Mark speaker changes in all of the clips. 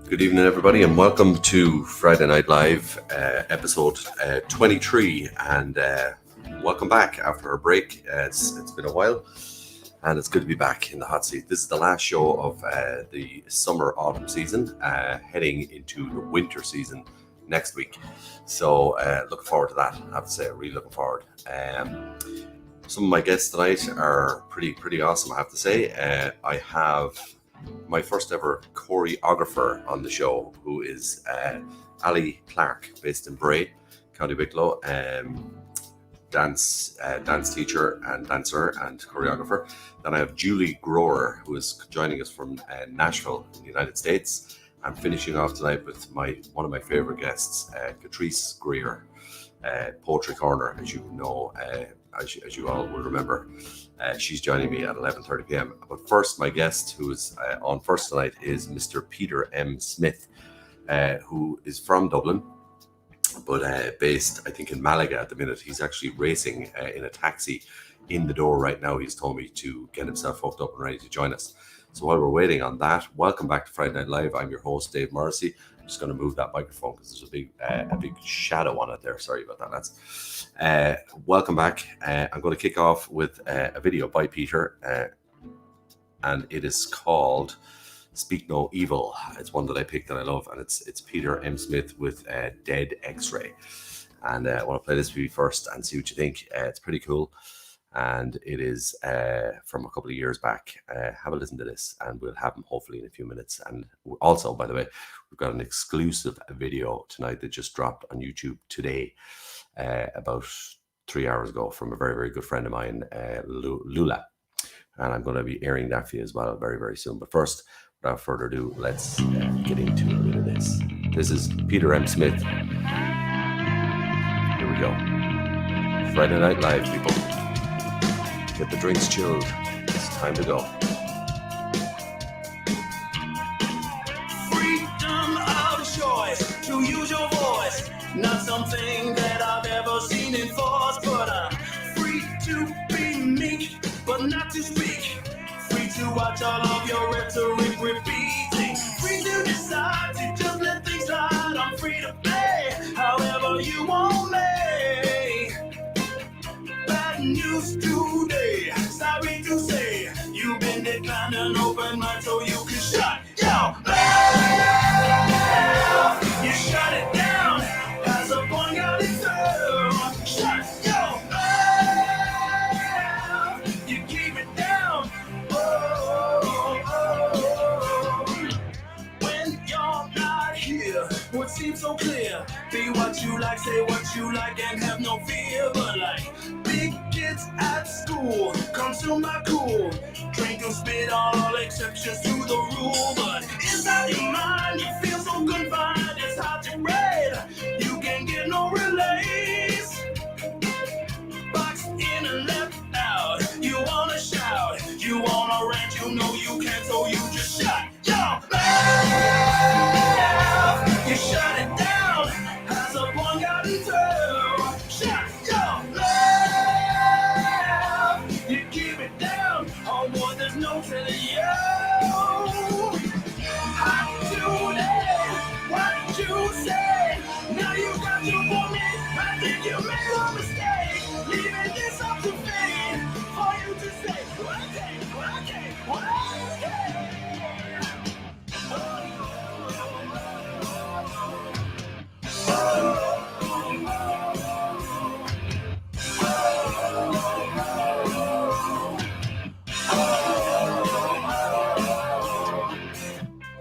Speaker 1: Good evening, everybody, and welcome to Friday Night Live, episode 23. And welcome back after a break. It's been a while, and it's good to be back in the hot seat. This is the last show of the summer-autumn season, heading into the winter season next week. So looking forward to that. I have to say, really looking forward. Some of my guests tonight are pretty awesome, I have to say. I have my first ever choreographer on the show, who is Ali Clark, based in Bray, County Wicklow, dance teacher and dancer and choreographer. Then I have Julie Grower, who is joining us from Nashville in the United States. I'm finishing off tonight with one of my favorite guests, Catrice Greer, Poetry Corner, as you know, as you all will remember. She's joining me at 11:30 p.m. But first, my guest who is on first tonight is Mr. Peter M. Smith, who is from Dublin, but based, I think, in Malaga at the minute. He's actually racing in a taxi in the door right now. He's told me to get himself hooked up and ready to join us. So while we're waiting on that, welcome back to Friday Night Live. I'm your host, Dave Morrissey. I'm just going to move that microphone because there's a big shadow on it there. Sorry about that, lads. Welcome back. I'm going to kick off with a video by Peter, and it is called Speak No Evil. It's one that I picked that I love, and it's Peter M. Smith with Dead X-Ray. And I want to play this for you first and see what you think. It's pretty cool. And it is from a couple of years back. Have a listen to this, and we'll have them hopefully in a few minutes. And also, by the way, we've got an exclusive video tonight that just dropped on YouTube today, about 3 hours ago, from a very, very good friend of mine, Lula. And I'm going to be airing that for you as well very, very soon. But first, without further ado, let's get into a bit of this. This is Peter M. Smith. Here we go. Friday Night Live, people. Get the drinks chilled. It's time to go.
Speaker 2: Freedom of choice to use your voice. Not something that I've ever seen enforced, but I'm free to be meek, but not to speak. Free to watch all of your rhetoric repeating. Free to decide to just let things slide. I'm free to play however you want me. Bad news today, sorry to say, you've been declined an open mind so you can shut your mouth. You shut it down, as a point got it through. Shut your mouth, you keep it down. When you're not here, what seems so clear, be what you like, say what you like, and have no fear. But like big kids at school, come to my cool, drink and spit all exceptions to the rule. But inside your mind, you feel so confined, it's hard to read, you can't get no release. Boxed in and left out, you wanna shout, you wanna rant, you know you can't, so you just shut your mouth. You shut it down, has a one gotten through. Shut your mouth, you keep it down. Oh boy, there's no telling you. Hot today, what you say? Now you got to want me. I think you made a mistake, leaving this up to fate for you to say, okay.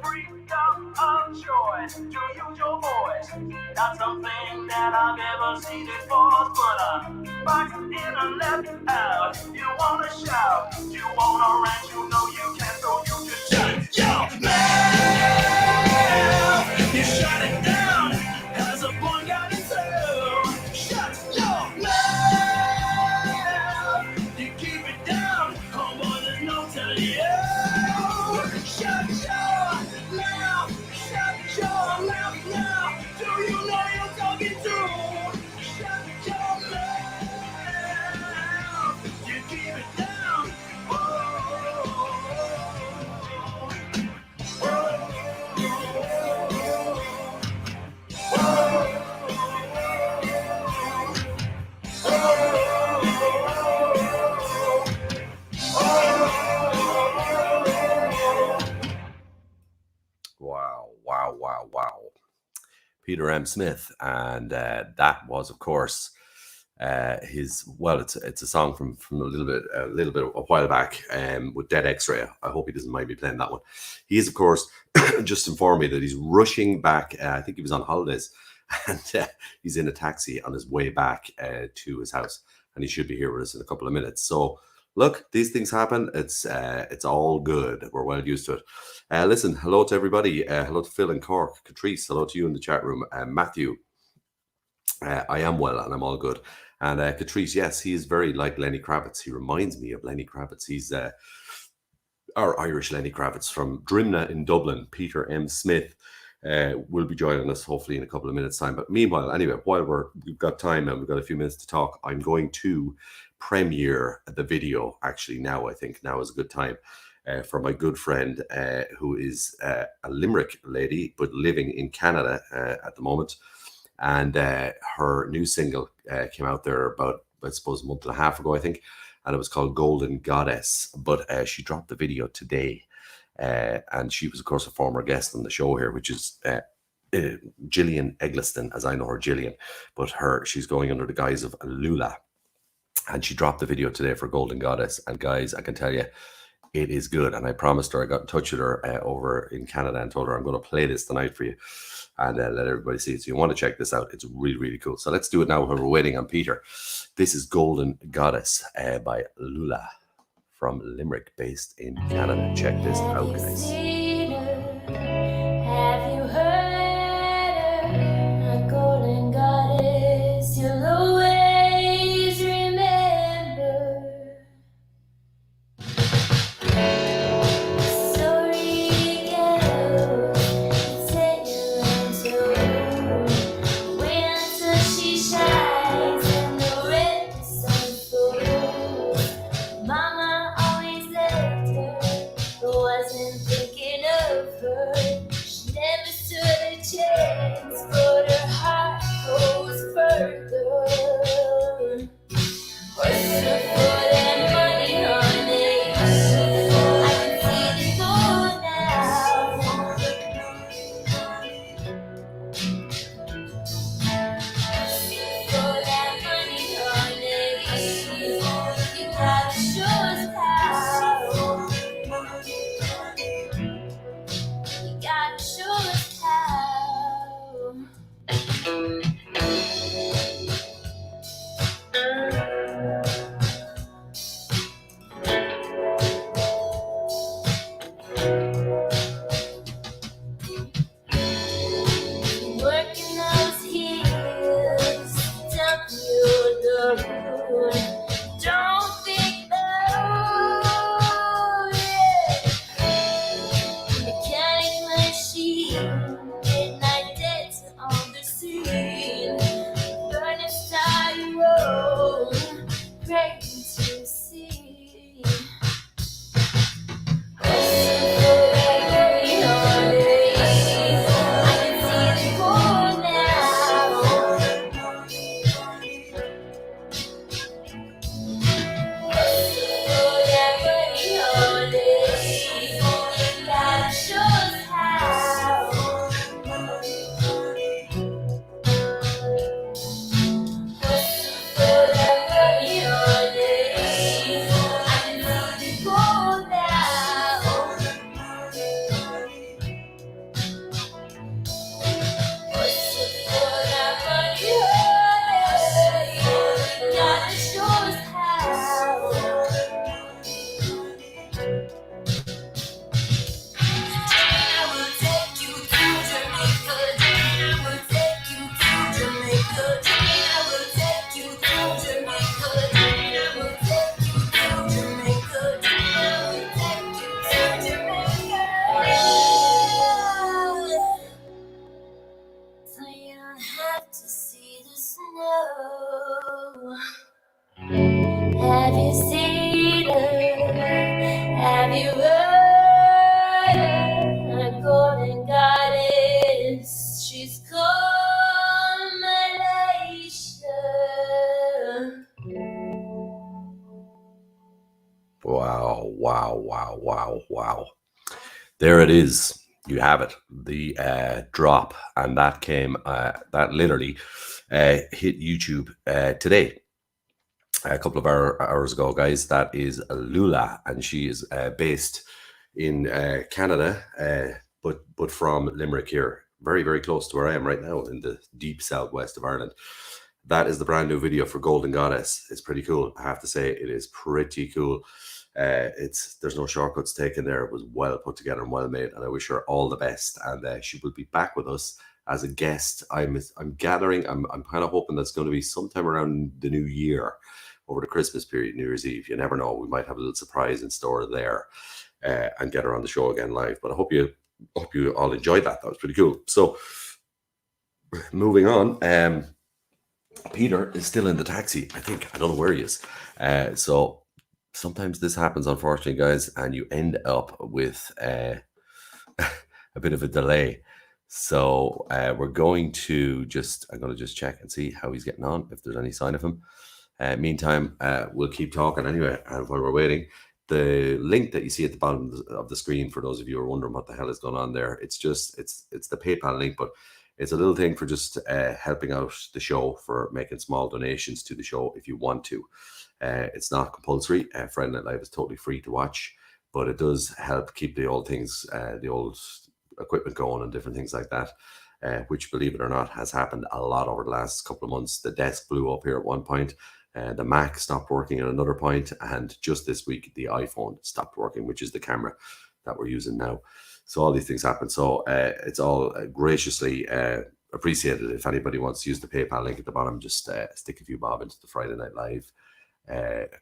Speaker 2: Freedom of choice to use your voice. Not something that I've ever seen before, but I'm boxed in and left out. You wanna shout, you wanna rant, you know you can't, so you just shut your mouth. You shut it down, as a point got it through. Shut your mouth, you keep it down. Oh boy, there's no telling you. Shut your mouth now. Do you know you're talking to? Shut your mouth, you keep it down. Oh.
Speaker 1: Peter M. Smith, and that was, of course, it's a song from a little bit a while back, with Dead X-Ray. I hope he doesn't mind me playing that one. He is, of course, just informed me that he's rushing back. I think he was on holidays, and he's in a taxi on his way back to his house, and he should be here with us in a couple of minutes. So look, these things happen. It's all good. We're well used to it. Listen, hello to everybody. Hello to Phil and Cork. Catrice, hello to you in the chat room. Matthew, I am well and I'm all good. And Catrice, yes, he is very like Lenny Kravitz. He reminds me of Lenny Kravitz. He's our Irish Lenny Kravitz from Drimna in Dublin. Peter M. Smith will be joining us hopefully in a couple of minutes' time. But meanwhile, anyway, while we've got time and we've got a few minutes to talk, I'm going to premiere the video. Actually, now I think now is a good time for my good friend who is a Limerick lady but living in Canada at the moment. And her new single came out there about, I suppose, a month and a half ago, I think, and it was called Golden Goddess. But she dropped the video today, and she was, of course, a former guest on the show here, which is Gillian Eggleston, as I know her, Gillian, but she's going under the guise of Lula, and she dropped the video today for Golden Goddess. And guys, I can tell you, it is good. And I promised her, I got in touch with her over in Canada and told her I'm going to play this tonight for you and let everybody see it. So you want to check this out. It's really, really cool. So let's do it now while we're waiting on Peter. This is Golden Goddess by Lula from Limerick, based in Canada. Check this out, guys.
Speaker 3: Have you heard her? A golden goddess you'll always remember. Story goes, sailors go. Winter she shines and the red sun falls. Mama always loved her, but wasn't thinking of her. She never stood a chance, but her heart goes further. Hustle for that money, honey. I can see the gold now. Hustle for that money, honey. You gotta show us how. You gotta show us how. Working those heels, dump you the road. Don't think oh yeah. Mechanic machine, midnight dancer on the scene. Burning star road, praying to see. So you don't have to see the snow. Have you seen her? Have you heard her? A golden goddess. She's called Malaysia.
Speaker 1: Wow. There it is. you have it, the drop, and that came, that literally hit YouTube today, a couple of hours ago, guys. That is Lula, and she is based in Canada, but from Limerick here, very, very close to where I am right now in the deep southwest of Ireland. That is the brand new video for Golden Goddess. It's pretty cool. I have to say, it is pretty cool. There's no shortcuts taken there. It was well put together and well made, and I wish her all the best. And she will be back with us as a guest. I'm gathering. I'm kind of hoping that's going to be sometime around the new year, over the Christmas period, New Year's Eve. You never know. We might have a little surprise in store there, and get her on the show again live. But I hope you all enjoyed that. That was pretty cool. So moving on. Peter is still in the taxi, I think. I don't know where he is. So sometimes this happens, unfortunately, guys, and you end up with a bit of a delay. So I'm going to just check and see how he's getting on, if there's any sign of him. Meantime, we'll keep talking anyway, and while we're waiting, the link that you see at the bottom of the screen, for those of you who are wondering what the hell is going on there, it's the PayPal link, but it's a little thing for just helping out the show, for making small donations to the show if you want to. It's not compulsory. Friday Night Live is totally free to watch, but it does help keep the old things, the old equipment going and different things like that, which, believe it or not, has happened a lot over the last couple of months. The desk blew up here at one point. The Mac stopped working at another point, and just this week the iPhone stopped working, which is the camera that we're using now. So all these things happen. So it's all graciously appreciated. If anybody wants to use the PayPal link at the bottom, just stick a few bob into the Friday Night Live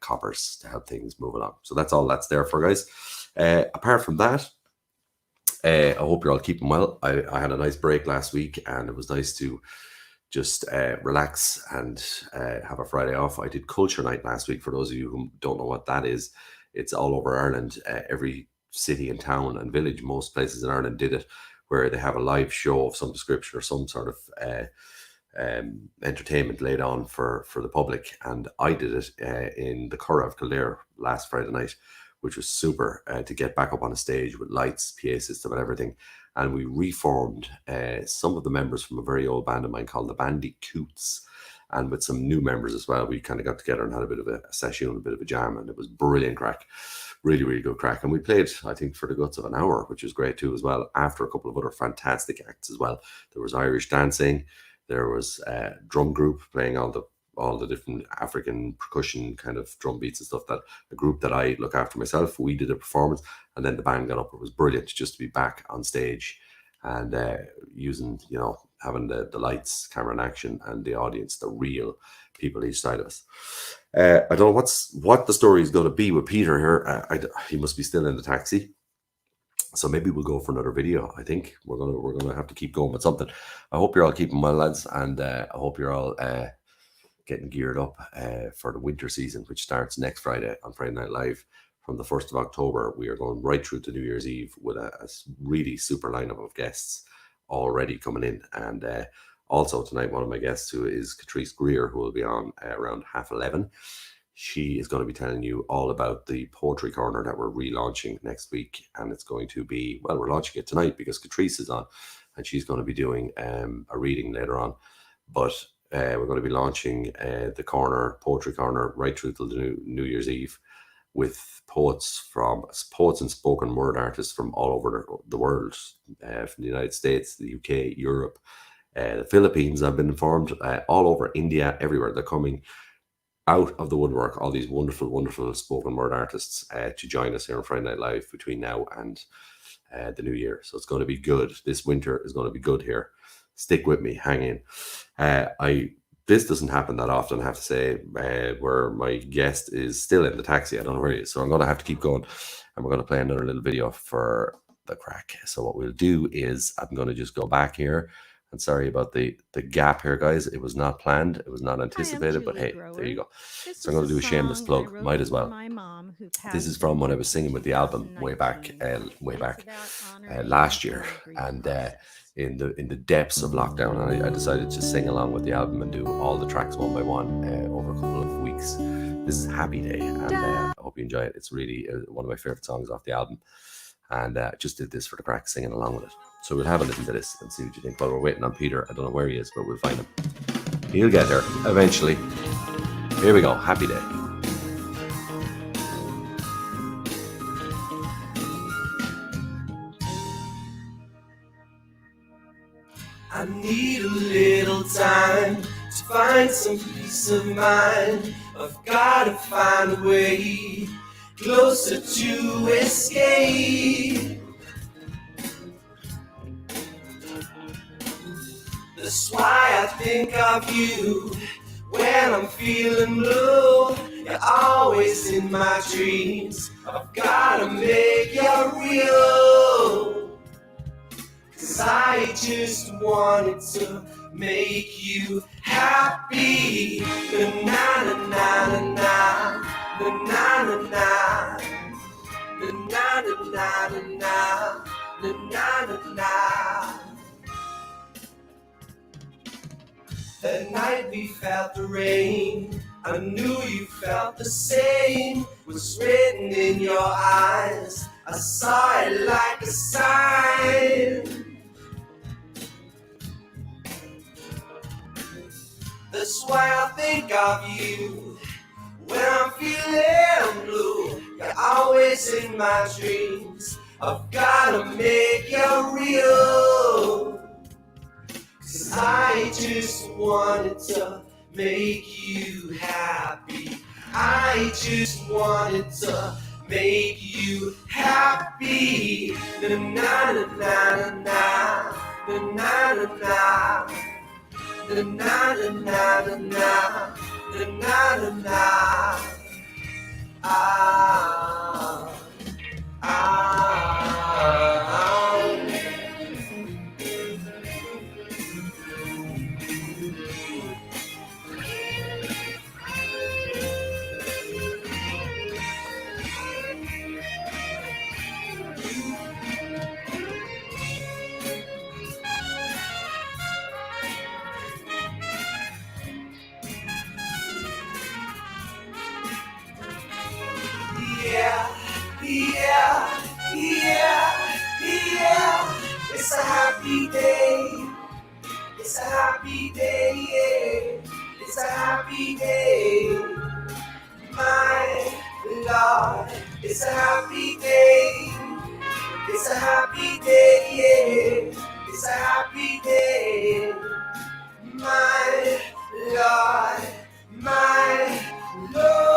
Speaker 1: coppers to help things move along. So that's all that's there for, guys. Apart from that, I hope you're all keeping well. I had a nice break last week, and it was nice to just relax and have a Friday off. I did Culture Night last week. For those of you who don't know what that is, it's all over Ireland. Every city and town and village, most places in Ireland, did it, where they have a live show of some description or some sort of entertainment laid on for the public. And I did it in the Curragh of Kildare last Friday night, which was super, to get back up on a stage with lights, PA system and everything. And we reformed some of the members from a very old band of mine called the Bandicoots, and with some new members as well. We kind of got together and had a bit of a session, a bit of a jam, and it was brilliant crack. Really, really good crack. And we played, I think, for the guts of an hour, which was great too as well, after a couple of other fantastic acts as well. There was Irish dancing, there was a drum group playing all the different African percussion kind of drum beats and stuff, that the group that I look after myself, we did a performance, and then the band got up. It was brilliant just to be back on stage and using, having the lights, camera in action, and the audience, the real people each side of us. I don't know what the story is going to be with Peter here. He must be still in the taxi, so maybe we'll go for another video. I think we're gonna have to keep going with something. I hope you're all keeping well, lads, and I hope you're all getting geared up for the winter season, which starts next Friday on Friday Night Live. From the 1st of October, we are going right through to New Year's Eve with a really super lineup of guests already coming in. And also tonight, one of my guests, who is Catrice Greer, who will be on around 11:30. She is going to be telling you all about the Poetry Corner that we're relaunching next week. And it's going to be, well, we're launching it tonight because Catrice is on, and she's going to be doing a reading later on. But we're going to be launching the Poetry Corner, right through till the New Year's Eve, with poets and spoken word artists from all over the world, from the United States, the UK, Europe, the Philippines, I've been informed, all over India, everywhere. They're coming out of the woodwork, all these wonderful, wonderful spoken word artists to join us here on Friday Night Live between now and the new year. So it's going to be good. This winter is going to be good here. Stick with me, hang in. This doesn't happen that often, I have to say, where my guest is still in the taxi. I don't know where he is. So I'm going to have to keep going, and we're going to play another little video for the crack. So what we'll do is I'm going to just go back here. And sorry about the gap here, guys. It was not planned. It was not anticipated, but hey, there you go. So I'm going to do a shameless plug. Might as well. This is from when I was singing with the album way back last year. And in the depths of lockdown, I decided to sing along with the album and do all the tracks one by one over a couple of weeks. This is Happy Day, and I hope you enjoy it. It's really one of my favorite songs off the album, and just did this for the crack, singing along with it. So we'll have a listen to this and see what you think. While we're waiting on Peter, I don't know where he is, but we'll find him. He'll get there eventually. Here we go. Happy day.
Speaker 2: I need a little time to find some peace of mind. I've gotta find a way closer to escape. That's why I think of you when I'm feeling blue. You're always in my dreams. I've gotta make you real. 'Cause I just wanted to make you happy. Na na na na na na na na na na na na na na. That night we felt the rain. I knew you felt the same. Was written in your eyes. I saw it like a sign. That's why I think of you when I'm feeling blue. You're always in my dreams. I've gotta make you real. 'Cause I just wanted to make you happy. I just wanted to make you happy. Na na na na na na na na na. Na na na na na na na na na. Ah, ah. Yeah, yeah, yeah, yeah. It's a happy day. It's a happy day, yeah. It's a happy day. My Lord, it's a happy day. It's a happy day, yeah. It's a happy day. My Lord, my Lord.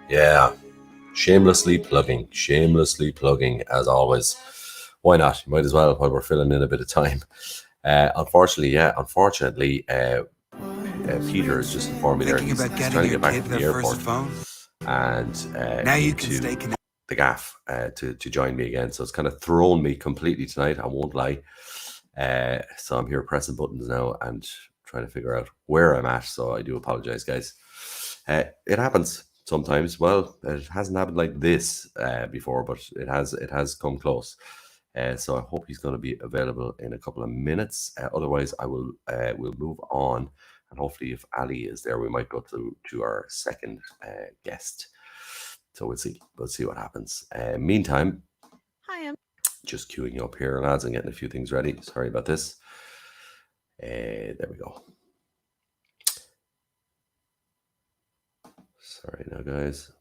Speaker 1: Yeah. Shamelessly plugging as always. Why not? You might as well while we're filling in a bit of time. Unfortunately, Peter has just informed me there he's trying to get back to the airport, and
Speaker 4: now you can stay connected.
Speaker 1: The gaff to join me again. So it's kind of thrown me completely tonight. I won't lie. So I'm here pressing buttons now and trying to figure out where I'm at. So I do apologize, guys. It happens sometimes. Well, it hasn't happened like this before, but it has come close. So I hope he's going to be available in a couple of minutes. Otherwise, I will we'll move on, and hopefully, if Ali is there, we might go to our second guest. So we'll see what happens. Meantime,
Speaker 5: Hi, I'm
Speaker 1: just queuing up here, lads, and getting a few things ready. Sorry about this. There we go. Sorry now, guys.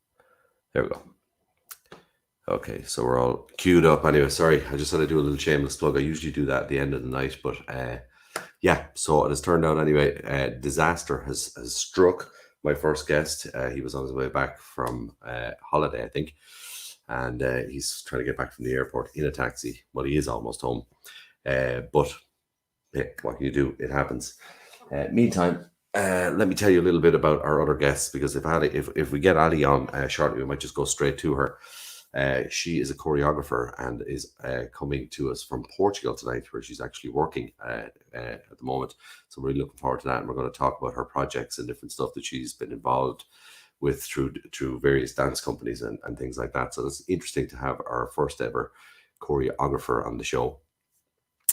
Speaker 1: There we go. Okay, so we're all queued up. Anyway, sorry, I just had to do a little shameless plug. I usually do that at the end of the night, but yeah, so it has turned out anyway. Disaster has struck my first guest. He was on his way back from holiday, I think, and he's trying to get back from the airport in a taxi. Well, he is almost home, but yeah, what can you do? It happens. Meantime, let me tell you a little bit about our other guests, because if we get Ali on shortly, we might just go straight to her. She is a choreographer and is coming to us from Portugal tonight, where she's actually working at the moment. So we're really looking forward to that, and we're going to talk about her projects and different stuff that she's been involved with through various dance companies and things like that. So it's interesting to have our first ever choreographer on the show.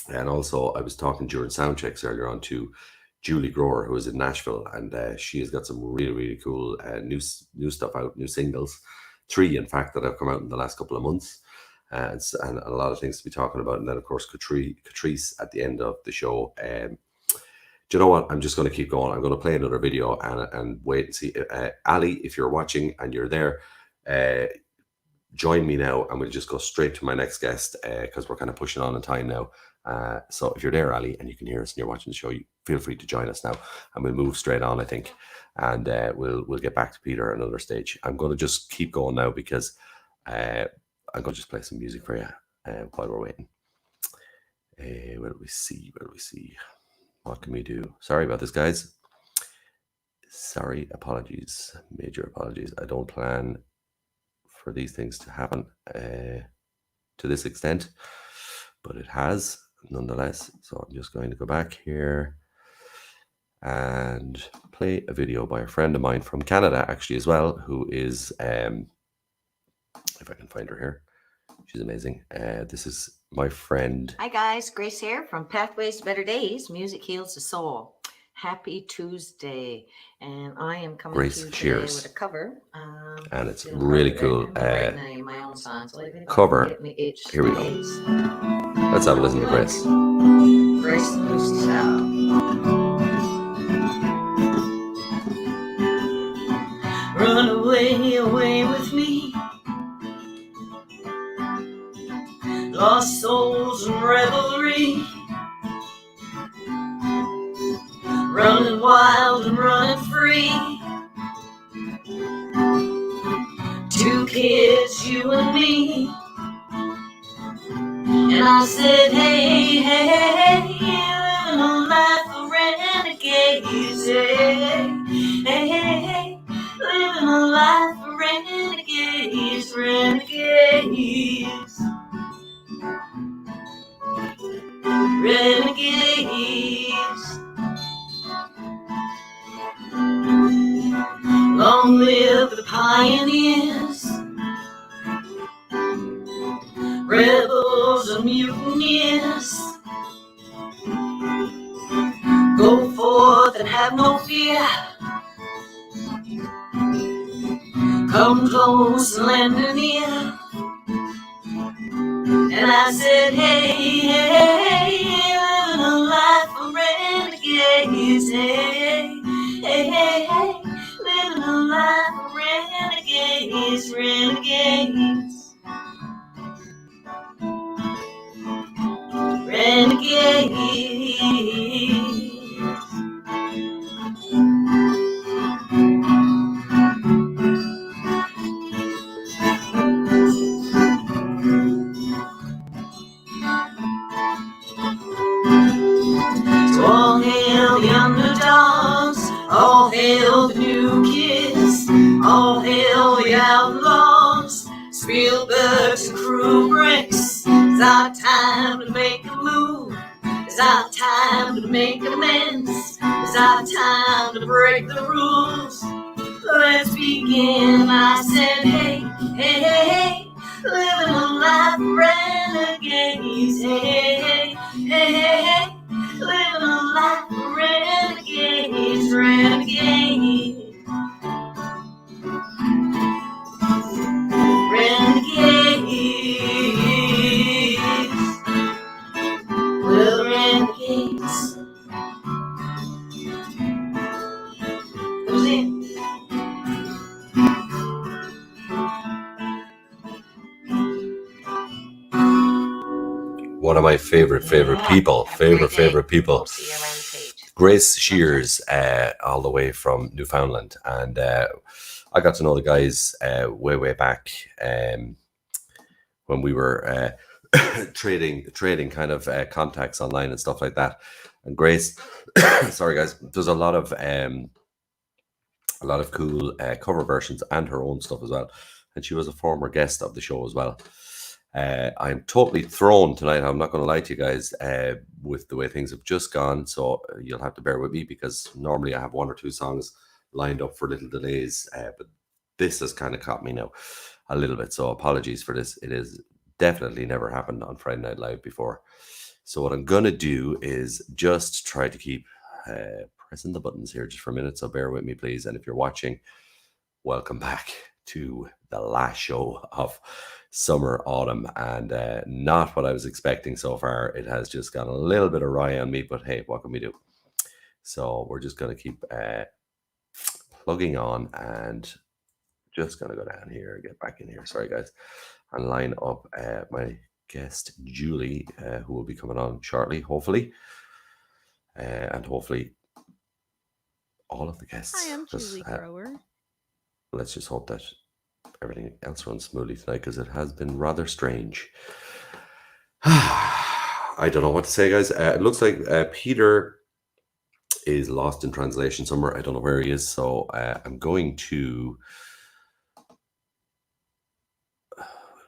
Speaker 1: And also, I was talking during sound checks earlier on to Julie Grower, who is in Nashville, and she has got some really, really cool new stuff out, new singles, 3 in fact, that have come out in the last couple of months, and a lot of things to be talking about. And then, of course, Catrice at the end of the show. Do you know what? I'm just going to keep going. I'm going to play another video and wait and see. Ali, if you're watching and you're there, join me now, and we'll just go straight to my next guest because we're kind of pushing on in time now. So if you're there, Ali, and you can hear us and you're watching the show, you feel free to join us now, and we'll move straight on, I think, and we'll get back to Peter at another stage. I'm going to just keep going now because I'm going to just play some music for you while we're waiting. Where do we see? What can we do? Sorry about this, guys. Sorry, apologies, major apologies. I don't plan for these things to happen to this extent, but it has nonetheless. So I'm just going to go back here and play a video by a friend of mine from Canada, actually, as well, who is, if I can find her here, she's amazing. This is my friend.
Speaker 4: Hi guys, Grace here from Pathways to Better Days. Music heals the soul. Happy Tuesday, and I am coming
Speaker 1: Grace
Speaker 4: to you today
Speaker 1: Shears.
Speaker 4: with a cover.
Speaker 1: And it's really cool.
Speaker 4: My own song, so
Speaker 1: Cover. Here we go. Let's have a listen to Grace.
Speaker 4: Grace Loose Run away, away with me. Lost souls and revelry. Running wild and running free. 2 kids, you and me. And I said, hey, hey, hey, living a life of renegades. Hey, hey, hey, hey, living a life of renegades, renegades. Renegades. Long live the pioneers, rebels and mutineers. Go forth and have no fear. Come close and lend an ear. And I said, hey, hey, hey, living a life of renegades. Hey, hey, hey, hey, living a life of renegades, renegades. Renegades. So all hail the underdogs, all hail the new kids, all hail the outlaws, Spielberg's and Kubricks. It's our time to make a move. It's our time to make amends. It's our time to break the rules. Let's begin. I said, hey, hey, hey, hey, living a life of renegades. Hey, hey, hey, hey, hey, hey, living a life of renegades, renegades. Renegades. Well, renegades. Goes in.
Speaker 1: One of my favorite people. Favorite people.
Speaker 4: See you around the page.
Speaker 1: Grace Shears, all the way from Newfoundland, and I got to know the guys way back when we were trading kind of contacts online and stuff like that. And Grace, sorry guys, there's a lot of cool cover versions and her own stuff as well. And she was a former guest of the show as well. I'm totally thrown tonight. I'm not going to lie to you guys with the way things have just gone. So you'll have to bear with me because normally I have 1 or 2 songs lined up for little delays. But this has kind of caught me now a little bit. So apologies for this. It is definitely never happened on Friday Night Live before. So what I'm going to do is just try to keep pressing the buttons here just for a minute. So bear with me, please. And if you're watching, welcome back to the last show of summer, autumn, and not what I was expecting so far. It has just got a little bit awry on me, but hey, what can we do? So we're just going to keep plugging on and just going to go down here, get back in here. Sorry, guys. And line up my guest, Julie, who will be coming on shortly, hopefully. And hopefully all of the guests.
Speaker 5: Hi, I'm Julie Grower.
Speaker 1: Let's just hope that everything else runs smoothly tonight, because it has been rather strange. I don't know what to say, guys. It looks like Peter is lost in translation somewhere. I don't know where he is. So I'm going to...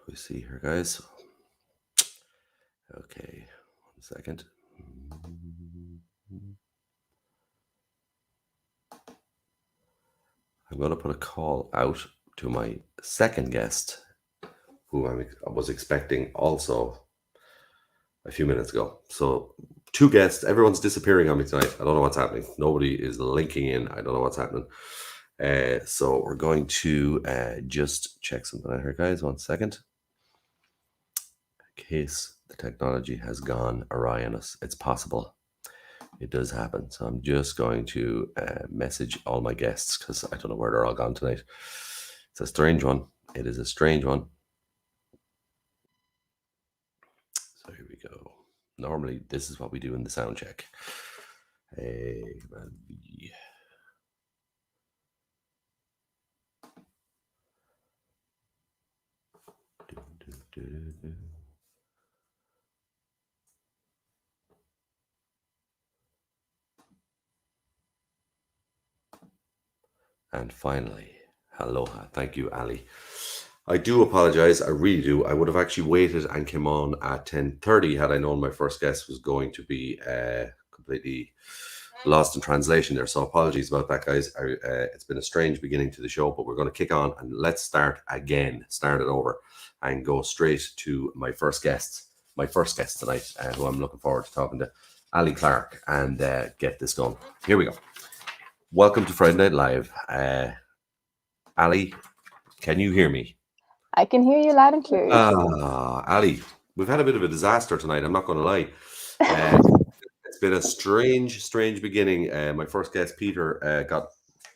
Speaker 1: we see here, guys. Okay, 1 second. I'm going to put a call out to my second guest, who I was expecting also a few minutes ago. So 2 guests, everyone's disappearing on me tonight. I don't know what's happening. Nobody is linking in. I don't know what's happening. So we're going to just check something out here, guys. 1 second. In case the technology has gone awry on us, it's possible. It does happen. So I'm just going to message all my guests, because I don't know where they're all gone tonight. It's a strange one. It is a strange one. So here we go. Normally, this is what we do in the sound check. Hey, man. And finally, aloha. Thank you, Ali. I do apologize. I really do. I would have actually waited and came on at 10:30 had I known my first guest was going to be completely lost in translation there. So apologies about that, guys. It's been a strange beginning to the show, but we're going to kick on and let's start again, start it over, and go straight to my first guest tonight, who I'm looking forward to talking to, Ali Clark, and get this going. Here we go. Welcome to Friday Night Live. Ali, can you hear me?
Speaker 6: I can hear you loud and clear.
Speaker 1: Ali, we've had a bit of a disaster tonight, I'm not going to lie. It's been a strange beginning. My first guest, Peter,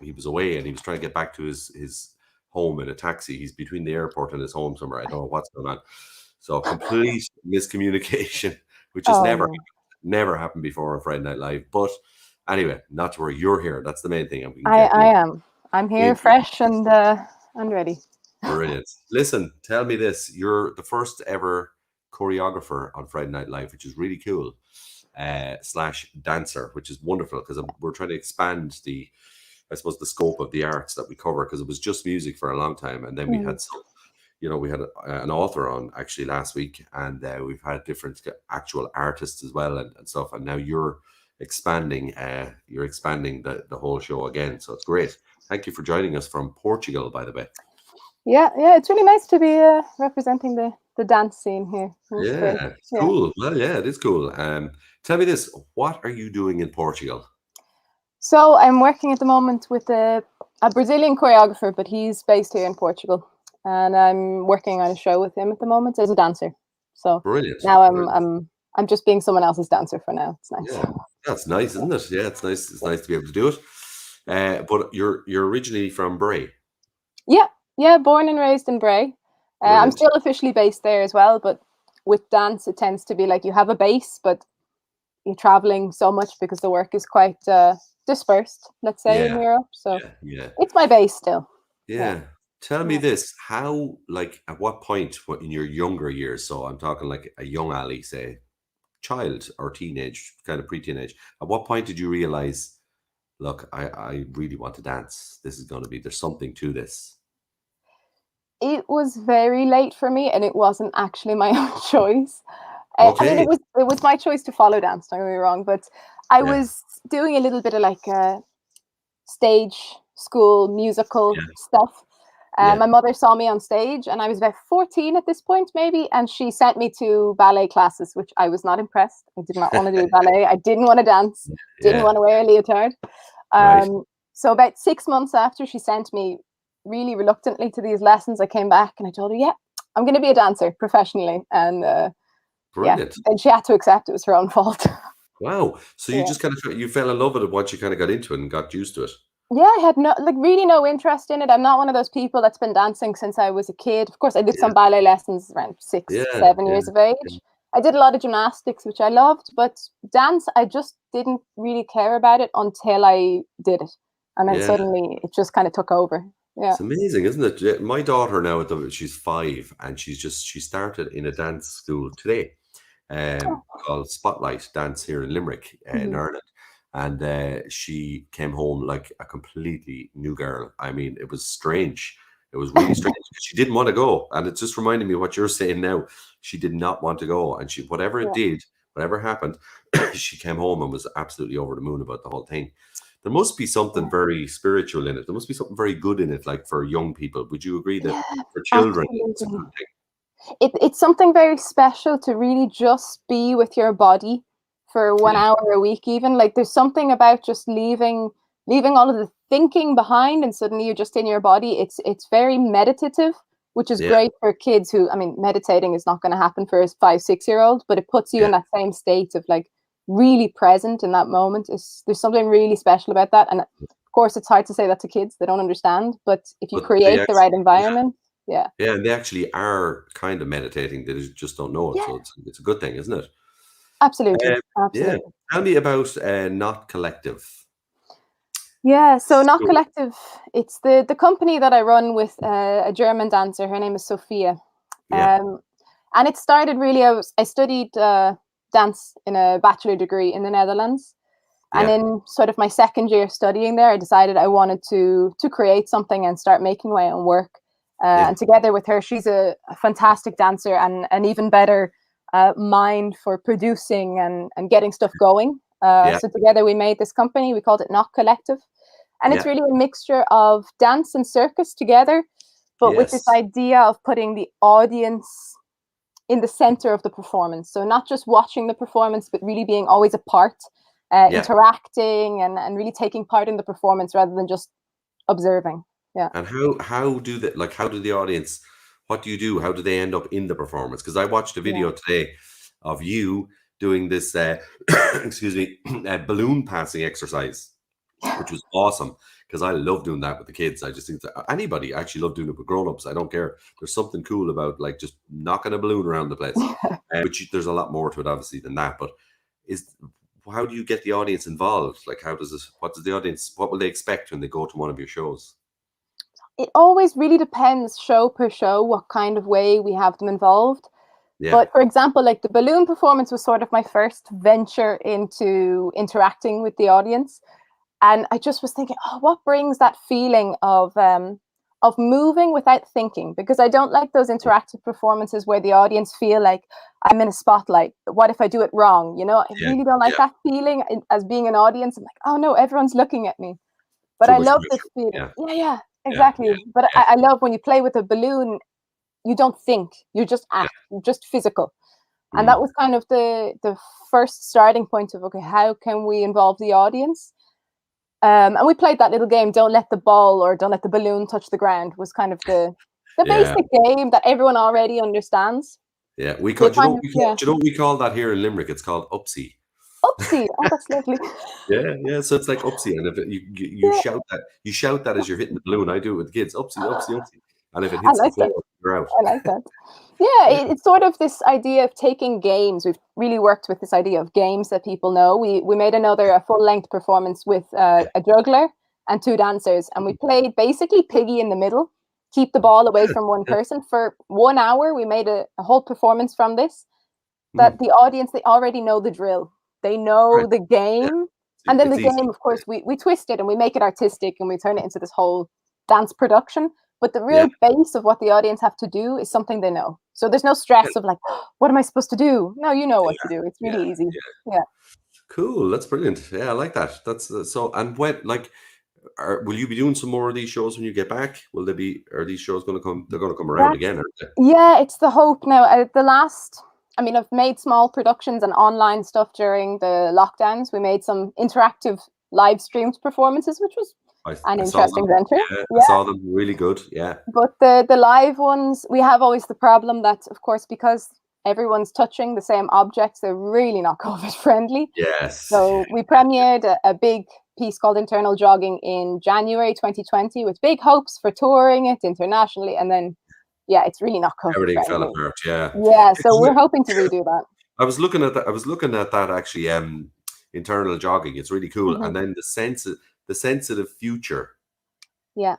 Speaker 1: he was away and he was trying to get back to his home in a taxi. He's between the airport and his home somewhere. I don't know what's going on. So complete miscommunication, which has never happened before on Friday Night Live. But anyway, not to worry, you're here. That's the main thing.
Speaker 6: I am. I'm here, fresh and ready.
Speaker 1: Brilliant. Listen, tell me this. You're the first ever choreographer on Friday Night Live, which is really cool, / dancer, which is wonderful, because we're trying to expand the scope of the arts that we cover, because it was just music for a long time. And then we had some, we had an author on actually last week, and we've had different actual artists as well and stuff. And now you're expanding the whole show again. So it's great. Thank you for joining us from Portugal, by the way.
Speaker 6: Yeah, it's really nice to be representing the dance scene here.
Speaker 1: Yeah, cool. Well, yeah, it is cool. Tell me this, what are you doing in Portugal?
Speaker 6: So I'm working at the moment with a Brazilian choreographer, but he's based here in Portugal, and I'm working on a show with him at the moment as a dancer. So
Speaker 1: brilliant.
Speaker 6: Now I'm just being someone else's dancer for now. It's nice.
Speaker 1: Yeah, that's nice, isn't it? Yeah, it's nice. It's nice to be able to do it. But you're originally from Bray.
Speaker 6: Yeah, born and raised in Bray. I'm still officially based there as well, but with dance, it tends to be like you have a base, but you're traveling so much because the work is quite dispersed, let's say, in Europe. So it's my base still.
Speaker 1: Yeah. Tell me this, how, like, at what point in your younger years, so I'm talking like a young Ali, say, child or teenage, kind of pre-teenage, at what point did you realize, look, I really want to dance. This is going to be, there's something to this.
Speaker 6: It was very late for me, and it wasn't actually my own choice. I mean, it was my choice to follow dance, don't get me wrong, but I was doing a little bit of like stage school musical stuff.
Speaker 1: Yeah.
Speaker 6: My mother saw me on stage, and I was about 14 at this point, maybe, and she sent me to ballet classes, which I was not impressed. I did not want to do ballet. I didn't want to dance. Didn't
Speaker 1: Yeah.
Speaker 6: want to wear a leotard.
Speaker 1: Right.
Speaker 6: So about 6 months after she sent me really reluctantly to these lessons, I came back and I told her, yeah, I'm going to be a dancer professionally. And yeah,
Speaker 1: Brilliant.
Speaker 6: and she had to accept it was her own fault.
Speaker 1: Wow. So you
Speaker 6: Yeah.
Speaker 1: just kind of you fell in love with it once you kind of got into it and got used to it.
Speaker 6: Yeah, I had really no interest in it. I'm not one of those people that's been dancing since I was a kid. Of course, I did
Speaker 1: Yeah.
Speaker 6: some ballet lessons around 6,
Speaker 1: Yeah.
Speaker 6: 7
Speaker 1: Yeah.
Speaker 6: years of age.
Speaker 1: Yeah.
Speaker 6: I did a lot of gymnastics, which I loved, but dance, I just didn't really care about it until I did it. And then
Speaker 1: Yeah.
Speaker 6: suddenly it just kind of took over. Yeah.
Speaker 1: It's amazing, isn't it? Yeah, my daughter now, she's 5, and she started in a dance school today, called Spotlight Dance here in Limerick, in
Speaker 6: Mhm.
Speaker 1: Ireland. And she came home like a completely new girl. I mean, it was strange. It was really strange because she didn't want to go, and it's just reminding me of what you're saying now. She did not want to go, and whatever it
Speaker 6: Yeah.
Speaker 1: did, whatever happened, she came home and was absolutely over the moon about the whole thing. There must be something very spiritual in it. There must be something very good in it, like for young people. Would you agree that
Speaker 6: Yeah,
Speaker 1: for children, it's a
Speaker 6: absolutely.
Speaker 1: good thing?
Speaker 6: It's something very special to really just be with your body for 1 hour a week. Even like there's something about just leaving all of the thinking behind, and suddenly you're just in your body. It's very meditative, which is
Speaker 1: Yeah,
Speaker 6: great for kids who, I mean, meditating is not going to happen for a 5, 6 year old, but it puts you
Speaker 1: yeah.
Speaker 6: in that same state of like really present in that moment. There's something really special about that. And of course, it's hard to say that to kids; they don't understand. But if you
Speaker 1: But they
Speaker 6: create the right
Speaker 1: actually,
Speaker 6: environment, yeah,
Speaker 1: yeah, and they actually are kind of meditating. They just don't know it.
Speaker 6: yeah,
Speaker 1: So it's a good thing, isn't it?
Speaker 6: absolutely,
Speaker 1: Um, yeah.
Speaker 6: absolutely.
Speaker 1: Tell me about Not Collective.
Speaker 6: Yeah, so Not
Speaker 1: So,
Speaker 6: Collective, it's the company that I run with a German dancer. Her name is Sophia.
Speaker 1: yeah,
Speaker 6: Um, and it started really, I studied dance in a bachelor degree in the Netherlands. And
Speaker 1: yeah,
Speaker 6: in sort of my second year studying there, I decided I wanted to create something and start making my own work.
Speaker 1: yeah,
Speaker 6: And together with her, she's a fantastic dancer and an even better mind for producing and getting stuff going.
Speaker 1: yeah,
Speaker 6: So together we made this company. We called it Not Collective. And it's
Speaker 1: yeah.
Speaker 6: really a mixture of dance and circus together, but with this
Speaker 1: Yes.
Speaker 6: idea of putting the audience in the center of the performance. So not just watching the performance, but really being always a part,
Speaker 1: Yeah.
Speaker 6: interacting and really taking part in the performance rather than just observing. Yeah.
Speaker 1: And how do the audience, what do you do? How do they end up in the performance? Because I watched a
Speaker 6: Yeah.
Speaker 1: video today of you doing this excuse me, balloon passing exercise, which was awesome because I love doing that with the kids. I just think that anybody I actually love doing it with grown-ups. I don't care. There's something cool about like just knocking a balloon around the place. There's a lot more to it obviously than that. But how do you get the audience involved? Like what will they expect when they go to one of your shows?
Speaker 6: It always really depends show per show what kind of way we have them involved.
Speaker 1: Yeah.
Speaker 6: But for example, like the balloon performance was sort of my first venture into interacting with the audience. And I just was thinking, oh, what brings that feeling of moving without thinking? Because I don't like those interactive performances where the audience feel like I'm in a spotlight. What if I do it wrong? You know, I
Speaker 1: Yeah,
Speaker 6: really don't like
Speaker 1: yeah.
Speaker 6: that feeling as being an audience. I'm like, oh no, everyone's looking at me. But
Speaker 1: Too
Speaker 6: I
Speaker 1: much
Speaker 6: love this
Speaker 1: pressure.
Speaker 6: feeling.
Speaker 1: Yeah.
Speaker 6: Yeah,
Speaker 1: Yeah.
Speaker 6: exactly.
Speaker 1: Yeah.
Speaker 6: But
Speaker 1: Yeah.
Speaker 6: I love when you play with a balloon, you don't think, you just
Speaker 1: Yeah.
Speaker 6: act, you're just physical. And that was kind of the first starting point of, okay, how can we involve the audience? And we played that little game, don't let the ball or don't let the balloon touch the ground, was kind of the
Speaker 1: Yeah.
Speaker 6: basic game that everyone already understands.
Speaker 1: Yeah. We
Speaker 6: So
Speaker 1: call, do you know
Speaker 6: kind
Speaker 1: what
Speaker 6: of,
Speaker 1: we call, do you know what we call that here in Limerick? It's called upsie.
Speaker 6: oopsie. Oh, that's lovely.
Speaker 1: Yeah, yeah. So it's like upsie, and if you
Speaker 6: Yeah,
Speaker 1: shout that as you're hitting the balloon. I do it with the kids, upsie, upsie, upsie, and if it
Speaker 6: I
Speaker 1: hits the
Speaker 6: like that.
Speaker 1: floor, you're out.
Speaker 6: I like that. Yeah,
Speaker 1: Yeah,
Speaker 6: it's sort of this idea of taking games. We've really worked with this idea of games that people know. We made a full length performance with a juggler and 2 dancers, and we played basically piggy in the middle, keep the ball away from one
Speaker 1: yeah.
Speaker 6: person for 1 hour. We made a whole performance from this. That
Speaker 1: Mm,
Speaker 6: the audience, they already know the drill. They know
Speaker 1: right.
Speaker 6: the
Speaker 1: Yeah,
Speaker 6: game, and then the
Speaker 1: it's easy.
Speaker 6: game, of course, we twist it and we make it artistic and we turn it into this whole dance production. But the
Speaker 1: Yeah,
Speaker 6: real base of what the audience have to do is something they know. So there's no
Speaker 1: yeah,
Speaker 6: stress of like, what am I supposed to do? No, you know what to do. It's
Speaker 1: yeah,
Speaker 6: really easy.
Speaker 1: yeah.
Speaker 6: Yeah.
Speaker 1: Cool. That's brilliant. Yeah, I like that. That's so. And when, like, will you be doing some more of these shows when you get back? Will they be? Are these shows going to come? They're going to come around again, aren't they?
Speaker 6: Yeah, it's the hope now. I've made small productions and online stuff during the lockdowns. We made some interactive live streamed performances, which was an
Speaker 1: I saw
Speaker 6: interesting
Speaker 1: them.
Speaker 6: venture.
Speaker 1: Yeah, I
Speaker 6: Yeah.
Speaker 1: saw them. Really good. Yeah.
Speaker 6: But the live ones, we have always the problem that, of course, because everyone's touching the same objects, they're really not COVID friendly.
Speaker 1: Yes.
Speaker 6: So we premiered a big piece called Internal Jogging in January 2020 with big hopes for touring it internationally. And then, yeah, it's really not COVID
Speaker 1: Everything fell
Speaker 6: friendly.
Speaker 1: apart. Yeah.
Speaker 6: Yeah, so we're hoping to redo that.
Speaker 1: I was looking at that actually. Internal Jogging. It's really cool.
Speaker 6: Mhm.
Speaker 1: And then the sensitive future.
Speaker 6: Yeah.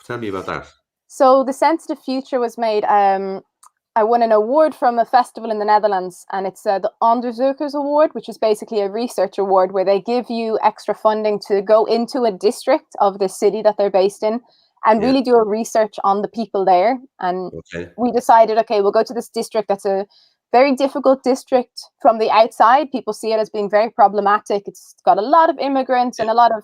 Speaker 1: Tell me about that.
Speaker 6: So the Sensitive Future was made. I won an award from a festival in the Netherlands, and it's the Onderzoekers Award, which is basically a research award where they give you extra funding to go into a district of the city that they're based in and
Speaker 1: Yeah.
Speaker 6: really do a research on the people there. And
Speaker 1: Okay.
Speaker 6: we decided, okay, we'll go to this district that's a very difficult district from the outside. People see it as being very problematic. It's got a lot of immigrants and a lot of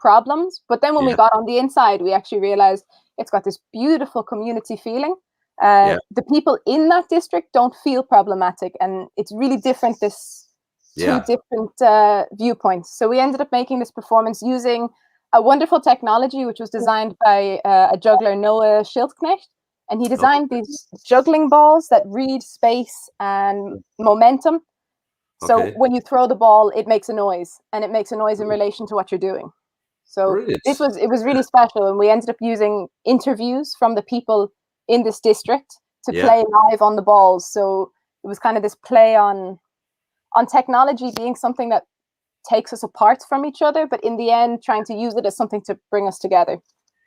Speaker 6: problems. But then when we
Speaker 1: Yeah.
Speaker 6: got on the inside, we actually realized it's got this beautiful community feeling.
Speaker 1: Yeah.
Speaker 6: The people in that district don't feel problematic, and it's really different. This
Speaker 1: Yeah.
Speaker 6: two different viewpoints. So we ended up making this performance using a wonderful technology, which was designed by a juggler, Noah Schildknecht, and he designed these juggling balls that read space and momentum. So
Speaker 1: Okay.
Speaker 6: when you throw the ball, it makes a noise, and it makes a noise in relation to what you're doing. So
Speaker 1: Brilliant.
Speaker 6: it was really special, and we ended up using interviews from the people in this district to
Speaker 1: Yeah.
Speaker 6: play live on the balls. So it was kind of this play on technology being something that takes us apart from each other, but in the end trying to use it as something to bring us together.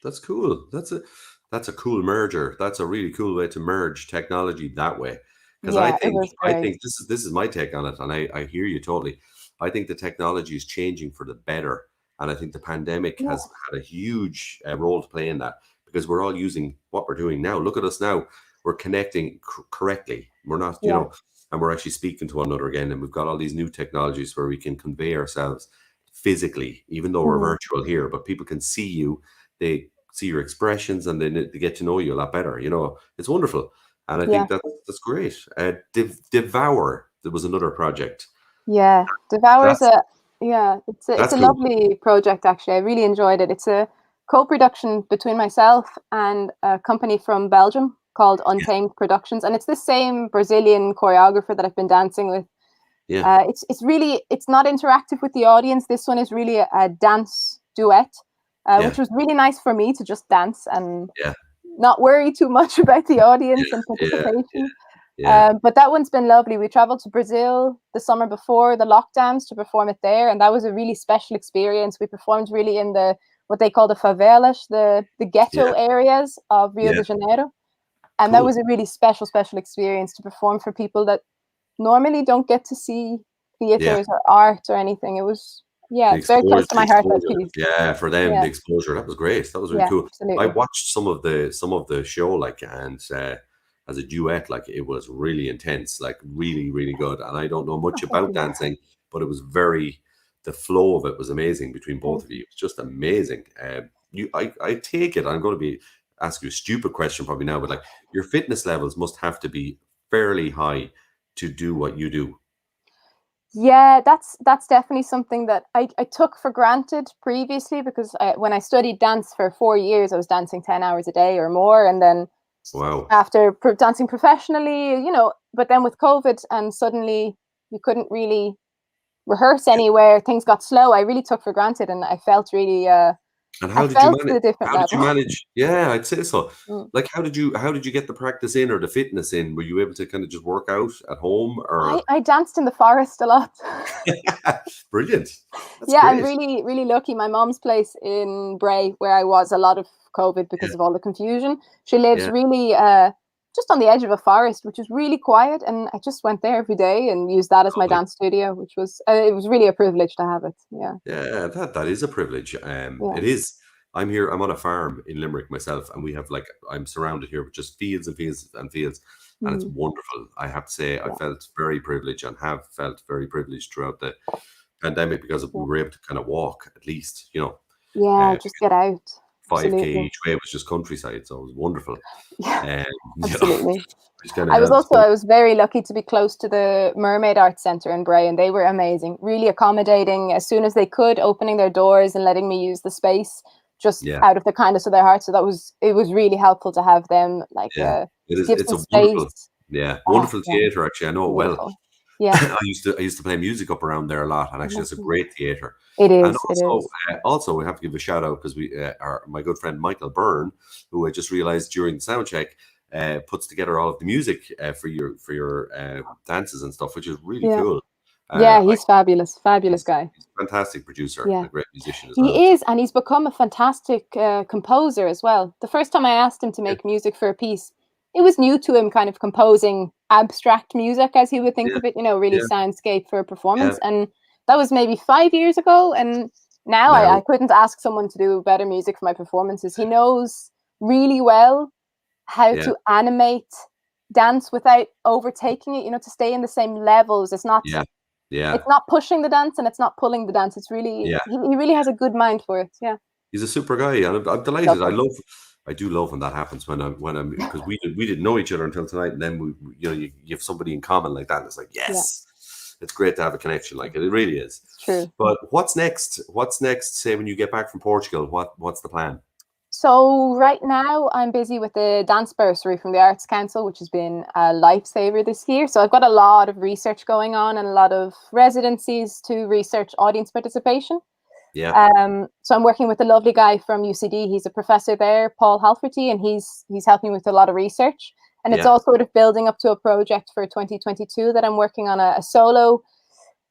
Speaker 1: That's cool. That's a cool merger. That's a really cool way to merge technology that way. Because
Speaker 6: Yeah, it was
Speaker 1: I
Speaker 6: great.
Speaker 1: think this is my take on it, and I hear you totally. I think the technology is changing for the better, and I think the pandemic
Speaker 6: Yeah.
Speaker 1: has had a huge role to play in that because we're all using what we're doing now. Look at us now. We're connecting correctly. We're not, you
Speaker 6: Yeah.
Speaker 1: know, and we're actually speaking to one another again. And we've got all these new technologies where we can convey ourselves physically, even though we're
Speaker 6: Mhm.
Speaker 1: virtual here, but people can see you. They see your expressions and then they get to know you a lot better. You know, it's wonderful. And I
Speaker 6: Yeah.
Speaker 1: think that's great. Devour, there was another project.
Speaker 6: Yeah, Devour's
Speaker 1: That's
Speaker 6: it's a
Speaker 1: that's cool.
Speaker 6: lovely project actually. I really enjoyed it. It's a co-production between myself and a company from Belgium called Untamed Productions, and it's the same Brazilian choreographer that I've been dancing with.
Speaker 1: Yeah.
Speaker 6: It's not interactive with the audience. This one is really a dance duet,
Speaker 1: Yeah.
Speaker 6: which was really nice for me to just dance and
Speaker 1: Yeah.
Speaker 6: not worry too much about the audience and
Speaker 1: Yeah.
Speaker 6: participation.
Speaker 1: Yeah.
Speaker 6: But that one's been lovely. We traveled to Brazil the summer before the lockdowns to perform it there, and that was a really special experience. We performed really in what they call the favelas, the ghetto areas of Rio
Speaker 1: Yeah.
Speaker 6: de Janeiro, and that
Speaker 1: Cool.
Speaker 6: was a really special experience to perform for people that normally don't get to see theaters or art or anything. It was
Speaker 1: The
Speaker 6: it's very close to my heart, that
Speaker 1: exposure.
Speaker 6: piece.
Speaker 1: Yeah, for them,
Speaker 6: Yeah.
Speaker 1: the exposure. That was great. That was really
Speaker 6: Yeah,
Speaker 1: cool. I
Speaker 6: absolutely.
Speaker 1: watched some of the show, like, and as a duet, like it was really intense, like really, really good. And I don't know much
Speaker 6: thank
Speaker 1: about
Speaker 6: you.
Speaker 1: dancing, but it was the flow of it was amazing between both of you. It's just amazing. I take it. I'm going to be ask you a stupid question probably now, but like your fitness levels must have to be fairly high to do what you do.
Speaker 6: Yeah, that's definitely something that I took for granted previously, because when I studied dance for 4 years, I was dancing 10 hours a day or more. And then
Speaker 1: Wow.
Speaker 6: after dancing professionally, but then with COVID and suddenly you couldn't really rehearse anywhere, things got slow. I really took for granted, and I felt really,
Speaker 1: And
Speaker 6: I felt the different
Speaker 1: how did you
Speaker 6: level.
Speaker 1: manage? Yeah, I'd say so.
Speaker 6: Mm.
Speaker 1: Like, how did you get the practice in or the fitness in? Were you able to kind of just work out at home or
Speaker 6: I danced in the forest a lot.
Speaker 1: brilliant? That's
Speaker 6: Yeah, I'm
Speaker 1: great.
Speaker 6: really, really lucky. My mom's place in Bray, where I was a lot of COVID because of all the confusion. She lives
Speaker 1: Yeah.
Speaker 6: really just on the edge of a forest, which is really quiet. And I just went there every day and used that as my
Speaker 1: Lovely.
Speaker 6: dance studio, which was it was really a privilege to have it. Yeah,
Speaker 1: Yeah, that is a privilege.
Speaker 6: yeah.
Speaker 1: It is. I'm here. I'm on a farm in Limerick myself, and we have I'm surrounded here with just fields and fields and fields, and it's
Speaker 6: Mm,
Speaker 1: wonderful. I have to say, I
Speaker 6: yeah,
Speaker 1: felt very privileged and have felt very privileged throughout the pandemic because we
Speaker 6: yeah.
Speaker 1: were able to kind of walk at least, you know.
Speaker 6: Yeah, just get out.
Speaker 1: 5K
Speaker 6: Absolutely.
Speaker 1: each way was just countryside, so it was wonderful.
Speaker 6: Yeah,
Speaker 1: You know,
Speaker 6: absolutely.
Speaker 1: just kind
Speaker 6: I
Speaker 1: of
Speaker 6: was very lucky to be close to the Mermaid Arts Centre in Bray, and they were amazing, really accommodating as soon as they could, opening their doors and letting me use the space just
Speaker 1: yeah,
Speaker 6: out of the kindness of their heart. So it was really helpful to have them, like
Speaker 1: yeah. It is.
Speaker 6: give
Speaker 1: It's
Speaker 6: some
Speaker 1: a wonderful,
Speaker 6: space. Oh,
Speaker 1: wonderful
Speaker 6: yeah,
Speaker 1: theatre. Actually, I know it well.
Speaker 6: beautiful. Yeah,
Speaker 1: I used to play music up around there a lot, and actually, it's a
Speaker 6: lovely.
Speaker 1: great theatre.
Speaker 6: It
Speaker 1: And
Speaker 6: is. It
Speaker 1: also,
Speaker 6: is.
Speaker 1: also we have to give a shout out because my good friend Michael Byrne, who I just realised during the sound check, puts together all of the music for your dances and stuff, which is really
Speaker 6: Yeah,
Speaker 1: cool.
Speaker 6: yeah.
Speaker 1: I,
Speaker 6: He's fabulous, fabulous
Speaker 1: he's,
Speaker 6: guy.
Speaker 1: he's a fantastic producer and
Speaker 6: Yeah.
Speaker 1: a great musician as well.
Speaker 6: He
Speaker 1: So
Speaker 6: is, and he's become a fantastic composer as well. The first time I asked him to
Speaker 1: yeah,
Speaker 6: make music for a piece, it was new to him, kind of composing abstract music, as he would think
Speaker 1: yeah,
Speaker 6: of it, really
Speaker 1: yeah,
Speaker 6: soundscape for a
Speaker 1: yeah.
Speaker 6: performance. And that was maybe 5 years ago. And now
Speaker 1: Now,
Speaker 6: I couldn't ask someone to do better music for my performances. He knows really well how
Speaker 1: yeah,
Speaker 6: to animate dance without overtaking it, to stay in the same levels.
Speaker 1: yeah, yeah,
Speaker 6: It's not pushing the dance and it's not pulling the dance. It's really
Speaker 1: yeah.
Speaker 6: he really has a good mind for it. Yeah.
Speaker 1: He's a super guy, and I'm delighted.
Speaker 6: Lovely.
Speaker 1: I do love when that happens when I'm because we didn't know each other until tonight, and then you have somebody in common like that, and it's like
Speaker 6: Yeah,
Speaker 1: it's great to have a connection like it. It really is.
Speaker 6: it's true.
Speaker 1: But what's next? What's next? Say when you get back from Portugal, what's the plan?
Speaker 6: So right now I'm busy with the dance bursary from the Arts Council, which has been a lifesaver this year. So I've got a lot of research going on and a lot of residencies to research audience participation.
Speaker 1: Yeah,
Speaker 6: So I'm working with a lovely guy from UCD. He's a professor there, Paul Halferty, and he's helping me with a lot of research. And it's
Speaker 1: yeah,
Speaker 6: all sort of building up to a project for 2022 that I'm working on a solo.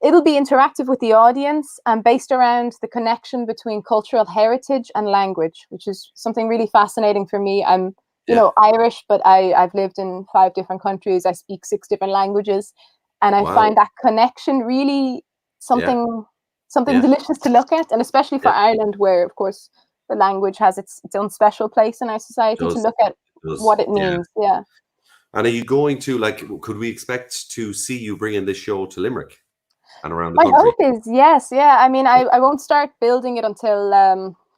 Speaker 6: It'll be interactive with the audience and based around the connection between cultural heritage and language, which is something really fascinating for me. I'm,
Speaker 1: yeah.
Speaker 6: Irish, but I've lived in 5 different countries. I speak 6 different languages, and I
Speaker 1: Wow.
Speaker 6: find that connection really
Speaker 1: Yeah,
Speaker 6: something
Speaker 1: yeah,
Speaker 6: delicious to look at, and especially for
Speaker 1: yeah.
Speaker 6: Ireland, where of course the language has its own special place in our society. To
Speaker 1: Does
Speaker 6: look at
Speaker 1: does
Speaker 6: what it
Speaker 1: yeah.
Speaker 6: means, yeah.
Speaker 1: And are you going to Could we expect to see you bringing this show to Limerick and around the
Speaker 6: My
Speaker 1: country?
Speaker 6: hope is yes, yeah. I mean, I won't start building it until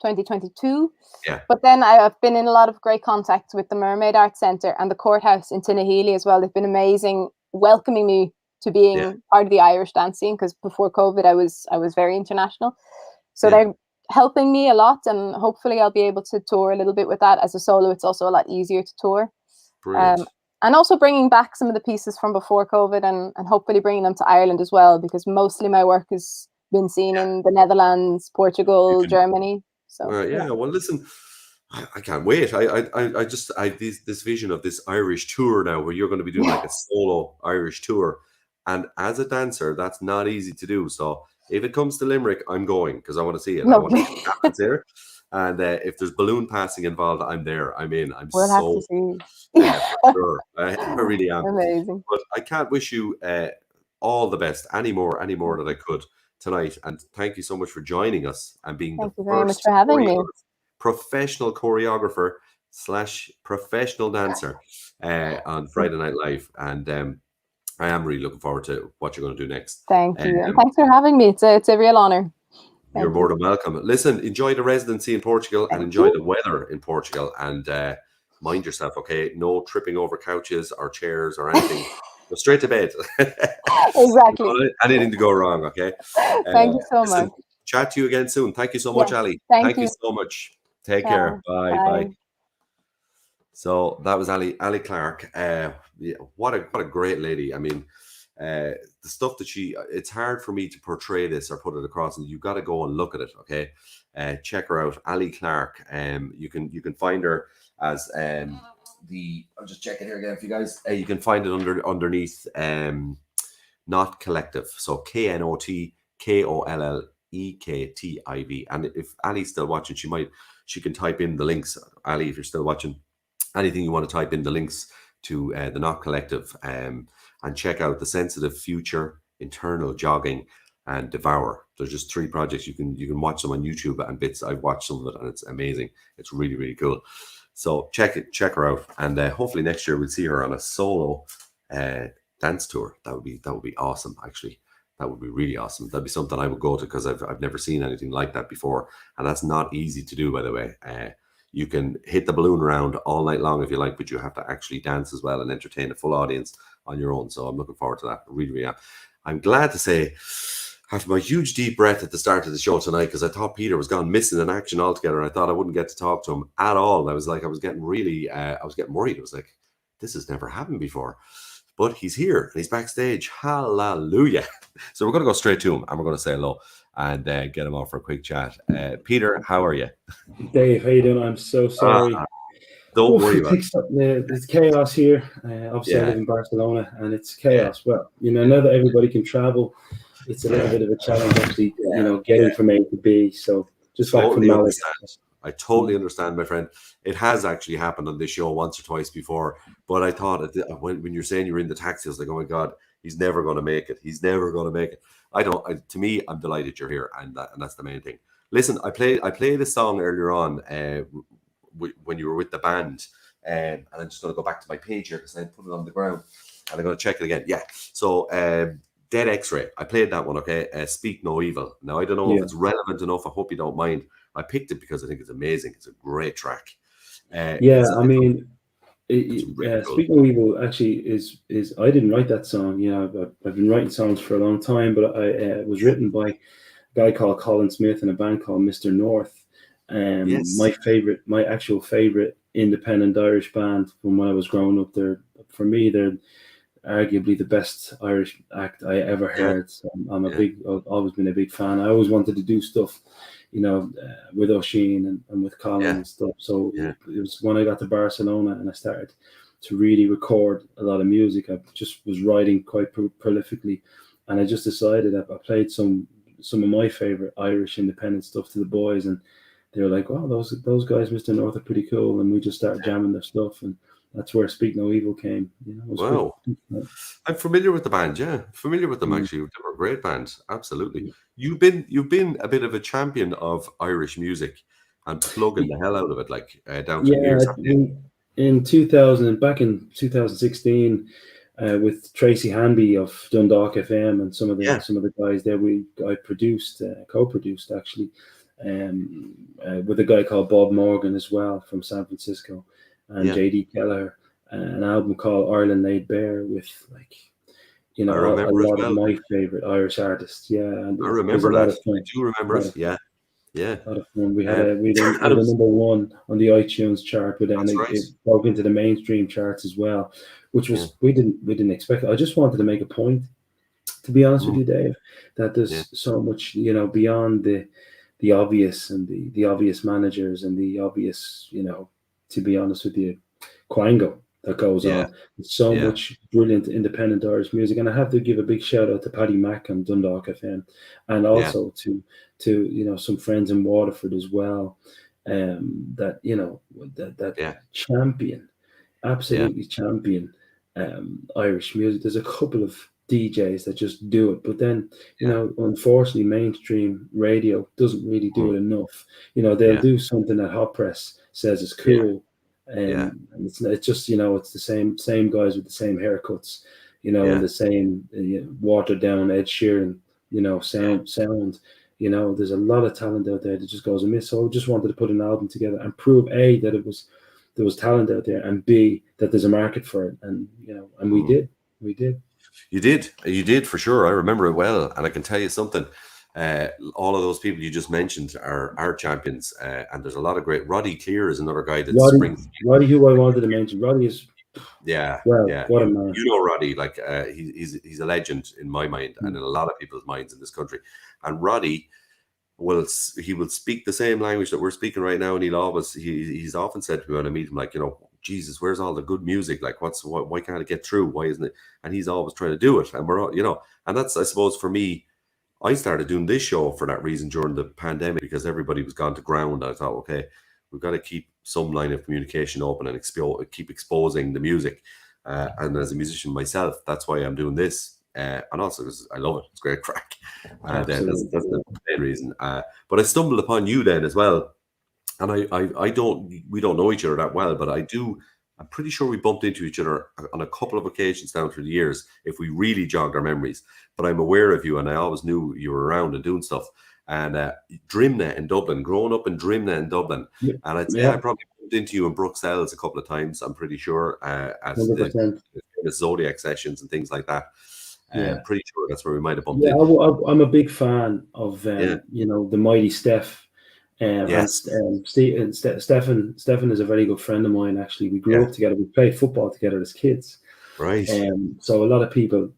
Speaker 6: 2022,
Speaker 1: Yeah,
Speaker 6: but then I've been in a lot of great contact with the Mermaid Arts Centre and the Courthouse in Tinnahealy as well. They've been amazing, welcoming me to
Speaker 1: yeah,
Speaker 6: being part of the Irish dance scene, because before COVID I was very international. So
Speaker 1: yeah.
Speaker 6: they're helping me a lot, and hopefully I'll be able to tour a little bit with that. As a solo, it's also a lot easier to tour.
Speaker 1: Brilliant.
Speaker 6: Um, and also bringing back some of the pieces from before COVID, and hopefully bringing them to Ireland as well, because mostly my work has been seen in the Netherlands,
Speaker 1: You
Speaker 6: Portugal,
Speaker 1: can.
Speaker 6: Germany. So
Speaker 1: Yeah. Well, listen, I can't wait. I just this vision of this Irish tour now, where you're going to be doing like a solo Irish tour, and as a dancer, that's not easy to do. So if it comes to Limerick, I'm going because I want to see it. I want to
Speaker 6: lovely.
Speaker 1: see what happens here. And if there's balloon passing involved, I'm there. I'm in. I'm
Speaker 6: We'll have
Speaker 1: so
Speaker 6: to see.
Speaker 1: for sure. I really am.
Speaker 6: Amazing.
Speaker 1: But I can't wish you all the best any more that I could tonight. And thank you so much for joining us and being the
Speaker 6: Thank you very much
Speaker 1: first
Speaker 6: for having me.
Speaker 1: professional choreographer / professional dancer on Friday Night Live. And I am really looking forward to what you're going to do next.
Speaker 6: Thank you, and thanks for having me. It's a real honor.
Speaker 1: You're
Speaker 6: Thank
Speaker 1: more
Speaker 6: you.
Speaker 1: than welcome. Listen, enjoy the residency in Portugal and
Speaker 6: Thank
Speaker 1: enjoy
Speaker 6: you.
Speaker 1: the weather in Portugal, and mind yourself, okay? No tripping over couches or chairs or anything. Go straight to bed.
Speaker 6: Exactly.
Speaker 1: Don't want anything to go wrong, okay?
Speaker 6: Thank you so
Speaker 1: Listen,
Speaker 6: much.
Speaker 1: chat to you again soon. Thank you so much,
Speaker 6: Yes,
Speaker 1: Ali.
Speaker 6: thank
Speaker 1: Thank you
Speaker 6: you.
Speaker 1: so much. Take
Speaker 6: Ciao.
Speaker 1: care. Bye.
Speaker 6: Bye.
Speaker 1: Bye. So that was Ali Clark. Yeah, what a great lady. I mean, the stuff that it's hard for me to portray this or put it across, and you've got to go and look at it. Okay, check her out, Ali Clark. You can find her as I'm just checking here again for you guys. You can find it underneath Not Collective. So KNOTKOLLEKTIV. And if Ali's still watching, she can type in the links. Ali, if you're still watching, anything you want to type in the links to the Not Collective, and check out The Sensitive Future, Internal Jogging, and Devour. There's just 3 projects. You can watch them on YouTube and bits. I've watched some of it and it's amazing. It's really, really cool. So check her out, and hopefully next year we'll see her on a solo dance tour. That would be awesome, actually. That would be really awesome. That'd be something I would go to, because I've never seen anything like that before, and that's not easy to do, by the way. You can hit the balloon around all night long if you like, but you have to actually dance as well and entertain a full audience on your own. So I'm looking forward to that. Really, really am. I'm glad to say, after my huge deep breath at the start of the show tonight, because I thought Peter was gone missing in action altogether, and I thought I wouldn't get to talk to him at all. I was getting really, I was getting worried. I was like, this has never happened before. But he's here and he's backstage. Hallelujah. So we're going to go straight to him, and we're going to say hello and get him on for a quick chat. Peter, how are you?
Speaker 5: Dave, how you doing? I'm so sorry.
Speaker 1: Don't worry about
Speaker 5: it. It's chaos here. Obviously, I live in Barcelona, and it's chaos. Well, now that everybody can travel, it's a little bit of a challenge, actually, getting from A to B. So just back from Malaga.
Speaker 1: I totally understand, my friend. It has actually happened on this show once or twice before, but I thought when you're saying you're in the taxi, I was like, oh my God, he's never going to make it. He's never going to make it. To me, I'm delighted you're here, and that's the main thing. Listen, I played a song earlier on when you were with the band, and I'm just going to go back to my page here because I put it on the ground, and I'm going to check it again. Yeah, so Dead X-Ray. I played that one, okay? Speak No Evil. Now, I don't know if it's relevant enough. I hope you don't mind. I picked it because I think it's amazing. It's a great track.
Speaker 5: Speak No Evil actually is I didn't write that song. I've been writing songs for a long time, but it was written by a guy called Colin Smith in a band called Mr. North. My actual favorite independent Irish band from when I was growing up. They're arguably the best Irish act I ever heard. So I've always been a big fan. I always wanted to do stuff, with Oisin and with Colin and stuff. So it was when I got to Barcelona and I started to really record a lot of music. I just was writing quite prolifically, and I just decided that I played some of my favorite Irish independent stuff to the boys, and they were like, "Oh, those guys, Mr. North, are pretty cool," and we just started jamming their stuff, and that's where Speak No Evil came.
Speaker 1: Wow. I'm familiar with the band. Yeah, familiar with them actually. They were a great band. Absolutely. You've been a bit of a champion of Irish music and plugging the hell out of it, like down to years.
Speaker 5: In 2016, with Tracy Hanby of Dundalk FM and some of the guys there, I co-produced actually, with a guy called Bob Morgan as well from San Francisco, and JD Kelleher, an album called Ireland Laid Bare with a lot of my favorite Irish artists. Yeah, and
Speaker 1: I remember that. I do remember it. Yeah. A lot of fun.
Speaker 5: We had a number one on the iTunes chart, but then it broke into the mainstream charts as well, which was we didn't expect it. I just wanted to make a point, to be honest with you, Dave, that there's so much beyond the obvious and the obvious managers and the obvious to be honest with you, Quango that goes on. There's so much brilliant independent Irish music, and I have to give a big shout out to Paddy Mack on Dundalk FM, and also to some friends in Waterford as well. That champion, absolutely champion Irish music. There's a couple of DJs that just do it, but then unfortunately mainstream radio doesn't really do it enough. They'll do something that Hot Press says is cool, and it's just it's the same guys with the same haircuts, and the same watered down Ed Sheeran sound. There's a lot of talent out there that just goes amiss. So I just wanted to put an album together and prove A, that there was talent out there, and B, that there's a market for it, and we did.
Speaker 1: You did for sure. I remember it well, and I can tell you something. All of those people you just mentioned are champions, and there's a lot of great. Roddy Clear is another guy that springs.
Speaker 5: Roddy, who I wanted to mention. Roddy is what a man.
Speaker 1: Roddy, like he's a legend in my mind and in a lot of people's minds in this country. And Roddy will speak the same language that we're speaking right now, and he's often said to me when I meet him, like, Jesus, where's all the good music? Like, why can't it get through? Why isn't it? And he's always trying to do it. And we're all, and that's, I suppose, for me, I started doing this show for that reason during the pandemic, because everybody was gone to ground. I thought, okay, we've got to keep some line of communication open and keep exposing the music. And as a musician myself, that's why I'm doing this. And also because I love it. It's great crack. That's the main reason. But I stumbled upon you then as well. And we don't know each other that well, but I do I'm pretty sure we bumped into each other on a couple of occasions down through the years if we really jogged our memories. But I'm aware of you, and I always knew you were around and doing stuff. And Drimna in Dublin, growing up in Drimna in Dublin, and I'd say I probably bumped into you in Bruxelles a couple of times. I'm pretty sure at the Zodiac sessions and things like that. Pretty sure that's where we might have bumped into.
Speaker 5: I'm a big fan of the mighty Steph.
Speaker 1: Yes.
Speaker 5: And Stefan is a very good friend of mine. Actually, we grew up together. We played football together as kids.
Speaker 1: Right.
Speaker 5: So a lot of people,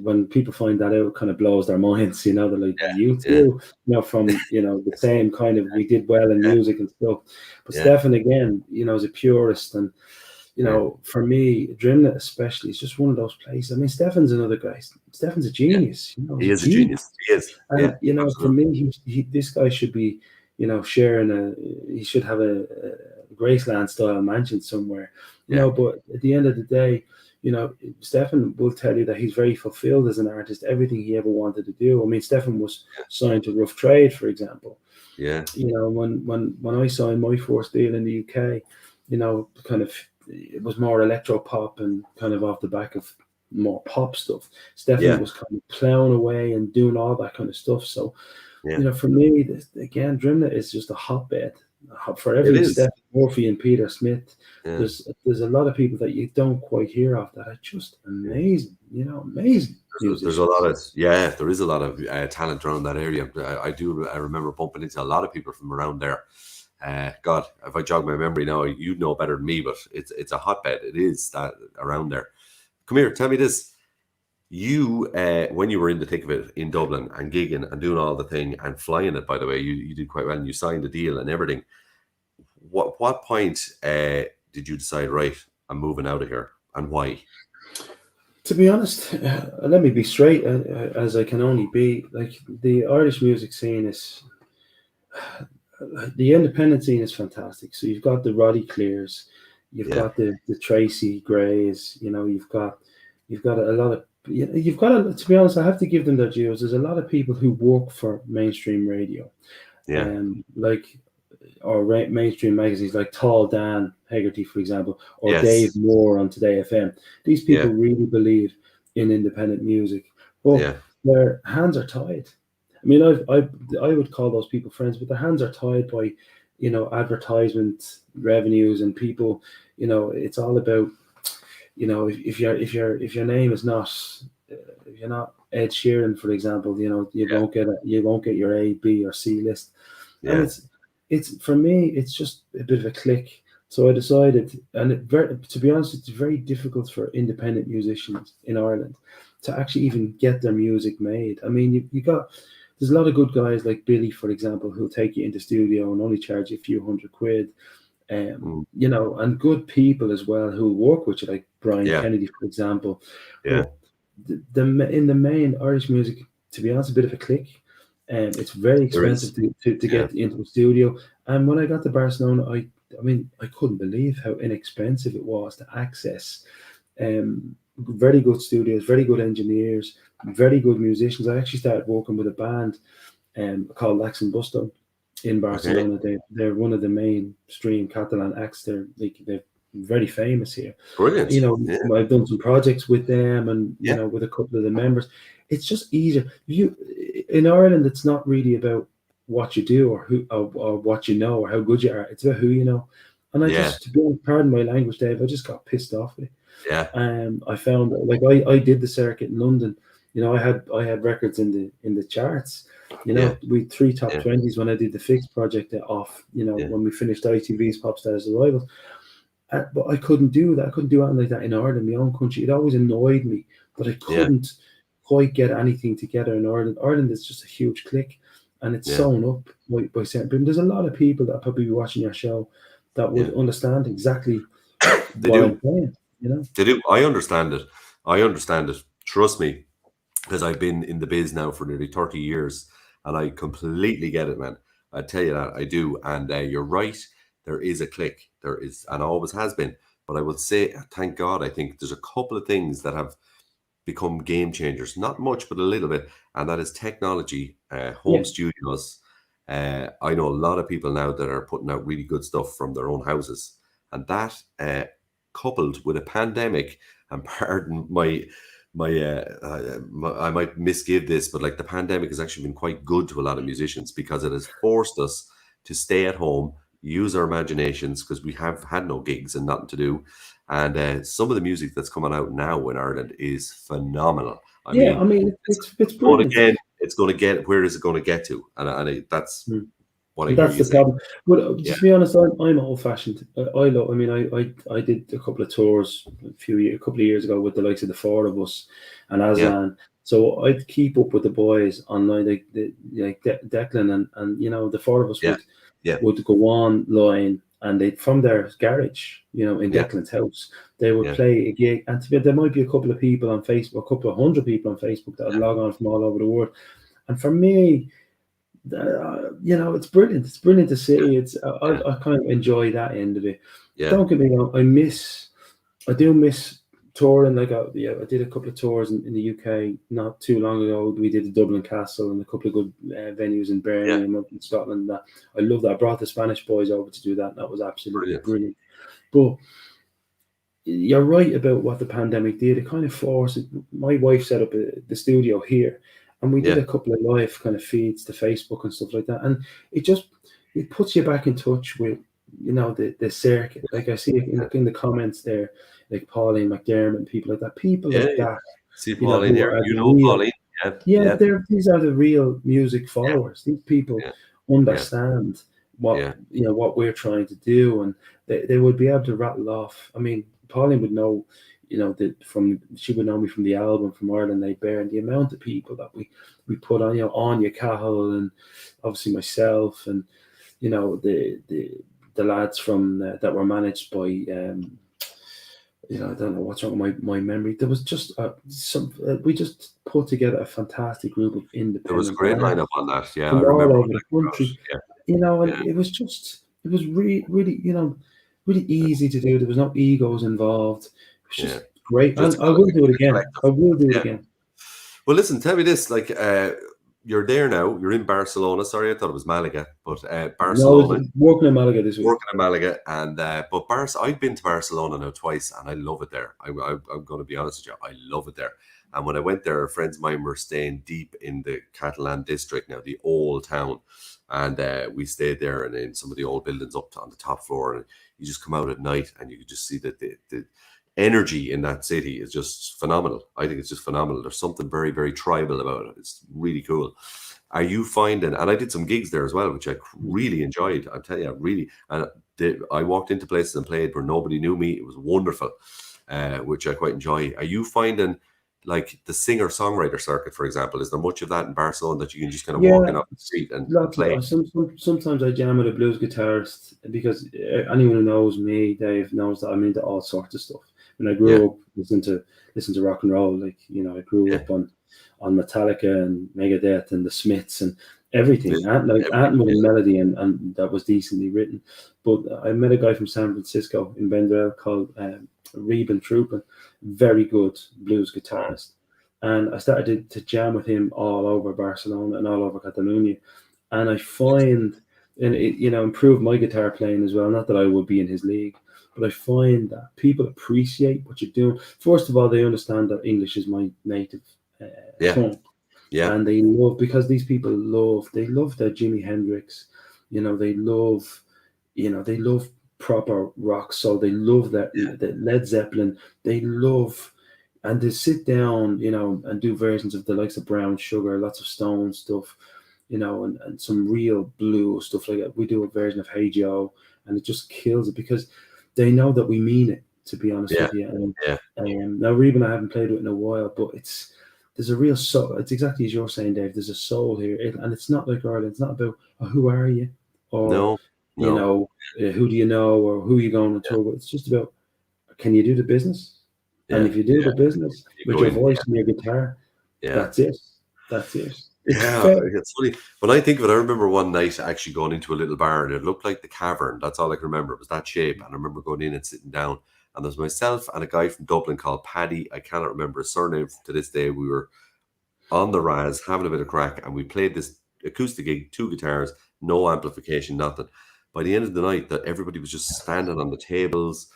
Speaker 5: when people find that out, it kind of blows their minds. They're like, you too, from the same kind of. We did well in music and stuff. But Stefan again, is a purist, and for me, Drimna especially, is just one of those places. I mean, Stefan's another guy. Stefan's a genius.
Speaker 1: He is a genius. He is.
Speaker 5: And for me, this guy should be. Sharing he should have a Graceland style mansion somewhere, but at the end of the day, Stefan will tell you that he's very fulfilled as an artist, everything he ever wanted to do. I mean, Stefan was signed to Rough Trade, for example. Yeah. When I signed my first deal in the UK, kind of, it was more electro pop and kind of off the back of more pop stuff. Stefan was kind of plowing away and doing all that kind of stuff. So, for me, again, Drimna is just a hotbed for every Steph Murphy and Peter Smith. There's a lot of people that you don't quite hear of that are just amazing. Amazing.
Speaker 1: There's a lot of there is a lot of talent around that area. I remember bumping into a lot of people from around there. God, if I jog my memory now, you know better than me, but it's a hotbed. It is that around there. Come here, tell me this. You, when you were in the thick of it in Dublin and gigging and doing all the thing and flying it, by the way, you did quite well and you signed the deal and everything. What point did you decide, right, I'm moving out of here, and why?
Speaker 5: To be honest, let me be straight as I can only be. Like, the Irish music scene is, the independent scene is fantastic. So you've got the Roddy Clears, you've got the Tracy Grays, you've got a lot of. You've got to be honest, I have to give them their dues. There's a lot of people who work for mainstream radio, or mainstream magazines like Tall Dan Hegarty, for example, or Dave Moore on Today FM. These people really believe in independent music, but their hands are tied. I mean, I would call those people friends, but their hands are tied by, advertisement revenues and people. It's all about. If your name is not, if you're not Ed Sheeran, for example, you won't get your A, B, or C list. And it's for me, it's just a bit of a click. So I decided, and to be honest, it's very difficult for independent musicians in Ireland to actually even get their music made. I mean, there's a lot of good guys like Billy, for example, who'll take you into studio and only charge you a few £100. And good people as well who work with you, like Brian Kennedy, for example. In the main, Irish music, to be honest, a bit of a click. It's very expensive to get into the studio. And when I got to Barcelona, I couldn't believe how inexpensive it was to access. Very good studios, very good engineers, very good musicians. I actually started working with a band called Lax and Busto in Barcelona. They're one of the mainstream Catalan acts. They're very famous here.
Speaker 1: Brilliant.
Speaker 5: I've done some projects with them and with a couple of the members. It's just easier. In Ireland, it's not really about what you do or who or what you know or how good you are. It's about who you know. And to be honest, pardon my language, Dave, I just got pissed off with it. I found that, I did the circuit in London. I had records in the charts. We 3 top 20s when I did the Fixed project off. When we finished ITV's Popstars Arrival. But I couldn't do that. I couldn't do anything like that in Ireland, my own country. It always annoyed me, but I couldn't quite get anything together in Ireland. Ireland is just a huge click, and it's sewn up by certain people. There's a lot of people that probably be watching your show that would understand exactly what I'm saying.
Speaker 1: They do. I understand it. Trust me, because I've been in the biz now for nearly 30 years, and I completely get it, man. I tell you that I do. And you're right. There is a click. There is, and always has been. But I would say, thank God, I think there's a couple of things that have become game changers. Not much, but a little bit. And that is technology, home studios. I know a lot of people now that are putting out really good stuff from their own houses. And that coupled with a pandemic, and pardon I might misgive this, but like the pandemic has actually been quite good to a lot of musicians because it has forced us to stay at home, use our imaginations because we have had no gigs and nothing to do. And some of the music that's coming out now in Ireland is phenomenal. I mean,
Speaker 5: it's
Speaker 1: going
Speaker 5: brilliant.
Speaker 1: again. It's going to get, where is it going to get to? That's what I
Speaker 5: That's
Speaker 1: hear
Speaker 5: the
Speaker 1: you say.
Speaker 5: problem. Well, to be honest, I'm old-fashioned. I did a couple of tours a couple of years ago with the likes of the four of us and Aslan. So I'd keep up with the boys online, like Declan and the four of us would go online, and they from their garage, in Declan's house, they would play a gig, and there might be a couple of people on Facebook, a couple of hundred people on Facebook that would log on from all over the world. And for me, it's brilliant. It's brilliant to see. I kind of enjoy that end of it. Don't get me wrong. I do miss touring. Like I did a couple of tours in the UK not too long ago. We did the Dublin Castle and a couple of good venues in Birmingham up in Scotland. I love that. I brought the Spanish boys over to do that. And that was absolutely brilliant. But you're right about what the pandemic did. It kind of forced it. My wife set up the studio here. And we did a couple of live kind of feeds to Facebook and stuff like that. And it puts you back in touch with, the circuit. Like I see it in the comments there, like Pauline McDermott and people like that. People like that.
Speaker 1: See Pauline here. Pauline.
Speaker 5: These are the real music followers. These people understand what what we're trying to do, and they would be able to rattle off. I mean, Pauline would know. She would know me from the album from Ireland They Bear, and the amount of people that we put on, Anya Cahill, and obviously myself, and the lads from that were managed by I don't know what's wrong with my memory. There was just we just put together a fantastic group of independent.
Speaker 1: There was a great lineup on that,
Speaker 5: from all over the country. And it was really really easy to do. There was no egos involved. Just great. I will do it again. I will do it again.
Speaker 1: Well, listen, tell me this, like you're there now, you're in Barcelona. Sorry, I thought it was Malaga, but Barcelona.
Speaker 5: No, working in Malaga this week.
Speaker 1: Working in Malaga, and but I've been to Barcelona now twice, and I love it there. I'm going to be honest with you, I love it there. And when I went there, friends of mine were staying deep in the Catalan district now, the old town, and we stayed there and in some of the old buildings up on the top floor, and you just come out at night and you could just see that the energy in that city is just phenomenal. I think it's just phenomenal. There's something very, very tribal about it. It's really cool. Are you finding, and I did some gigs there as well, which I really enjoyed. I'll tell you, really. And I walked into places and played where nobody knew me. It was wonderful, which I quite enjoy. Are you finding, like, the singer-songwriter circuit, for example, is there much of that in Barcelona that you can just kind of walk in off the street and play?
Speaker 5: Sometimes I jam with a blues guitarist, because anyone who knows me, Dave, knows that I'm into all sorts of stuff. When I grew up, listen to rock and roll, like, I grew up on Metallica and Megadeth and the Smiths and everything. And with a melody and that was decently written. But I met a guy from San Francisco in Vendrell called Reuben Trupin, very good blues guitarist. And I started to jam with him all over Barcelona and all over Catalonia. And I find, and it, improved my guitar playing as well. Not that I would be in his league, but I find that people appreciate what you're doing. First of all, they understand that English is my native tongue. Yeah. And they love, because these people love their Jimi Hendrix. They love proper rock. So they love the Led Zeppelin. They love, and they sit down, and do versions of the likes of Brown Sugar, lots of Stone stuff, and some real blues stuff like that. We do a version of Hey Joe, and it just kills it because they know that we mean it, to be honest with you. And now Reuben I haven't played with in a while, but there's a real soul. It's exactly as you're saying, Dave. There's a soul here, and it's not like Ireland. It's not about who are you, or who do you know, or who are you going on tour with. It's just about, can you do the business? And if you do the business with your voice and your guitar, that's it. That's it.
Speaker 1: It's funny. When I think of it, I remember one night actually going into a little bar, and it looked like the Cavern. That's all I can remember. It was that shape. And I remember going in and sitting down, and there was myself and a guy from Dublin called Paddy. I cannot remember his surname to this day. We were on the Raz having a bit of crack, and we played this acoustic gig, 2 guitars, no amplification, nothing. By the end of the night, that everybody was just standing on the tables.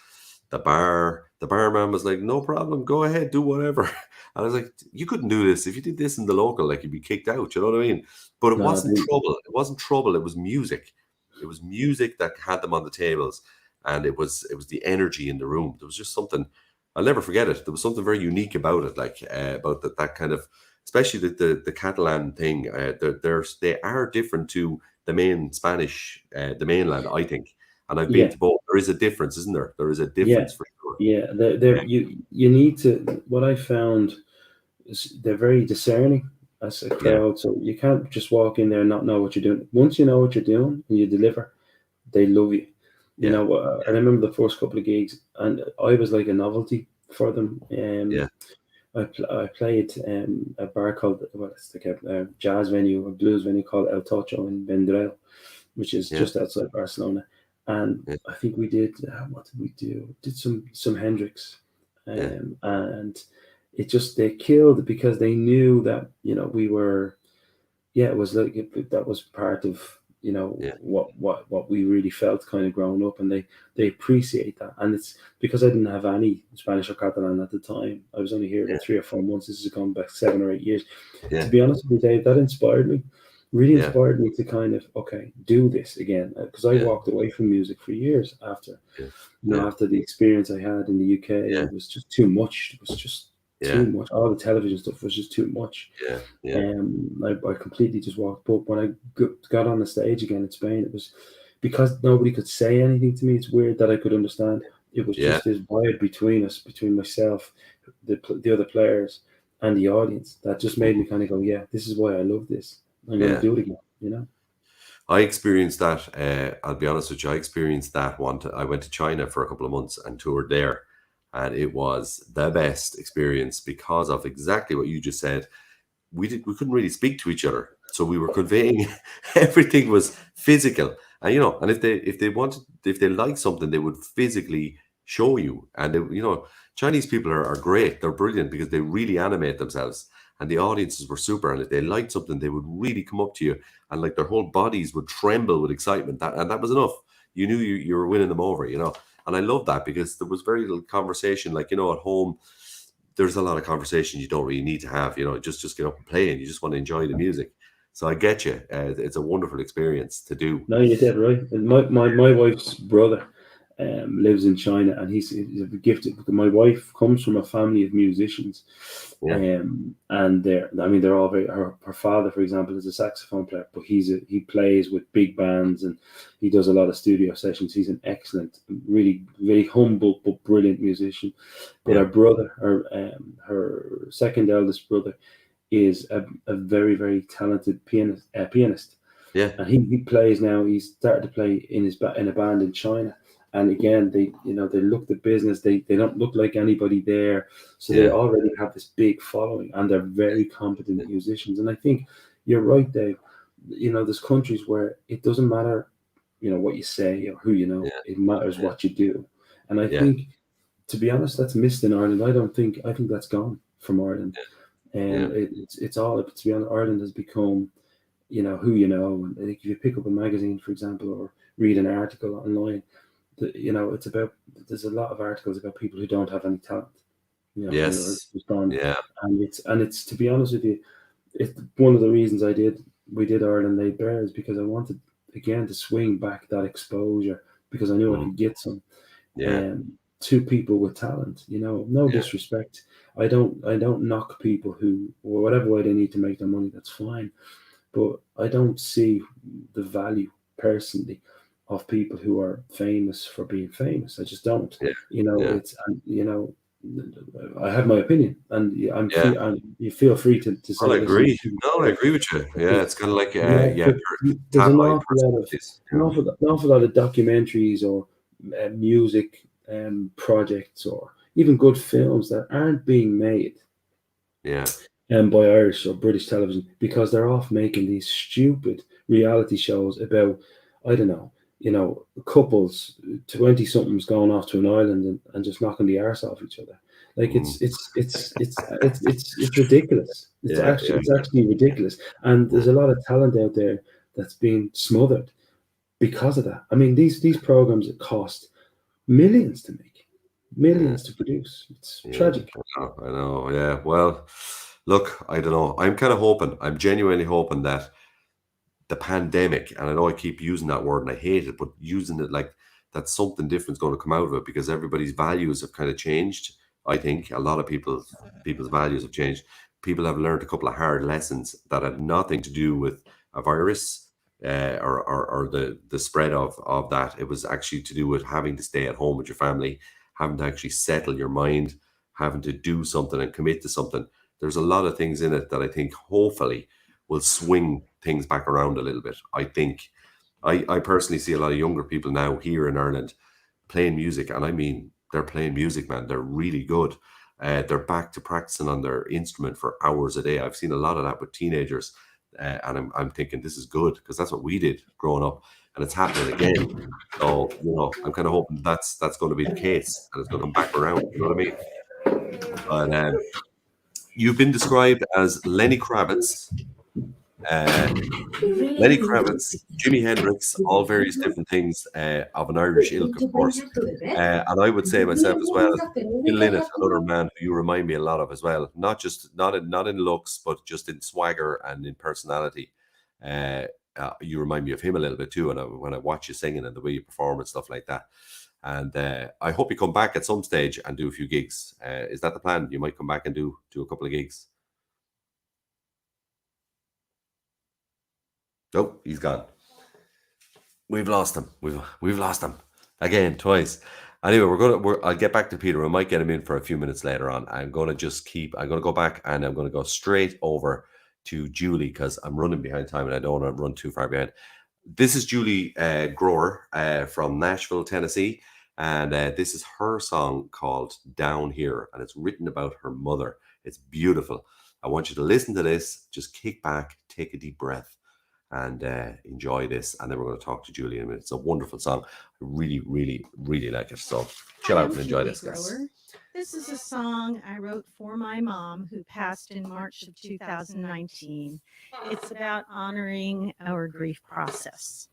Speaker 1: The barman was like, no problem, go ahead, do whatever. And I was like, you couldn't do this. If you did this in the local, like, you'd be kicked out, you know what I mean? But it
Speaker 5: No,
Speaker 1: wasn't trouble. It wasn't trouble. It was music. It was music that had them on the tables, and it was the energy in the room. There was just something, I'll never forget it. There was something very unique about it, like about that kind of, especially the Catalan thing. They are different to the main Spanish, the mainland, I think. And I've been
Speaker 5: yeah,
Speaker 1: to both. There is a difference, isn't there? There is a
Speaker 5: yeah,
Speaker 1: difference for sure.
Speaker 5: yeah.
Speaker 1: Yeah,
Speaker 5: You need to. What I found is they're very discerning as a
Speaker 1: yeah,
Speaker 5: crowd, so you can't just walk in there and not know what you're doing. Once you know what you're doing and you deliver, they love you. You
Speaker 1: yeah,
Speaker 5: know, I remember the first couple of gigs, and I was like a novelty for them.
Speaker 1: yeah,
Speaker 5: I played a bar called, well, it's like a jazz venue, a blues venue called El Tocho in Vendrell, which is
Speaker 1: yeah,
Speaker 5: just outside Barcelona. And
Speaker 1: yeah,
Speaker 5: I think we did, what did we do? Did some Hendrix,
Speaker 1: yeah,
Speaker 5: and it just, they killed because they knew that, you know, we were, yeah, it was like that was part of, you know,
Speaker 1: yeah,
Speaker 5: what we really felt kind of growing up, and they appreciate that. And it's because I didn't have any Spanish or Catalan at the time. I was only here
Speaker 1: yeah,
Speaker 5: about 3 or 4 months. This is gone back 7 or 8 years. To
Speaker 1: yeah,
Speaker 5: be honest with you, Dave, that inspired me. Really
Speaker 1: yeah,
Speaker 5: inspired me to kind of, okay, do this again, because I
Speaker 1: yeah,
Speaker 5: walked away from music for years after,
Speaker 1: yeah,
Speaker 5: you know,
Speaker 1: yeah,
Speaker 5: after the experience I had in the UK.
Speaker 1: yeah,
Speaker 5: It was just too much. It was just too
Speaker 1: yeah,
Speaker 5: much. All the television stuff was just too much.
Speaker 1: yeah, yeah,
Speaker 5: I completely just walked. But when I got on the stage again in Spain, it was because nobody could say anything to me. It's weird that I could understand. It was
Speaker 1: yeah,
Speaker 5: just this vibe between us, between myself, the other players, and the audience, that just made me kind of go, yeah, this is why I love this. I'm going to
Speaker 1: yeah.
Speaker 5: do it again. You know?
Speaker 1: I experienced that. I'll be honest with you. I experienced that one. I went to China for a couple of months and toured there, and it was the best experience because of exactly what you just said. We couldn't really speak to each other, so we were conveying everything was physical. And and if they liked something, they would physically show you. And Chinese people are great. They're brilliant because they really animate themselves, and the audiences were super. And if they liked something, they would really come up to you, and like their whole bodies would tremble with excitement. That was enough. You knew you were winning them over. And I love that because there was very little conversation. Like, at home, there's a lot of conversations you don't really need to have. Just get up and play, and you just want to enjoy the music. So I get you. It's a wonderful experience to do.
Speaker 5: No, you did right. And my wife's brother lives in China, and he's gifted. My wife comes from a family of musicians,
Speaker 1: Yeah,
Speaker 5: and they're all very. Her father, for example, is a saxophone player, but he plays with big bands, and he does a lot of studio sessions. He's an excellent, really very humble but brilliant musician. But
Speaker 1: yeah,
Speaker 5: her brother, her second eldest brother, is a very, very talented pianist,
Speaker 1: yeah,
Speaker 5: and he plays now. He's started to play in a band in China. And again, they look the business. They don't look like anybody there, so they
Speaker 1: yeah,
Speaker 5: already have this big following, and they're very competent musicians. And I think you're right, Dave. There's countries where it doesn't matter, what you say or who you know.
Speaker 1: yeah,
Speaker 5: It matters
Speaker 1: yeah,
Speaker 5: what you do. And I
Speaker 1: yeah,
Speaker 5: think, to be honest, that's missed in Ireland. I think that's gone from Ireland.
Speaker 1: yeah,
Speaker 5: And it's all, to be honest, Ireland has become, who you know. And like, if you pick up a magazine, for example, or read an article online, it's about, there's a lot of articles about people who don't have any talent, and they're
Speaker 1: yes,
Speaker 5: just gone.
Speaker 1: yeah,
Speaker 5: And it's to be honest with you, it's one of the reasons we did Ireland Laid Bare, is because I wanted again to swing back that exposure, because I knew I
Speaker 1: mm,
Speaker 5: could get some
Speaker 1: yeah,
Speaker 5: to people with talent. No
Speaker 1: yeah,
Speaker 5: disrespect. I don't knock people who, or whatever way they need to make their money. That's fine, but I don't see the value personally of people who are famous for being famous. I just don't.
Speaker 1: yeah, yeah,
Speaker 5: It's, and I have my opinion, and
Speaker 1: yeah.
Speaker 5: you feel free to say,
Speaker 1: Well, I
Speaker 5: listen,
Speaker 1: agree. No, I agree with you. Yeah, it's kind of like yeah,
Speaker 5: but there's an
Speaker 1: tabloid
Speaker 5: awful lot of
Speaker 1: personalities.
Speaker 5: documentaries, or music projects, or even good films that aren't being made
Speaker 1: Yeah,
Speaker 5: by Irish or British television, because they're off making these stupid reality shows about, I don't know, couples, 20 somethings going off to an island, and just knocking the arse off each other. Like,
Speaker 1: mm,
Speaker 5: it's ridiculous.
Speaker 1: yeah, yeah,
Speaker 5: It's actually ridiculous. And
Speaker 1: yeah,
Speaker 5: there's a lot of talent out there that's being smothered because of that. I mean, these programs that cost millions to make, millions to produce. It's tragic.
Speaker 1: I know. Yeah. Well, look, I don't know. I'm kind of hoping. I'm genuinely hoping that the pandemic, and I know I keep using that word and I hate it, but using it like that something different's going to come out of it because everybody's values have kind of changed. I think a lot of people's values have changed. People have learned a couple of hard lessons that had nothing to do with a virus or the spread of that. It was actually to do with having to stay at home with your family, having to actually settle your mind, having to do something and commit to something. There's a lot of things in it that I think hopefully will swing things back around a little bit. I think I personally see a lot of younger people now here in Ireland playing music, and I mean they're playing music, man. They're really good. They're back to practicing on their instrument for hours a day. I've seen a lot of that with teenagers, and I'm thinking this is good because that's what we did growing up, and it's happening again. So I'm kind of hoping that's going to be the case, and it's going to come back around. You know what I mean? But you've been described as Lenny Kravitz. Lenny Kravitz, Jimi Hendrix, all various different things of an Irish ilk, of course. And I would say myself as well, Bill Lynott, another man who you remind me a lot of as well. Not in looks, but just in swagger and in personality. You remind me of him a little bit too, and when I watch you singing and the way you perform and stuff like that. And I hope you come back at some stage and do a few gigs. Is that the plan? You might come back and do a couple of gigs. Oh, he's gone. We've lost him. We've lost him again twice. Anyway, I'll get back to Peter. We might get him in for a few minutes later on. I'm going to go back and I'm going to go straight over to Julie because I'm running behind time and I don't want to run too far behind. This is Julie Grower from Nashville, Tennessee. And this is her song called Down Here. And it's written about her mother. It's beautiful. I want you to listen to this. Just kick back, take a deep breath, and enjoy this. And then we're going to talk to Julie in a minute. It's a wonderful song. I really, really, really like it. So chill out and enjoy this, guys.
Speaker 7: This is a song I wrote for my mom who passed in March of 2019. It's about honoring our grief process.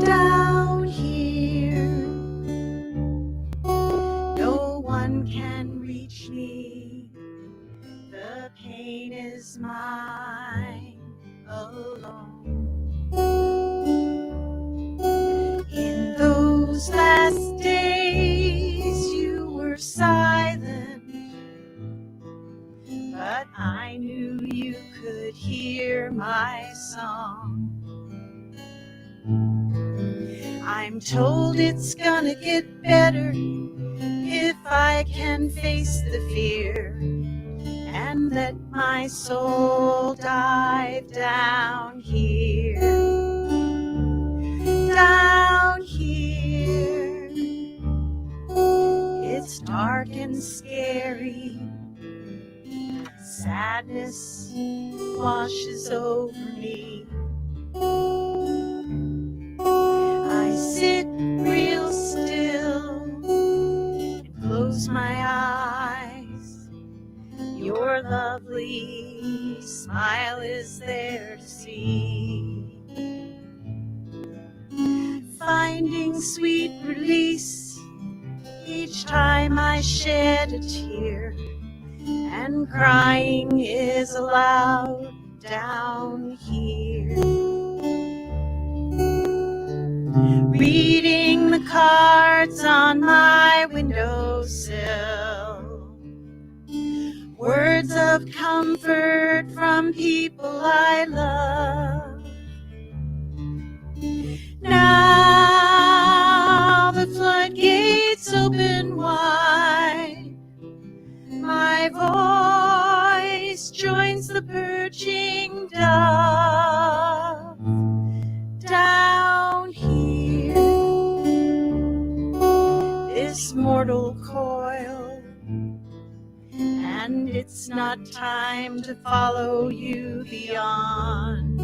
Speaker 7: Down here, no one can reach me. The pain is mine alone. In those last days you were silent, but I knew you could hear my song. I'm told it's gonna get better if I can face the fear and let my soul dive down here. Down here, it's dark and scary. Sadness washes over me. I sit real still and close my eyes. Your lovely smile is there to see. Finding sweet release each time I shed a tear, and crying is allowed down here. Reading the cards on my windowsill, words of comfort from people I love. Now the floodgates open wide, my voice joins the purging dove. Down here, this mortal coil, and it's not time to follow you beyond.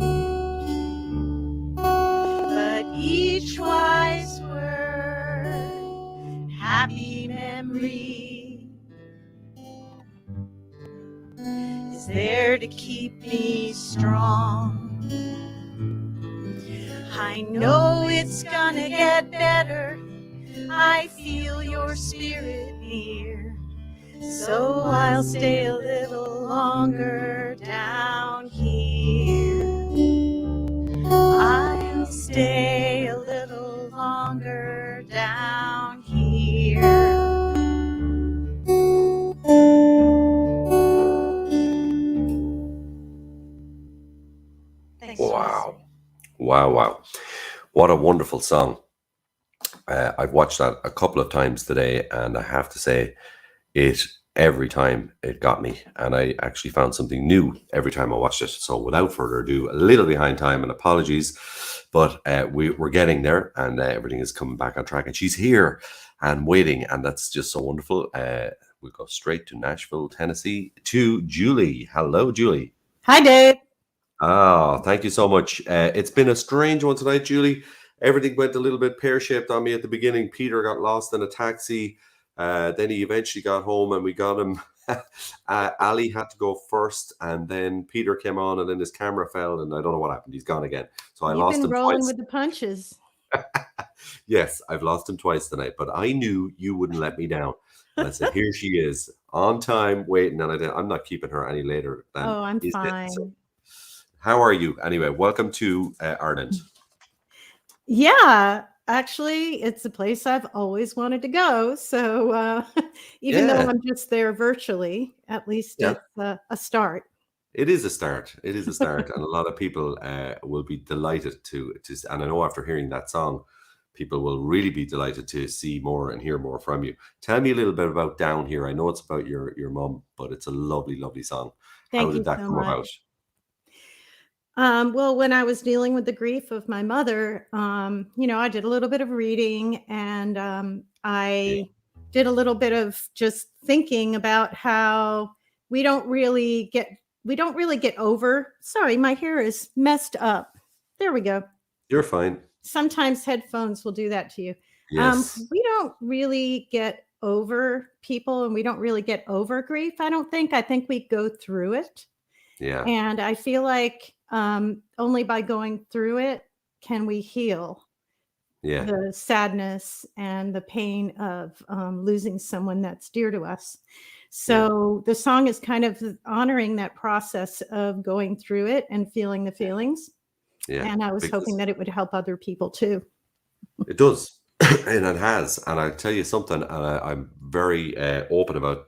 Speaker 7: But each wise word, happy memory, is there there to keep me strong. I know it's gonna get better. I feel your spirit near. So I'll stay a little longer down here. I'll stay a little longer down here. Thanks,
Speaker 1: Wow. Wow. What a wonderful song. I've watched that a couple of times today, and I have to say, every time it got me. And I actually found something new every time I watched it. So without further ado, a little behind time and apologies, but we're getting there, and everything is coming back on track. And she's here and waiting, and that's just so wonderful. We'll go straight to Nashville, Tennessee, to Julie. Hello, Julie.
Speaker 7: Hi, Dave.
Speaker 1: Oh, thank you so much. It's been a strange one tonight, Julie. Everything went a little bit pear-shaped on me at the beginning. Peter got lost in a taxi. Then he eventually got home, and we got him. Ali had to go first, and then Peter came on, and then his camera fell, and I don't know what happened. He's gone again. So I lost him
Speaker 7: rolling
Speaker 1: twice.
Speaker 7: with the punches.
Speaker 1: Yes, I've lost him twice tonight, but I knew you wouldn't let me down. And I said, here she is, on time, waiting, and I'm not keeping her any later than.
Speaker 7: Oh, I'm
Speaker 1: is
Speaker 7: fine.
Speaker 1: necessary. How are you? Anyway, welcome to Ireland.
Speaker 7: Yeah, actually, it's a place I've always wanted to go. So even though I'm just there virtually, at least it's a start.
Speaker 1: It is a start. It is a start. And a lot of people will be delighted to, and I know after hearing that song, people will really be delighted to see more and hear more from you. Tell me a little bit about Down Here. I know it's about your mum, but it's a lovely, lovely song. How did that come about?
Speaker 7: Well, when I was dealing with the grief of my mother, I did a little bit of reading, and I did a little bit of just thinking about how we don't really get over. Sorry, my hair is messed up. There we go.
Speaker 1: You're fine.
Speaker 7: Sometimes headphones will do that to you.
Speaker 1: Yes.
Speaker 7: We don't really get over people, and we don't really get over grief. I think we go through it.
Speaker 1: Yeah.
Speaker 7: And I feel like only by going through it can we heal the sadness and the pain of losing someone that's dear to us. So the song is kind of honoring that process of going through it and feeling the feelings. Yeah, and I was hoping that it would help other people too.
Speaker 1: It does, and it has. And I'll tell you something, and I'm very open about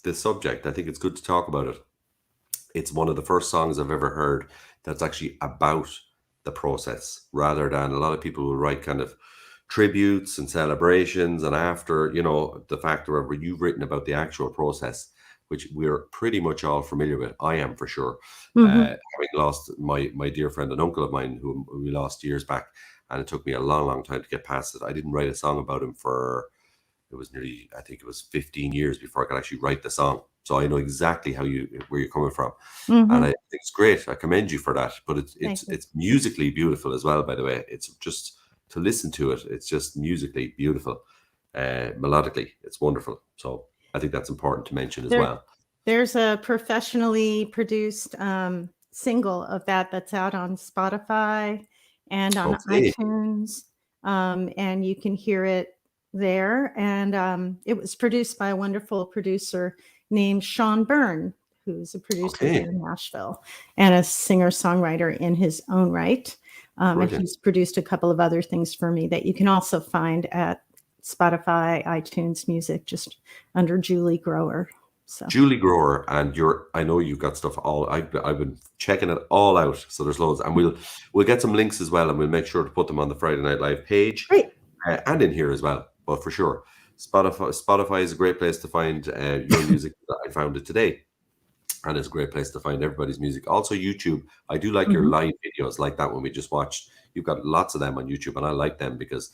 Speaker 1: this subject. I think it's good to talk about it. It's one of the first songs I've ever heard that's actually about the process, rather than a lot of people will write kind of tributes and celebrations, and after, the fact where you've written about the actual process, which we're pretty much all familiar with. I am, for sure. Having lost my dear friend, an uncle of mine who we lost years back, and it took me a long, long time to get past it. I didn't write a song about him for, it was 15 years before I could actually write the song. So I know exactly where you're coming from. And I think it's great. I commend you for that. But it's musically beautiful as well, by the way. It's just, to listen to it, it's just musically beautiful. Melodically, it's wonderful. So I think that's important to mention as well.
Speaker 7: There's a professionally produced single of that's out on Spotify and on iTunes. And you can hear it there. And it was produced by a wonderful producer named Sean Byrne, who's a producer here in Nashville and a singer-songwriter in his own right. And he's produced a couple of other things for me that you can also find at Spotify, iTunes Music, just under Julie Grower. So
Speaker 1: Julie Grower, and I know you've got stuff I've been checking it all out. So there's loads, and we'll get some links as well, and we'll make sure to put them on the Friday Night Live page and in here as well. But for sure, Spotify is a great place to find your music. I found it today, and it's a great place to find everybody's music. Also YouTube, I do like your live videos, like that one we just watched. You've got lots of them on YouTube, and I like them because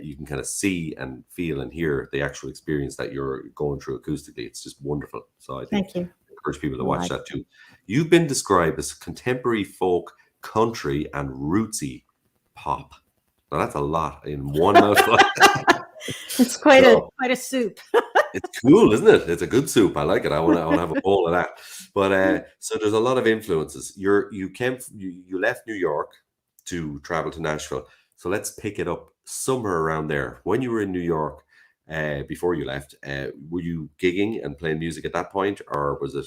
Speaker 1: you can kind of see and feel and hear the actual experience that you're going through acoustically. It's just wonderful. So I think I encourage people to watch that too. You've been described as contemporary folk, country, and rootsy pop. Now that's a lot in one mouthful.
Speaker 7: It's quite a soup.
Speaker 1: It's cool, isn't it? It's a good soup. I like it. I want to have a bowl of that. But so there's a lot of influences. You left New York to travel to Nashville. So let's pick it up somewhere around there. When you were in New York, before you left, were you gigging and playing music at that point, or was it?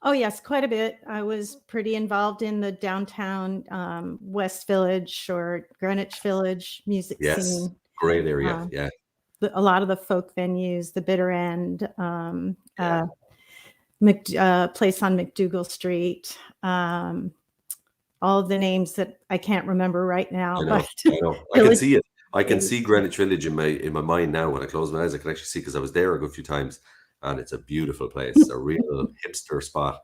Speaker 7: Oh, yes, quite a bit. I was pretty involved in the downtown West Village or Greenwich Village music
Speaker 1: Yes,
Speaker 7: scene.
Speaker 1: great area.
Speaker 7: Um,
Speaker 1: Yeah,
Speaker 7: A lot of the folk venues, the Bitter End,
Speaker 1: yeah.
Speaker 7: place on McDougal Street, all of the names that I can't remember right now.
Speaker 1: I know.
Speaker 7: But
Speaker 1: I know. I
Speaker 7: it
Speaker 1: can
Speaker 7: was,
Speaker 1: see it. I can
Speaker 7: it
Speaker 1: see Greenwich Village in my mind now. When I close my eyes, I can actually see, because I was there a good few times, and it's a beautiful place, a real hipster spot.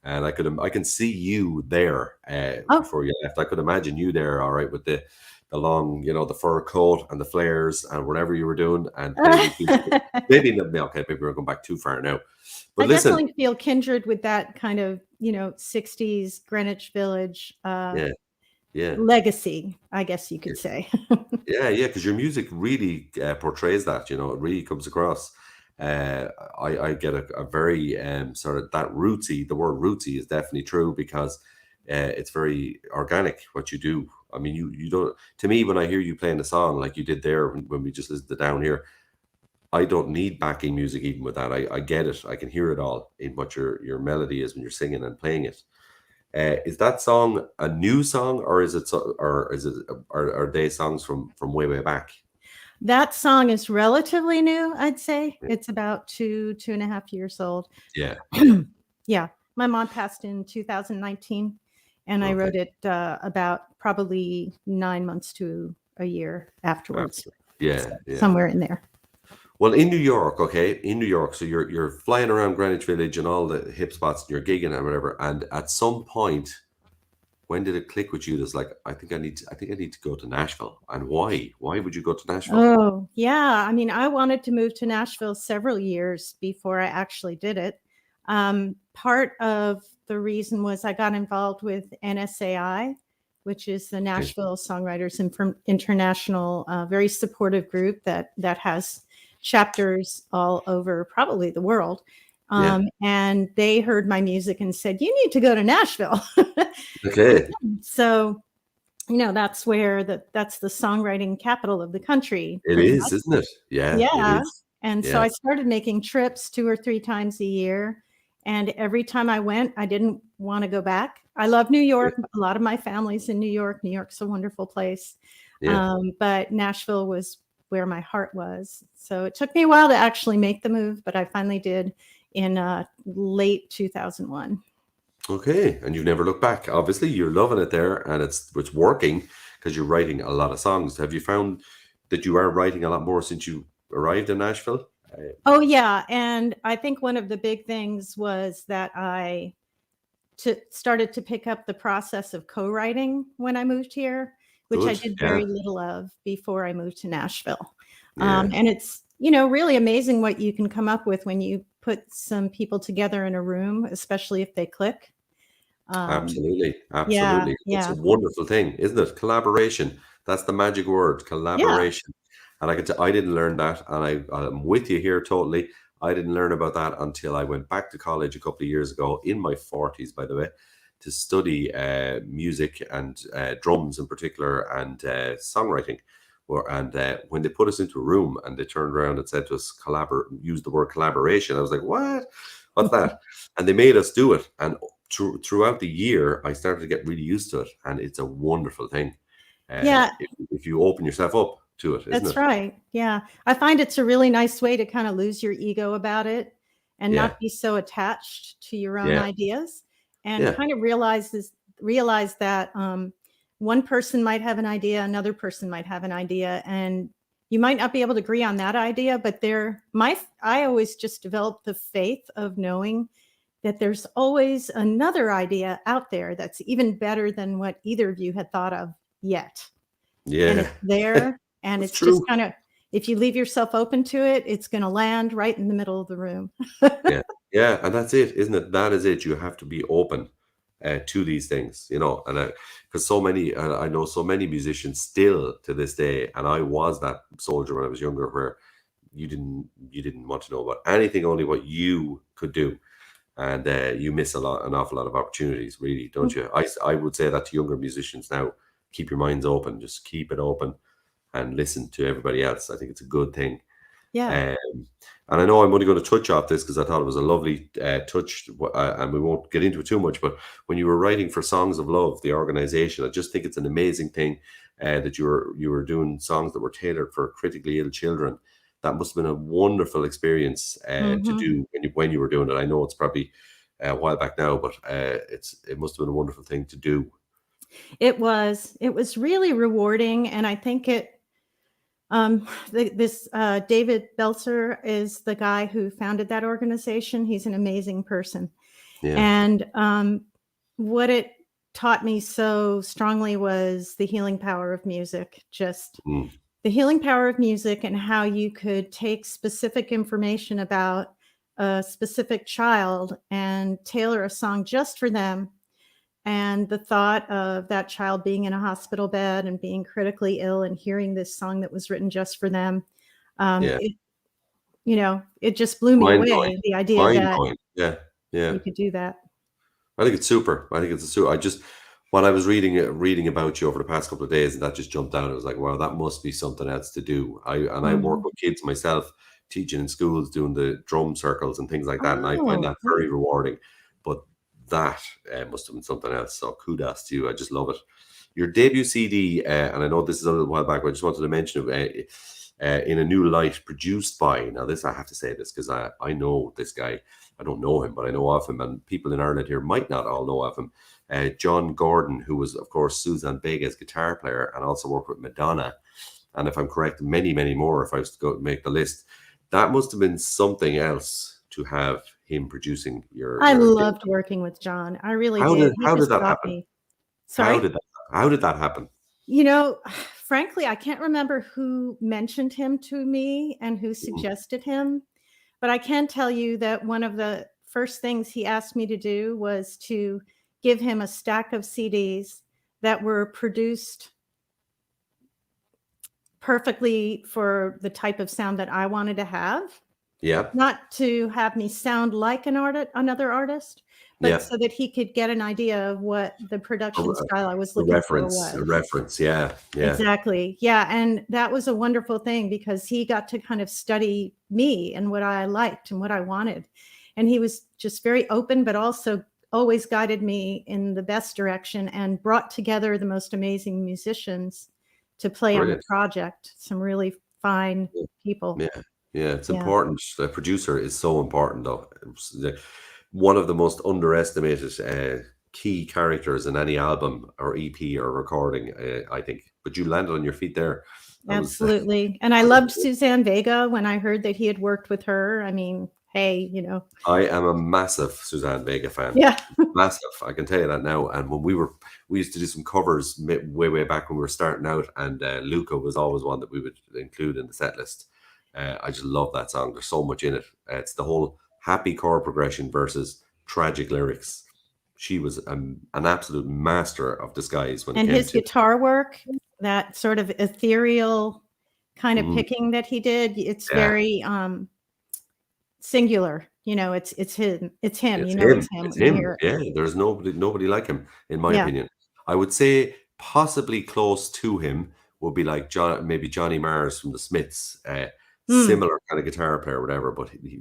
Speaker 1: And I can see you there
Speaker 7: oh,
Speaker 1: before you left. I could imagine you there, all right, with the long, the fur coat and the flares and whatever you were doing, and maybe okay, maybe we're going back too far now. But
Speaker 7: I
Speaker 1: listen,
Speaker 7: definitely feel kindred with that kind of 60s Greenwich Village
Speaker 1: yeah,
Speaker 7: legacy, I guess you could say.
Speaker 1: yeah, because your music really portrays that. It really comes across. I get a very sort of that rootsy. The word rootsy is definitely true, because it's very organic what you do. I mean, you don't. To me, when I hear you playing a song like you did there when we just listened to Down Here, I don't need backing music even with that. I get it. I can hear it all in what your melody is when you're singing and playing it. Is that song a new song, or is it are they songs from way back?
Speaker 7: That song is relatively new, I'd say. It's about 2.5 years old.
Speaker 1: Yeah.
Speaker 7: Yeah. My mom passed in 2019, and I wrote it about probably 9 months to a year afterwards.
Speaker 1: Yeah,
Speaker 7: So
Speaker 1: yeah.
Speaker 7: somewhere in there.
Speaker 1: Well, in New York, so you're flying around Greenwich Village and all the hip spots, and you're gigging and whatever. And at some point, when did it click with you? That's like, I think I need to go to Nashville. And why? Why would you go to Nashville?
Speaker 7: Oh, yeah. I mean, I wanted to move to Nashville several years before I actually did it. Part of the reason was I got involved with NSAI, which is the Nashville Songwriters International, very supportive group that has chapters all over probably the world. And they heard my music and said, "You need to go to Nashville."
Speaker 1: Okay.
Speaker 7: So, that's where that's the songwriting capital of the country.
Speaker 1: It is, isn't it? Yeah.
Speaker 7: Yeah.
Speaker 1: It is.
Speaker 7: And so I started making trips 2 or 3 times a year. And every time I went, I didn't want to go back. I love New York. A lot of my family's in New York. New York's a wonderful place.
Speaker 1: Yeah.
Speaker 7: But Nashville was where my heart was. So it took me a while to actually make the move, but I finally did in late 2001.
Speaker 1: Okay. And you've never looked back. Obviously, you're loving it there, and it's working because you're writing a lot of songs. Have you found that you are writing a lot more since you arrived in Nashville?
Speaker 7: Oh, yeah. And I think one of the big things was that I started to pick up the process of co-writing when I moved here, which I did very little of before I moved to Nashville. And it's, really amazing what you can come up with when you put some people together in a room, especially if they click.
Speaker 1: Absolutely.
Speaker 7: Yeah.
Speaker 1: It's a wonderful thing, isn't it? Collaboration. That's the magic word, collaboration. And I didn't learn that, and I'm with you here totally. I didn't learn about that until I went back to college a couple of years ago, in my 40s, by the way, to study music and drums in particular, and songwriting. And when they put us into a room and they turned around and said to us, use the word collaboration, I was like, what? What's that? And they made us do it. And throughout the year, I started to get really used to it. And it's a wonderful thing. If you open yourself up to it, isn't it?
Speaker 7: That's right. Yeah. I find it's a really nice way to kind of lose your ego about it and not be so attached to your own ideas, and kind of realize that one person might have an idea, another person might have an idea, and you might not be able to agree on that idea, but I always just developed the faith of knowing that there's always another idea out there that's even better than what either of you had thought of yet.
Speaker 1: Yeah.
Speaker 7: And it's there, and it's just kind of, if you leave yourself open to it, it's going to land right in the middle of the room.
Speaker 1: Yeah. And that's it, isn't it? That is it. You have to be open to these things, and because I know so many musicians still to this day, and I was that soldier when I was younger, where you didn't want to know about anything, only what you could do. And you miss an awful lot of opportunities, really, don't you? I would say that to younger musicians now: keep your minds open, just keep it open, and listen to everybody else. I think it's a good thing.
Speaker 7: Yeah.
Speaker 1: And I know I'm only going to touch off this because I thought it was a lovely touch, and we won't get into it too much. But when you were writing for Songs of Love, the organization, I just think it's an amazing thing that you were doing songs that were tailored for critically ill children. That must have been a wonderful experience to do when you were doing it. I know it's probably a while back now, but it must have been a wonderful thing to do.
Speaker 7: It was really rewarding, and I think this David Belzer is the guy who founded that organization. He's an amazing person.
Speaker 1: Yeah.
Speaker 7: And what it taught me so strongly was the healing power of music, the healing power of music, and how you could take specific information about a specific child and tailor a song just for them. And the thought of that child being in a hospital bed and being critically ill and hearing this song that was written just for them, it just blew me away. The idea that you could do that.
Speaker 1: I think it's super. I think it's a super. When I was reading about you over the past couple of days, and that just jumped out. I was like, wow, that must be something else to do. I work with kids myself, teaching in schools, doing the drum circles and things like that, and I find that very rewarding. But that must have been something else. So kudos to you. I just love it. Your debut CD, and I know this is a little while back, but I just wanted to mention it, In a New Light, produced by, now this, I have to say this because I know this guy. I don't know him, but I know of him, and people in Ireland here might not all know of him. John Gordon, who was, of course, Suzanne Vega's guitar player and also worked with Madonna. And if I'm correct, many, many more, if I was to go make the list. That must have been something else to have him producing your...
Speaker 7: I loved working with John. I really did.
Speaker 1: How did that happen?
Speaker 7: Sorry?
Speaker 1: How did that happen?
Speaker 7: Frankly, I can't remember who mentioned him to me and who suggested him. But I can tell you that one of the first things he asked me to do was to give him a stack of CDs that were produced perfectly for the type of sound that I wanted to have.
Speaker 1: Yeah.
Speaker 7: Not to have me sound like another artist, but so that he could get an idea of what the production style I was looking for was.
Speaker 1: A reference, yeah.
Speaker 7: Exactly. Yeah. And that was a wonderful thing because he got to kind of study me and what I liked and what I wanted. And he was just very open, but also always guided me in the best direction and brought together the most amazing musicians to play on the project. Some really fine people.
Speaker 1: Yeah, it's important. The producer is so important, though. One of the most underestimated key characters in any album or EP or recording, I think. But you landed on your feet there.
Speaker 7: Absolutely. And I loved Suzanne Vega when I heard that he had worked with her. I mean, hey,
Speaker 1: I am a massive Suzanne Vega fan.
Speaker 7: Yeah.
Speaker 1: Massive. I can tell you that now. And when we used to do some covers way back when we were starting out, and Luca was always one that we would include in the set list. I just love that song. There's so much in it. It's the whole happy chord progression versus tragic lyrics. She was an absolute master of disguise when it came to
Speaker 7: his guitar work, that sort of ethereal kind of picking that he did. It's very singular. It's him. It's him.
Speaker 1: It's him. Yeah, there's nobody like him, in my opinion. I would say possibly close to him would be like maybe Johnny Mars from the Smiths. Similar kind of guitar player or whatever, but he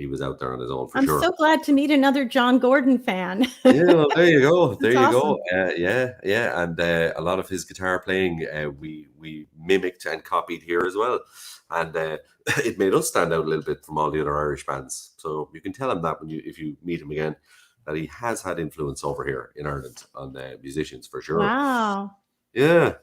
Speaker 1: was out there on his own for sure.
Speaker 7: I'm so glad to meet another John Gordon fan.
Speaker 1: Yeah, well, there you go. There you go. Yeah. And a lot of his guitar playing we mimicked and copied here as well. And it made us stand out a little bit from all the other Irish bands. So you can tell him that if you meet him again, that he has had influence over here in Ireland on musicians for sure.
Speaker 7: Wow.
Speaker 1: Yeah.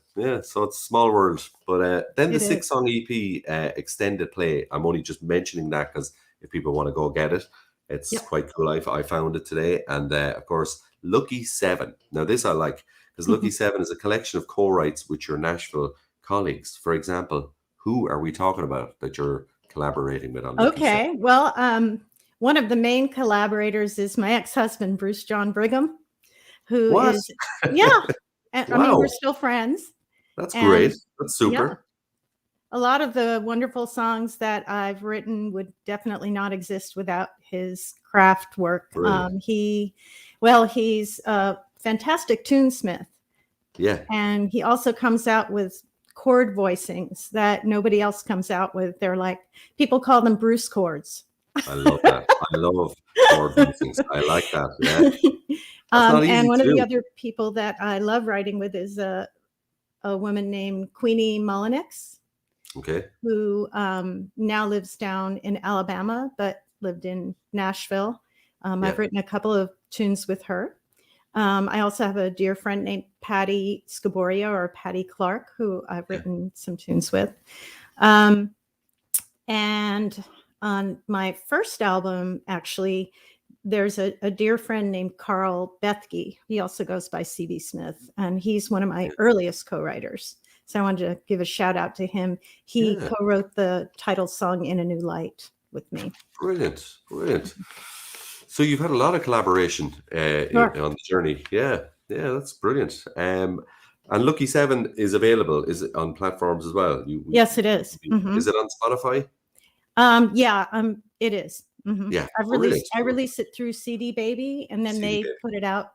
Speaker 1: So it's a small world. But then the 6-song EP extended play. I'm only just mentioning that because if people want to go get it, it's quite cool. I found it today. And of course, Lucky 7. Now this I like because Lucky 7 is a collection of co-writes with your Nashville colleagues. For example, who are we talking about that you're collaborating with on Lucky 7?
Speaker 7: Well, one of the main collaborators is my ex-husband, Bruce John Brigham, who is, and I mean, we're still friends.
Speaker 1: That's great. That's super.
Speaker 7: a lot of the wonderful songs that I've written would definitely not exist without his craft work.
Speaker 1: Brilliant.
Speaker 7: He's a fantastic tunesmith,
Speaker 1: Yeah.
Speaker 7: and he also comes out with chord voicings that nobody else comes out with. They're like, people call them Bruce chords.
Speaker 1: I love that. I love chord voicings. I like that. Yeah. That's not easy
Speaker 7: And one
Speaker 1: to
Speaker 7: of the
Speaker 1: do.
Speaker 7: other people that I love writing with is a woman named Queenie Mullinix,
Speaker 1: Okay.
Speaker 7: who now lives down in Alabama, but lived in Nashville.
Speaker 1: Yeah.
Speaker 7: I've written a couple of tunes with her. I also have a dear friend named Patty Scaboria, or Patty Clark, who I've written some tunes with. And on my first album, actually, there's a dear friend named Carl Bethke. He also goes by C.B. Smith, and he's one of my earliest co-writers. So I wanted to give a shout out to him. He
Speaker 1: Yeah.
Speaker 7: co-wrote the title song "In a New Light" with me.
Speaker 1: Brilliant. Brilliant. So you've had a lot of collaboration
Speaker 7: Sure.
Speaker 1: on the journey. Yeah. Yeah, that's brilliant. And Lucky 7 is available. Is it on platforms as well?
Speaker 7: Yes, it is.
Speaker 1: Is it on Spotify?
Speaker 7: It is.
Speaker 1: Yeah,
Speaker 7: I release it through CD Baby, and then
Speaker 1: CD
Speaker 7: they
Speaker 1: Baby.
Speaker 7: put it out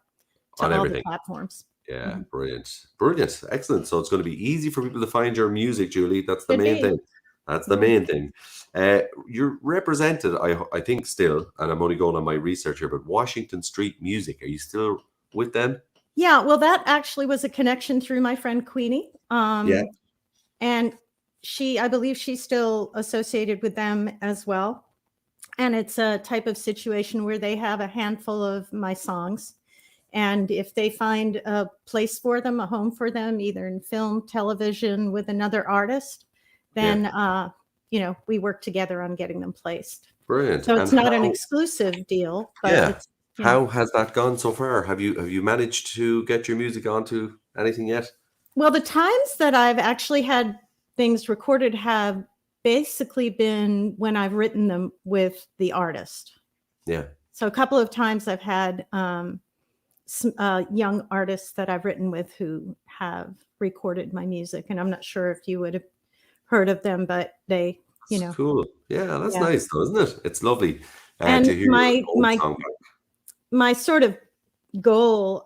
Speaker 7: to
Speaker 1: On
Speaker 7: all
Speaker 1: everything.
Speaker 7: the platforms.
Speaker 1: Yeah, brilliant. Brilliant. Excellent. So it's going to be easy for people to find your music, Julie. That's the
Speaker 7: Should
Speaker 1: main
Speaker 7: be.
Speaker 1: thing. That's the main thing. You're represented, I think, still, and I'm only going on my research here, but Washington Street Music. Are you still with them?
Speaker 7: Yeah, well, that actually was a connection through my friend Queenie.
Speaker 1: Yeah.
Speaker 7: And I believe she's still associated with them as well. And it's a type of situation where they have a handful of my songs. And if they find a place for them, a home for them, either in film, television, with another artist, then, we work together on getting them placed.
Speaker 1: Brilliant.
Speaker 7: So it's
Speaker 1: And
Speaker 7: not an
Speaker 1: how-
Speaker 7: exclusive deal, but
Speaker 1: Yeah.
Speaker 7: it's,
Speaker 1: How has that gone so far? Have you managed to get your music onto anything yet?
Speaker 7: well, the times that I've actually had things recorded have basically been when I've written them with the artist.
Speaker 1: Yeah.
Speaker 7: So a couple of times I've had some young artists that I've written with who have recorded my music, and I'm not sure if you would have heard of them, but they,
Speaker 1: It's cool. Yeah, that's
Speaker 7: Yeah.
Speaker 1: nice though, isn't it? It's lovely
Speaker 7: And
Speaker 1: to hear
Speaker 7: my-
Speaker 1: old
Speaker 7: my-
Speaker 1: song.
Speaker 7: my sort of goal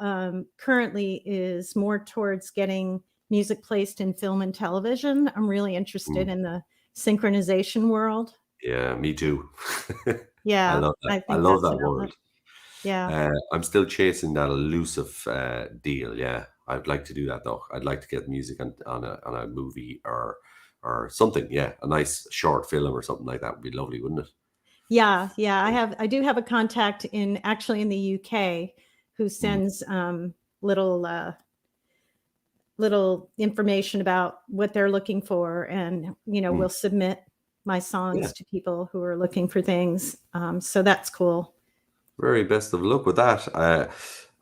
Speaker 7: currently is more towards getting music placed in film and television. I'm really interested in the synchronization world.
Speaker 1: Yeah, me too.
Speaker 7: Yeah,
Speaker 1: I love that.
Speaker 7: think
Speaker 1: I love
Speaker 7: that's
Speaker 1: that
Speaker 7: an outlet.
Speaker 1: world.
Speaker 7: Yeah.
Speaker 1: I'm still chasing that elusive deal. Yeah, I'd like to do that though. I'd like to get music on a movie or something. Yeah, a nice short film or something like that would be lovely, wouldn't it?
Speaker 7: Yeah. I do have a contact in the UK who sends little information about what they're looking for, and we'll submit my songs
Speaker 1: Yeah.
Speaker 7: to people who are looking for things. So that's cool.
Speaker 1: Very best of luck with that.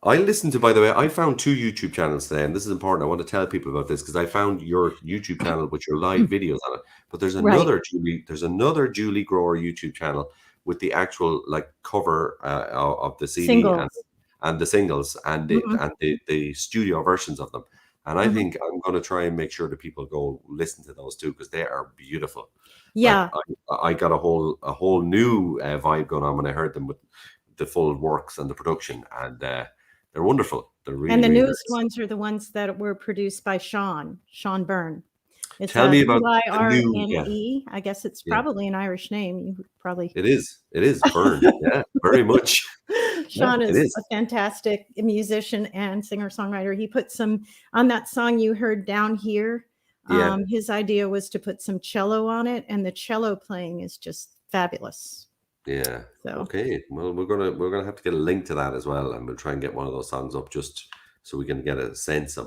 Speaker 1: I listened to, by the way, I found 2 YouTube channels today, and this is important. I want to tell people about this because I found your YouTube channel with your live videos on it. But there's
Speaker 7: Right.
Speaker 1: another Julie Grower YouTube channel with the actual cover of the CD
Speaker 7: Singles.
Speaker 1: and the singles and the studio versions of them. And I think I'm going to try and make sure that people go listen to those too, because they are beautiful.
Speaker 7: Yeah.
Speaker 1: I got a whole new vibe going on when I heard them with the full works and the production, and they're wonderful. They're really,
Speaker 7: And the
Speaker 1: really
Speaker 7: newest
Speaker 1: nice.
Speaker 7: ones are the ones that were produced by Sean Byrne. It's
Speaker 1: Tell me about the new-
Speaker 7: Byrne. I guess it's
Speaker 1: Yeah.
Speaker 7: probably an Irish name. You would probably.
Speaker 1: It is Byrne. Yeah, very much.
Speaker 7: Sean
Speaker 1: it
Speaker 7: is
Speaker 1: is.
Speaker 7: a fantastic musician and singer-songwriter. He put some on that song you heard Down Here.
Speaker 1: Yeah.
Speaker 7: His idea was to put some cello on it, and the cello playing is just fabulous.
Speaker 1: Yeah.
Speaker 7: So
Speaker 1: Okay. Well, we're gonna have to get a link to that as well, and we'll try and get one of those songs up just so we can get a sense of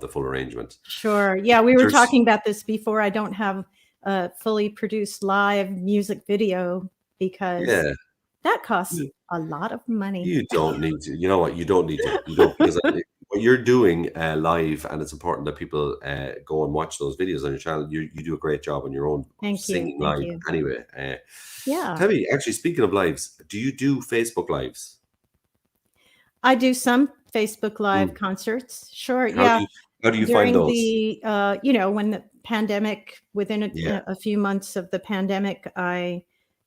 Speaker 1: the full arrangement.
Speaker 7: sure. Yeah, we were
Speaker 1: There's-
Speaker 7: talking about this before. I don't have a fully produced live music video because
Speaker 1: Yeah.
Speaker 7: that costs a lot of money.
Speaker 1: You don't need to. You know what? You don't need to. You don't, because what you're doing live, and it's important that people go and watch those videos on your channel. You do a great job on your own
Speaker 7: Thank you,
Speaker 1: singing
Speaker 7: thank
Speaker 1: live.
Speaker 7: you.
Speaker 1: Anyway,
Speaker 7: Yeah.
Speaker 1: tell me, actually, speaking of lives, do you do Facebook lives?
Speaker 7: I do some Facebook Live concerts. Sure.
Speaker 1: How
Speaker 7: Yeah.
Speaker 1: do How do you
Speaker 7: during
Speaker 1: find those?
Speaker 7: the when the pandemic, within
Speaker 1: Yeah.
Speaker 7: a few months of the pandemic, I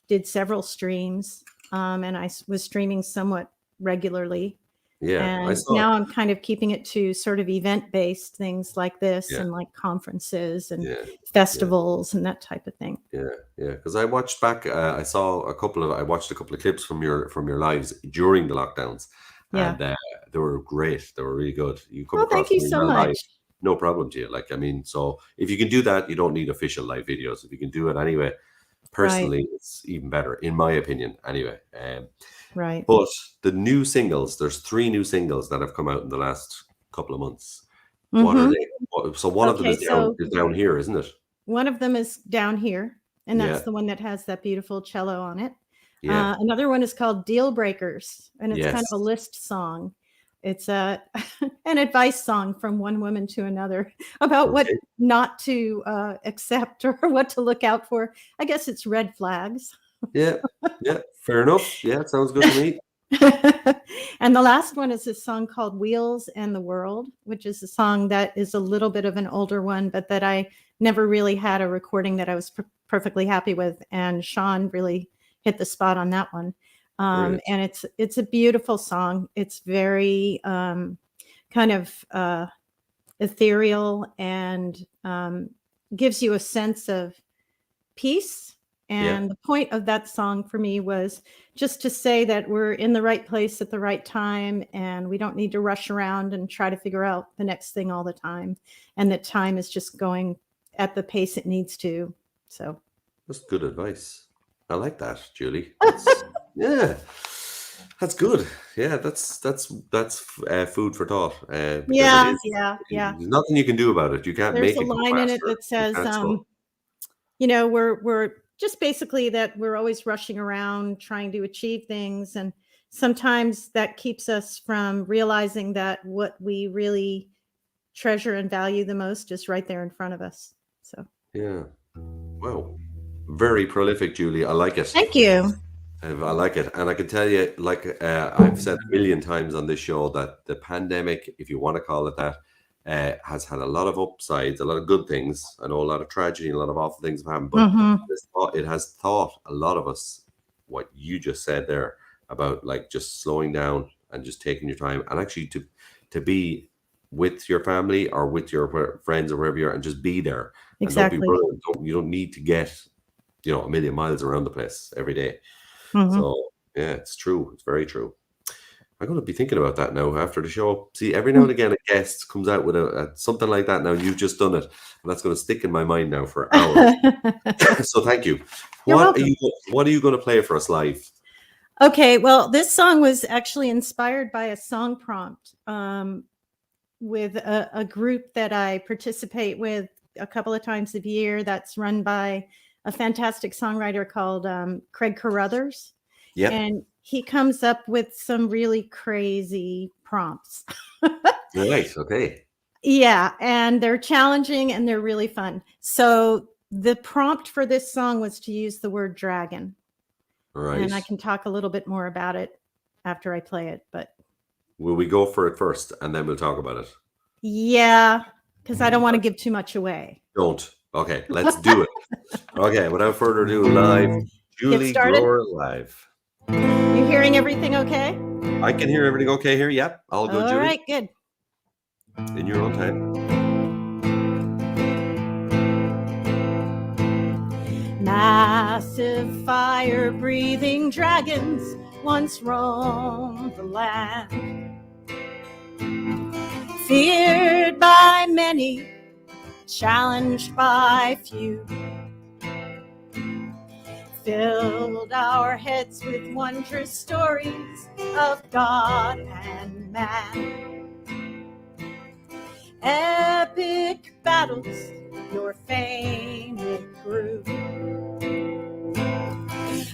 Speaker 7: did several streams, and I was streaming somewhat regularly.
Speaker 1: Yeah, I
Speaker 7: And
Speaker 1: saw.
Speaker 7: now I'm kind of keeping it to sort of event-based things like this,
Speaker 1: Yeah.
Speaker 7: and like conferences and
Speaker 1: Yeah,
Speaker 7: festivals and that type of thing.
Speaker 1: yeah. Because I watched back. I watched a couple of clips from your lives during the lockdowns,
Speaker 7: Yeah.
Speaker 1: and they were great. They were really good. You come
Speaker 7: Well,
Speaker 1: across
Speaker 7: thank you
Speaker 1: them
Speaker 7: so
Speaker 1: in real live,
Speaker 7: much.
Speaker 1: no problem to you. Like, I mean, so if you can do that, you don't need official live videos. If you can do it anyway, personally, it's even better, in my opinion. Anyway,
Speaker 7: Right.
Speaker 1: but the new singles, there's 3 new singles that have come out in the last couple of months. What are
Speaker 7: Mhm.
Speaker 1: they? So one of them
Speaker 7: Okay,
Speaker 1: is down here, isn't it?
Speaker 7: One of them is Down Here, and that's
Speaker 1: Yeah.
Speaker 7: the one that has that beautiful cello on it.
Speaker 1: Yeah.
Speaker 7: Another one is called Deal Breakers, and it's kind
Speaker 1: Yes.
Speaker 7: of a list song. It's an advice song from one woman to another about what
Speaker 1: Okay.
Speaker 7: not to accept or what to look out for. I guess it's red flags.
Speaker 1: Yeah. Yeah. Fair enough. Yeah, sounds good to me.
Speaker 7: And the last one is a song called Wheels and the World, which is a song that is a little bit of an older one, but that I never really had a recording that I was perfectly happy with. And Sean really hit the spot on that one.
Speaker 1: Brilliant.
Speaker 7: And it's a beautiful song. It's very kind of ethereal, and gives you a sense of peace. And the point of that song for me was just to say that we're in the right place at the right time, and we don't need to rush around and try to figure out the next thing all the time. And that time is just going at the pace it needs to. So
Speaker 1: That's good advice. I like that, Julie. Yeah, that's good. Yeah, that's food for thought. Because
Speaker 7: yeah.
Speaker 1: there's nothing you can do about it. You can't
Speaker 7: There's
Speaker 1: make
Speaker 7: a
Speaker 1: it go
Speaker 7: line in it
Speaker 1: faster.
Speaker 7: that says,
Speaker 1: You can't slow.
Speaker 7: we're just basically that we're always rushing around trying to achieve things. And sometimes that keeps us from realizing that what we really treasure and value the most is right there in front of us. So,
Speaker 1: Yeah. Wow. Very prolific, Julie. I like it.
Speaker 7: thank you.
Speaker 1: I like it. And I can tell you, like I've said a million times on this show, that the pandemic, if you want to call it that, has had a lot of upsides, a lot of good things. I know a lot of tragedy and a lot of awful things have happened, but it has taught a lot of us what you just said there about, like, just slowing down and just taking your time, and actually to be with your family or with your friends or wherever you are, and just be there.
Speaker 7: Exactly.
Speaker 1: And don't be running. You don't need to get, a million miles around the place every day.
Speaker 7: Mhm.
Speaker 1: So yeah, it's true. It's very true. I'm going to be thinking about that now after the show. See, every now and again, a guest comes out with a something like that. Now you've just done it, and that's going to stick in my mind now for hours. So thank you.
Speaker 7: You're
Speaker 1: What
Speaker 7: welcome.
Speaker 1: are you going to play for us live?
Speaker 7: Okay, well, this song was actually inspired by a song prompt with a group that I participate with a couple of times a year, that's run by a fantastic songwriter called Craig Carruthers.
Speaker 1: Yeah.
Speaker 7: And he comes up with some really crazy prompts.
Speaker 1: Right. Okay.
Speaker 7: Yeah, and they're challenging and they're really fun. So the prompt for this song was to use the word dragon.
Speaker 1: Right.
Speaker 7: And I can talk a little bit more about it after I play it, but
Speaker 1: Will we go for it first, and then we'll talk about it?
Speaker 7: yeah, because I don't want to give too much away.
Speaker 1: Don't. Okay, let's do it. Okay, without further ado, live, Julie
Speaker 7: started?
Speaker 1: Grower live.
Speaker 7: You hearing everything okay?
Speaker 1: I can hear everything okay here. Yep, all good,
Speaker 7: All
Speaker 1: Julie.
Speaker 7: right, good.
Speaker 1: In your own time.
Speaker 7: Massive fire-breathing dragons once roamed the land, feared by many, challenged by few, filled our heads with wondrous stories of God and man. Epic battles, your fame it grew.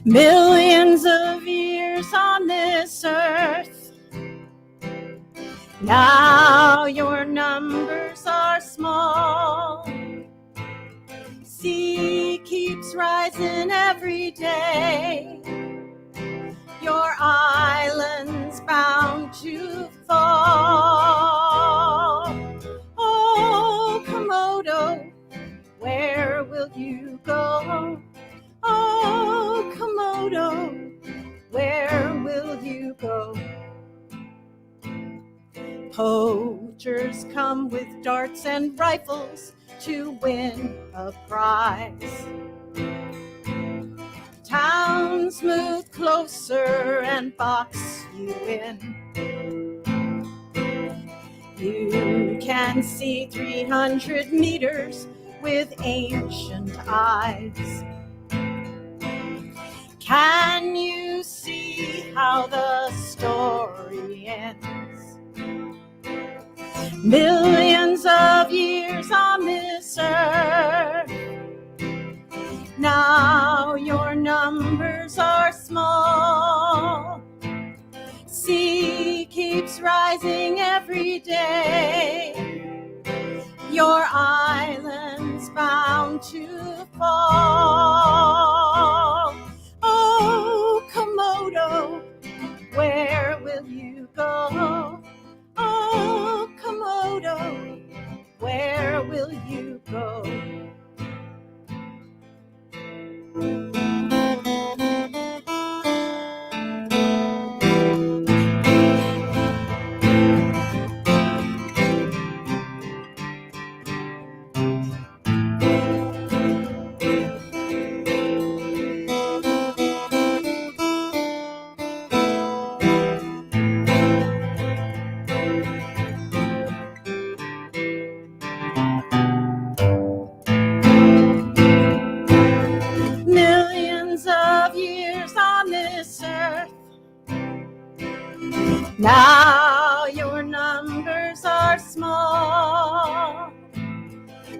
Speaker 7: Millions of years on this earth, now your numbers are small. Sea keeps rising every day, your island's bound to fall. Oh, you go? Oh, Komodo, where will you go? Poachers come with darts and rifles to win a prize. Towns move closer and box you in. You can see 300 meters with ancient eyes. Can you see how the story ends? Millions of years on this earth. Now your numbers are small. Sea keeps rising every day. Your island's bound to fall. Oh, Komodo, where will you go? Oh, Komodo, where will you go? Millions of years on this earth. Now your numbers are small.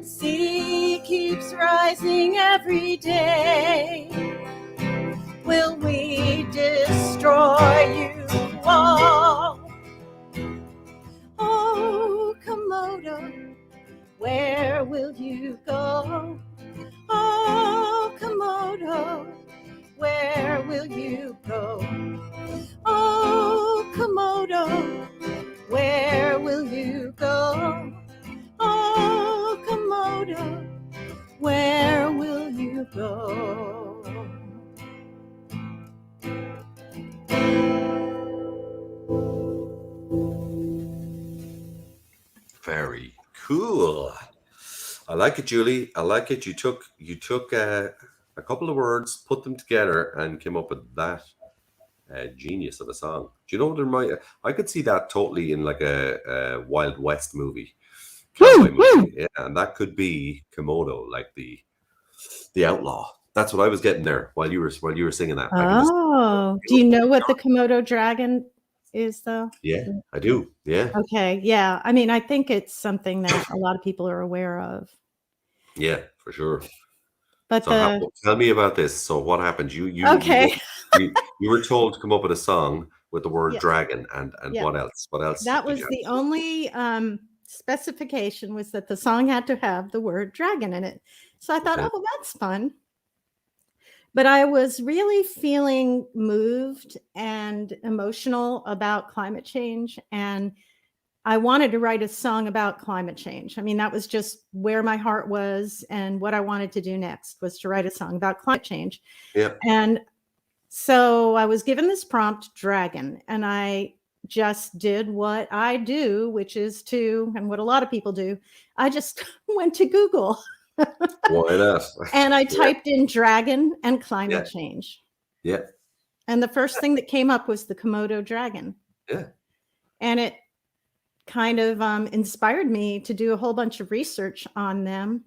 Speaker 7: Sea keeps rising every day. Will we destroy you all? Oh, Komodo, where will you go? Oh, Komodo, where will you go? Oh, Komodo, where will you go? Oh, Komodo, where will you go?
Speaker 1: Very cool. I like it, Julie. I like it. You took a couple of words, put them together, and came up with that genius of a song. Do you know what I could see that totally in like a Wild West movie, cowboy movie. Yeah, and that could be Komodo, like the outlaw. That's what I was getting there while you were singing that.
Speaker 7: Oh, do you know what the Komodo dragon is, though?
Speaker 1: Yeah, I do. Yeah.
Speaker 7: Okay, yeah. I mean, I think it's something that a lot of people are aware of.
Speaker 1: Yeah, for sure.
Speaker 7: But
Speaker 1: So tell me about this. So what happened? You were told to come up with a song with the word dragon, and what else? What else?
Speaker 7: That was the only specification, was that the song had to have the word dragon in it. So I thought, oh, that's fun. But I was really feeling moved and emotional about climate change, and I wanted to write a song about climate change. I mean, that was just where my heart was, and what I wanted to do next was to write a song about climate change.
Speaker 1: Yeah.
Speaker 7: And so I was given this prompt, dragon, and I just did what I do, which is and what a lot of people do, I just went to Google.
Speaker 1: Why not?
Speaker 7: And I typed in dragon and climate change.
Speaker 1: Yeah.
Speaker 7: And the first thing that came up was the Komodo dragon.
Speaker 1: Yeah.
Speaker 7: And it kind of inspired me to do a whole bunch of research on them.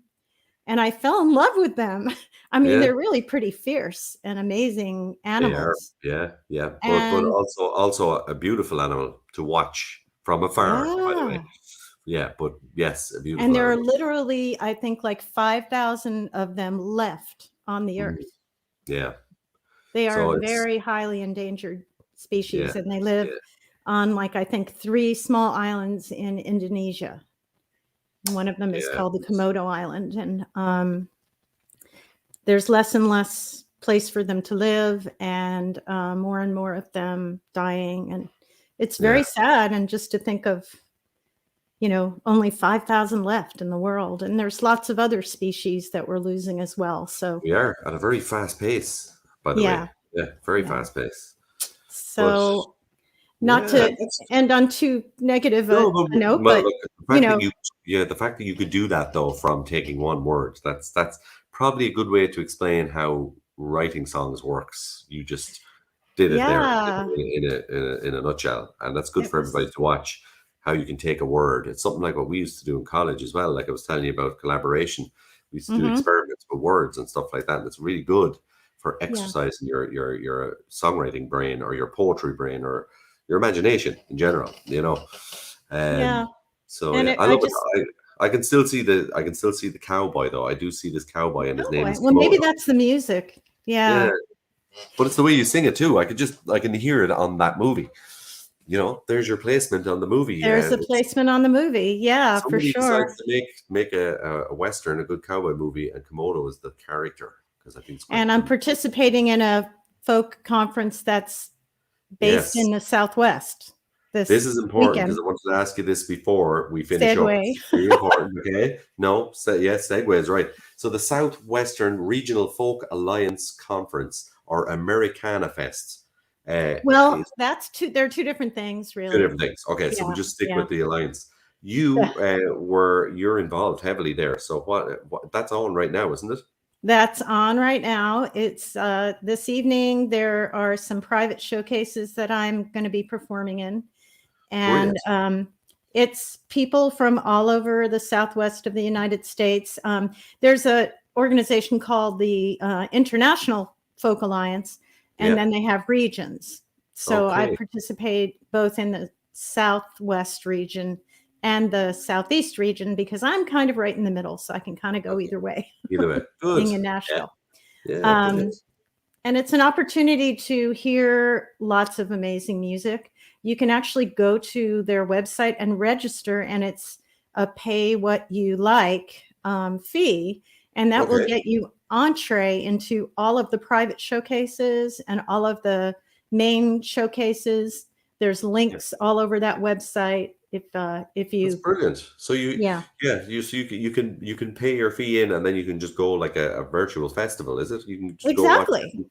Speaker 7: And I fell in love with them. I mean, they're really pretty fierce and amazing animals.
Speaker 1: Yeah. But also a beautiful animal to watch from afar, by the way. Yeah, but yes, a beautiful.
Speaker 7: And there
Speaker 1: animal.
Speaker 7: are literally, I think, like 5,000 of them left on the earth.
Speaker 1: Yeah.
Speaker 7: They are very highly endangered species, and they live on, like, I think 3 small islands in Indonesia. One of them is called the Komodo Island, and there's less and less place for them to live, and more and more of them dying, and it's very sad. And just to think of only 5,000 left in the world. And there's lots of other species that we're losing as well. So
Speaker 1: We are at a very fast pace, by the
Speaker 7: Yeah.
Speaker 1: way. Yeah, very
Speaker 7: Yeah.
Speaker 1: fast pace.
Speaker 7: so not to
Speaker 1: that's-
Speaker 7: end on too negative a
Speaker 1: No, but,
Speaker 7: note,
Speaker 1: well,
Speaker 7: but
Speaker 1: look, the fact
Speaker 7: know-
Speaker 1: that the fact that you could do that though from taking one word, that's probably a good way to explain how writing songs works. You just did it
Speaker 7: Yeah.
Speaker 1: there in a nutshell, and that's good
Speaker 7: It
Speaker 1: for
Speaker 7: was-
Speaker 1: everybody to watch how you can take a word. It's something like what we used to do in college as well. Like I was telling you about collaboration, we used to do
Speaker 7: Mhm.
Speaker 1: experiments with words and stuff like that, and it's really good for exercising your songwriting brain or your poetry brain or your imagination in general.
Speaker 7: Yeah.
Speaker 1: So
Speaker 7: And
Speaker 1: yeah,
Speaker 7: it-
Speaker 1: I
Speaker 7: I
Speaker 1: love
Speaker 7: just-
Speaker 1: it. I can still see the cowboy though. I do see this cowboy and his name is
Speaker 7: well, maybe
Speaker 1: Komodo.
Speaker 7: that's the music. Yeah.
Speaker 1: But it's the way you sing it too. I can hear it on that movie. There's your placement on the movie.
Speaker 7: There's a placement on the movie. Yeah, for
Speaker 1: Somebody
Speaker 7: sure.
Speaker 1: decides to make a western, a good cowboy movie, and Komodo is the character because I think it's quite
Speaker 7: And I'm
Speaker 1: cool.
Speaker 7: participating in a folk conference that's based
Speaker 1: Yes.
Speaker 7: in the Southwest.
Speaker 1: This is important
Speaker 7: weekend.
Speaker 1: because I wanted to ask you this before we finish
Speaker 7: Segue.
Speaker 1: up. It's really important, okay? No, segue is right. So the Southwestern Regional Folk Alliance Conference, or Americana Fest.
Speaker 7: Well,
Speaker 1: is
Speaker 7: they're two different things, really.
Speaker 1: two different things. Okay, so we'll just stick with the alliance. You're involved heavily there. So what that's on right now, isn't it?
Speaker 7: That's on right now. It's this evening. There are some private showcases that I'm going to be performing in. And it's people from all over the Southwest of the United States. There's a organization called the International Folk Alliance, and then they have regions. So I participate both in the Southwest region and the Southeast region because I'm kind of right in the middle, so I can kind of go either way.
Speaker 1: Either way, good.
Speaker 7: Being in Nashville.
Speaker 1: Yeah.
Speaker 7: And it's an opportunity to hear lots of amazing music. You can actually go to their website and register, and it's a pay what you like fee. And that will get you entree into all of the private showcases and all of the main showcases. There's links all over that website. If you,
Speaker 1: that's brilliant. So you can pay your fee in, and then you can just go like a virtual festival. Is it? You can just go watch it.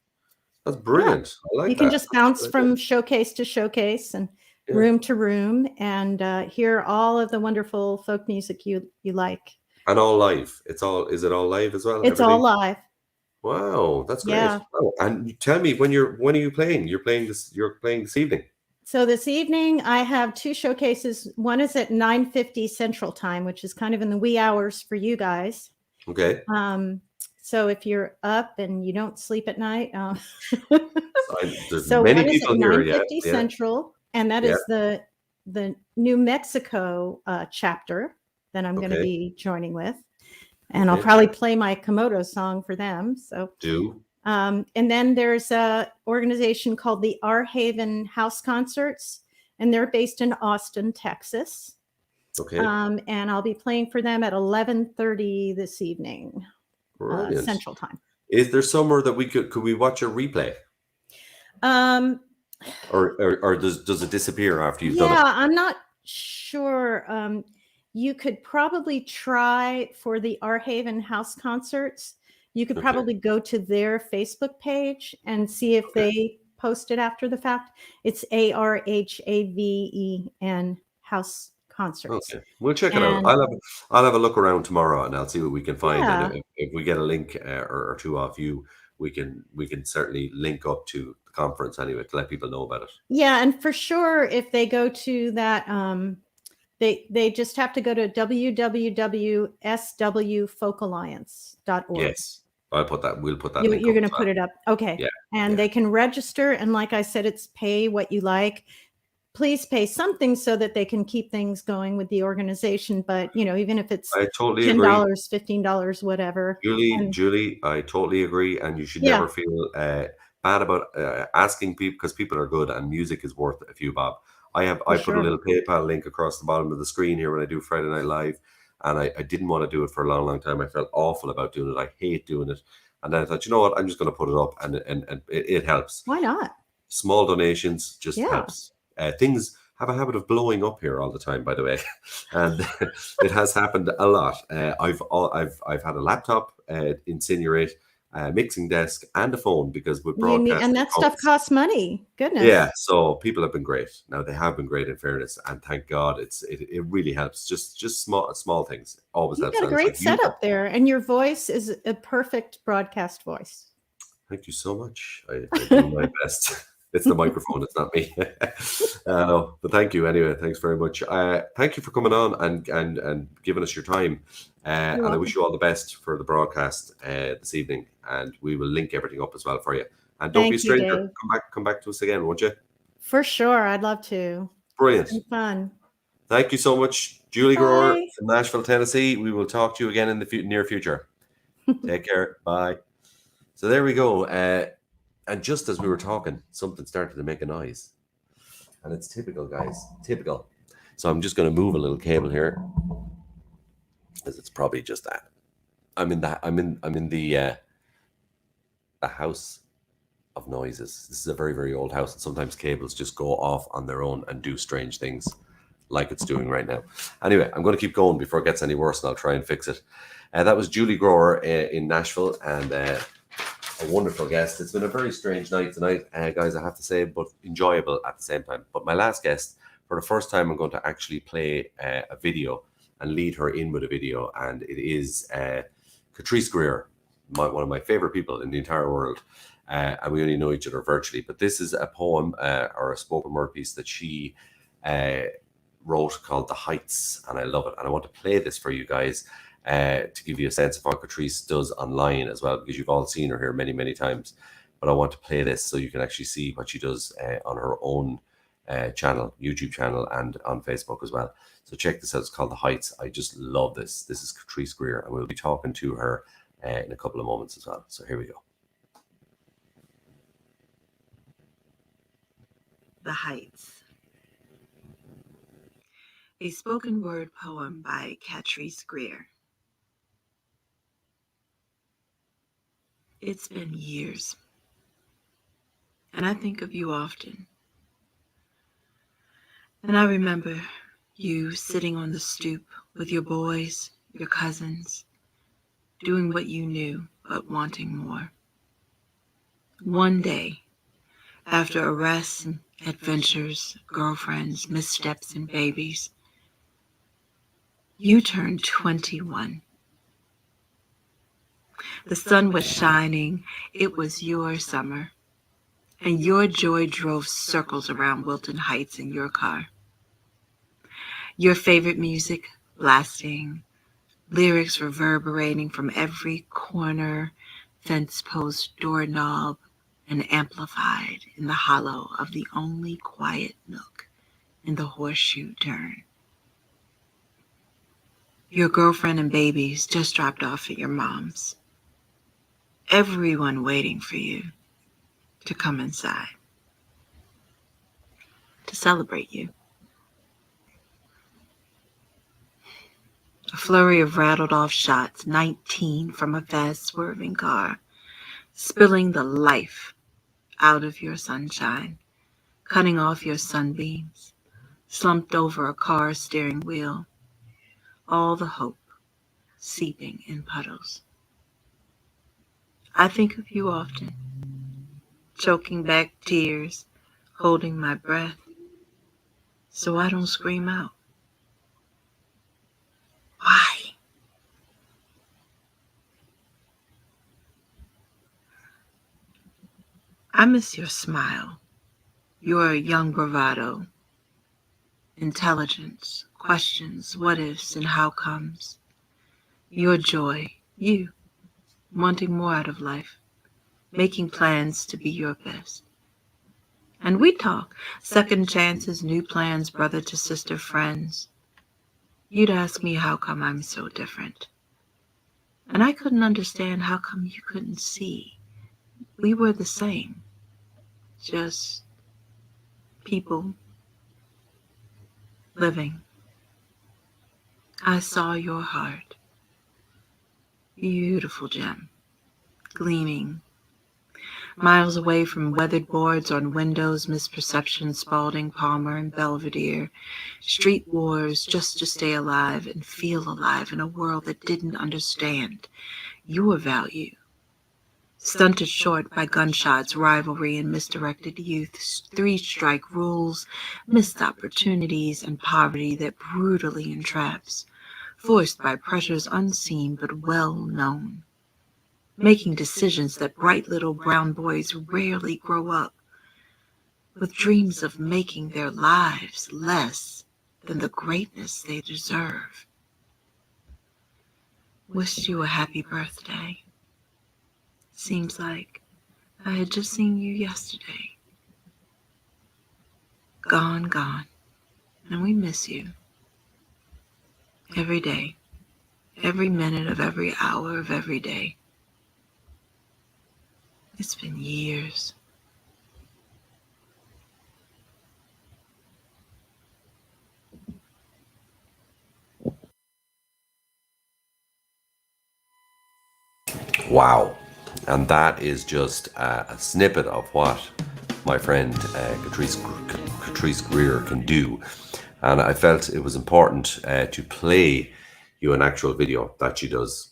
Speaker 1: That's brilliant. I like that.
Speaker 7: You can just bounce from showcase to showcase and room to room and hear all of the wonderful folk music you like.
Speaker 1: And all live. Is it all live as well?
Speaker 7: It's all live.
Speaker 1: Wow, that's great.
Speaker 7: Yeah.
Speaker 1: Oh, and tell me when are you playing? You're playing this evening.
Speaker 7: So this evening I have two showcases. One is at 9:50 Central Time, which is kind of in the wee hours for you guys.
Speaker 1: Okay.
Speaker 7: So if you're up and you don't sleep at night,
Speaker 1: There's
Speaker 7: so
Speaker 1: many
Speaker 7: one is
Speaker 1: people
Speaker 7: at
Speaker 1: here.
Speaker 7: 9:50 Central, and that is the New Mexico chapter that I'm going to be joining with, and I'll probably play my Komodo song for them. So
Speaker 1: do.
Speaker 7: And then there's a organization called the Our Haven House Concerts, and they're based in Austin, Texas.
Speaker 1: Okay.
Speaker 7: And I'll be playing for them at 11:30 this evening, Central Time.
Speaker 1: Is there somewhere that could we watch a replay? Or does it disappear after you've done it?
Speaker 7: Yeah, I'm not sure. You could probably try for the Our Haven House Concerts. You could probably go to their Facebook page and see if they post it after the fact. It's ARHAVEN House Concerts.
Speaker 1: Okay, we'll check it out. I'll have a look around tomorrow, and I'll see what we can find.
Speaker 7: Yeah.
Speaker 1: And if we get a link or two off you, we can certainly link up to the conference anyway to let people know about it.
Speaker 7: Yeah, and for sure, if they go to that, they just have to go to www.swfolkalliance.org.
Speaker 1: Yes, I'll put that. We'll put that.
Speaker 7: You're going to put it up, okay?
Speaker 1: Yeah,
Speaker 7: and they can register, and like I said, it's pay what you like. Please pay something so that they can keep things going with the organization. But even if it's
Speaker 1: I totally
Speaker 7: $10,
Speaker 1: agree.
Speaker 7: $15, whatever.
Speaker 1: Julie, I totally agree, and you should never feel bad about asking people because people are good, and music is worth a few bob. I put a little PayPal link across the bottom of the screen here when I do Friday Night Live, and I didn't want to do it for a long, long time. I felt awful about doing it. I hate doing it, and then I thought, you know what, I'm just going to put it up, and it helps.
Speaker 7: Why not?
Speaker 1: Small donations just helps. Things have a habit of blowing up here all the time, by the way, and it has happened a lot. I've had a laptop, incinerate, mixing desk, and a phone, because with broadcasting,
Speaker 7: and that stuff costs money. Goodness.
Speaker 1: Yeah, so people have been great. Now they have been great, in fairness, and thank God it really helps. Just small things always
Speaker 7: You've
Speaker 1: helps.
Speaker 7: got a
Speaker 1: And it's
Speaker 7: great
Speaker 1: like,
Speaker 7: setup there, and your voice is a perfect broadcast voice.
Speaker 1: thank you so much. I do my best. It's the microphone, it's not me. But thank you anyway. Thanks very much. Thank you for coming on and giving us your time. And I wish you all the best for the broadcast this evening. And we will link everything up as well for you. And don't be a
Speaker 7: Thank you,
Speaker 1: stranger.
Speaker 7: Dave.
Speaker 1: Come back to us again, won't you?
Speaker 7: For sure. I'd love to.
Speaker 1: Brilliant.
Speaker 7: It's been fun.
Speaker 1: Thank you so much, Julie Grower
Speaker 7: Bye.
Speaker 1: from Nashville, Tennessee. We will talk to you again in the near future. Take care. Bye. So there we go. And just as we were talking, something started to make a noise. And it's typical, guys. Typical. So I'm just going to move a little cable here, because it's probably just that. I'm in the house of noises. This is a very, very old house, and sometimes cables just go off on their own and do strange things, like it's doing right now. Anyway, I'm going to keep going before it gets any worse, and I'll try and fix it. That was Julie Grower in Nashville, and a wonderful guest. It's been a very strange night tonight, guys, I have to say, but enjoyable at the same time. But my last guest, for the first time, I'm going to actually play a video and lead her in with a video, and it is Catrice Greer, one of my favorite people in the entire world. And we only know each other virtually, but this is a poem or a spoken word piece that she wrote called The Heights, and I love it. And I want to play this for you guys to give you a sense of what Catrice does online as well, because you've all seen her here many, many times. But I want to play this so you can actually see what she does on her own channel, YouTube channel, and on Facebook as well. So check this out. It's called The Heights. I just love this. This is Catrice Greer, and we'll be talking to her in a couple of moments as well. So here we go.
Speaker 8: The Heights. A spoken word poem by Catrice Greer. It's been years, and I think of you often. And I remember you sitting on the stoop with your boys, your cousins, doing what you knew, but wanting more. One day, after arrests and adventures, girlfriends, missteps, and babies, you turned 21. The sun was shining. It was your summer, and your joy drove circles around Wilton Heights in your car. Your favorite music blasting, lyrics reverberating from every corner, fence post, doorknob, and amplified in the hollow of the only quiet nook in the horseshoe turn. Your girlfriend and babies just dropped off at your mom's. Everyone waiting for you to come inside, to celebrate you. A flurry of rattled off shots, 19 from a fast swerving car, spilling the life out of your sunshine, cutting off your sunbeams, slumped over a car's steering wheel, all the hope seeping in puddles. I think of you often, choking back tears, holding my breath, so I don't scream out. Why? I miss your smile, your young bravado, intelligence, questions, what ifs, and how comes. Your joy, you, wanting more out of life, making plans to be your best. And we talk, second chances, new plans, brother to sister, friends. You'd ask me how come I'm so different. And I couldn't understand how come you couldn't see. We were the same, just people living. I saw your heart, beautiful gem, gleaming, Miles away from weathered boards on windows, misperceptions, Spalding, Palmer, and Belvedere. Street wars just to stay alive and feel alive in a world that didn't understand your value. Stunted short by gunshots, rivalry, and misdirected youth, 3-strike rules, missed opportunities, and poverty that brutally entraps, forced by pressures unseen but well known. Making decisions that bright little brown boys rarely grow up, with dreams of making their lives less than the greatness they deserve. Wished you a happy birthday. Seems like I had just seen you yesterday. Gone, gone, and we miss you. Every day, every minute of every hour of every day. It's been years.
Speaker 1: Wow. And that is just a snippet of what my friend Catrice Greer can do. And I felt it was important to play you an actual video that she does.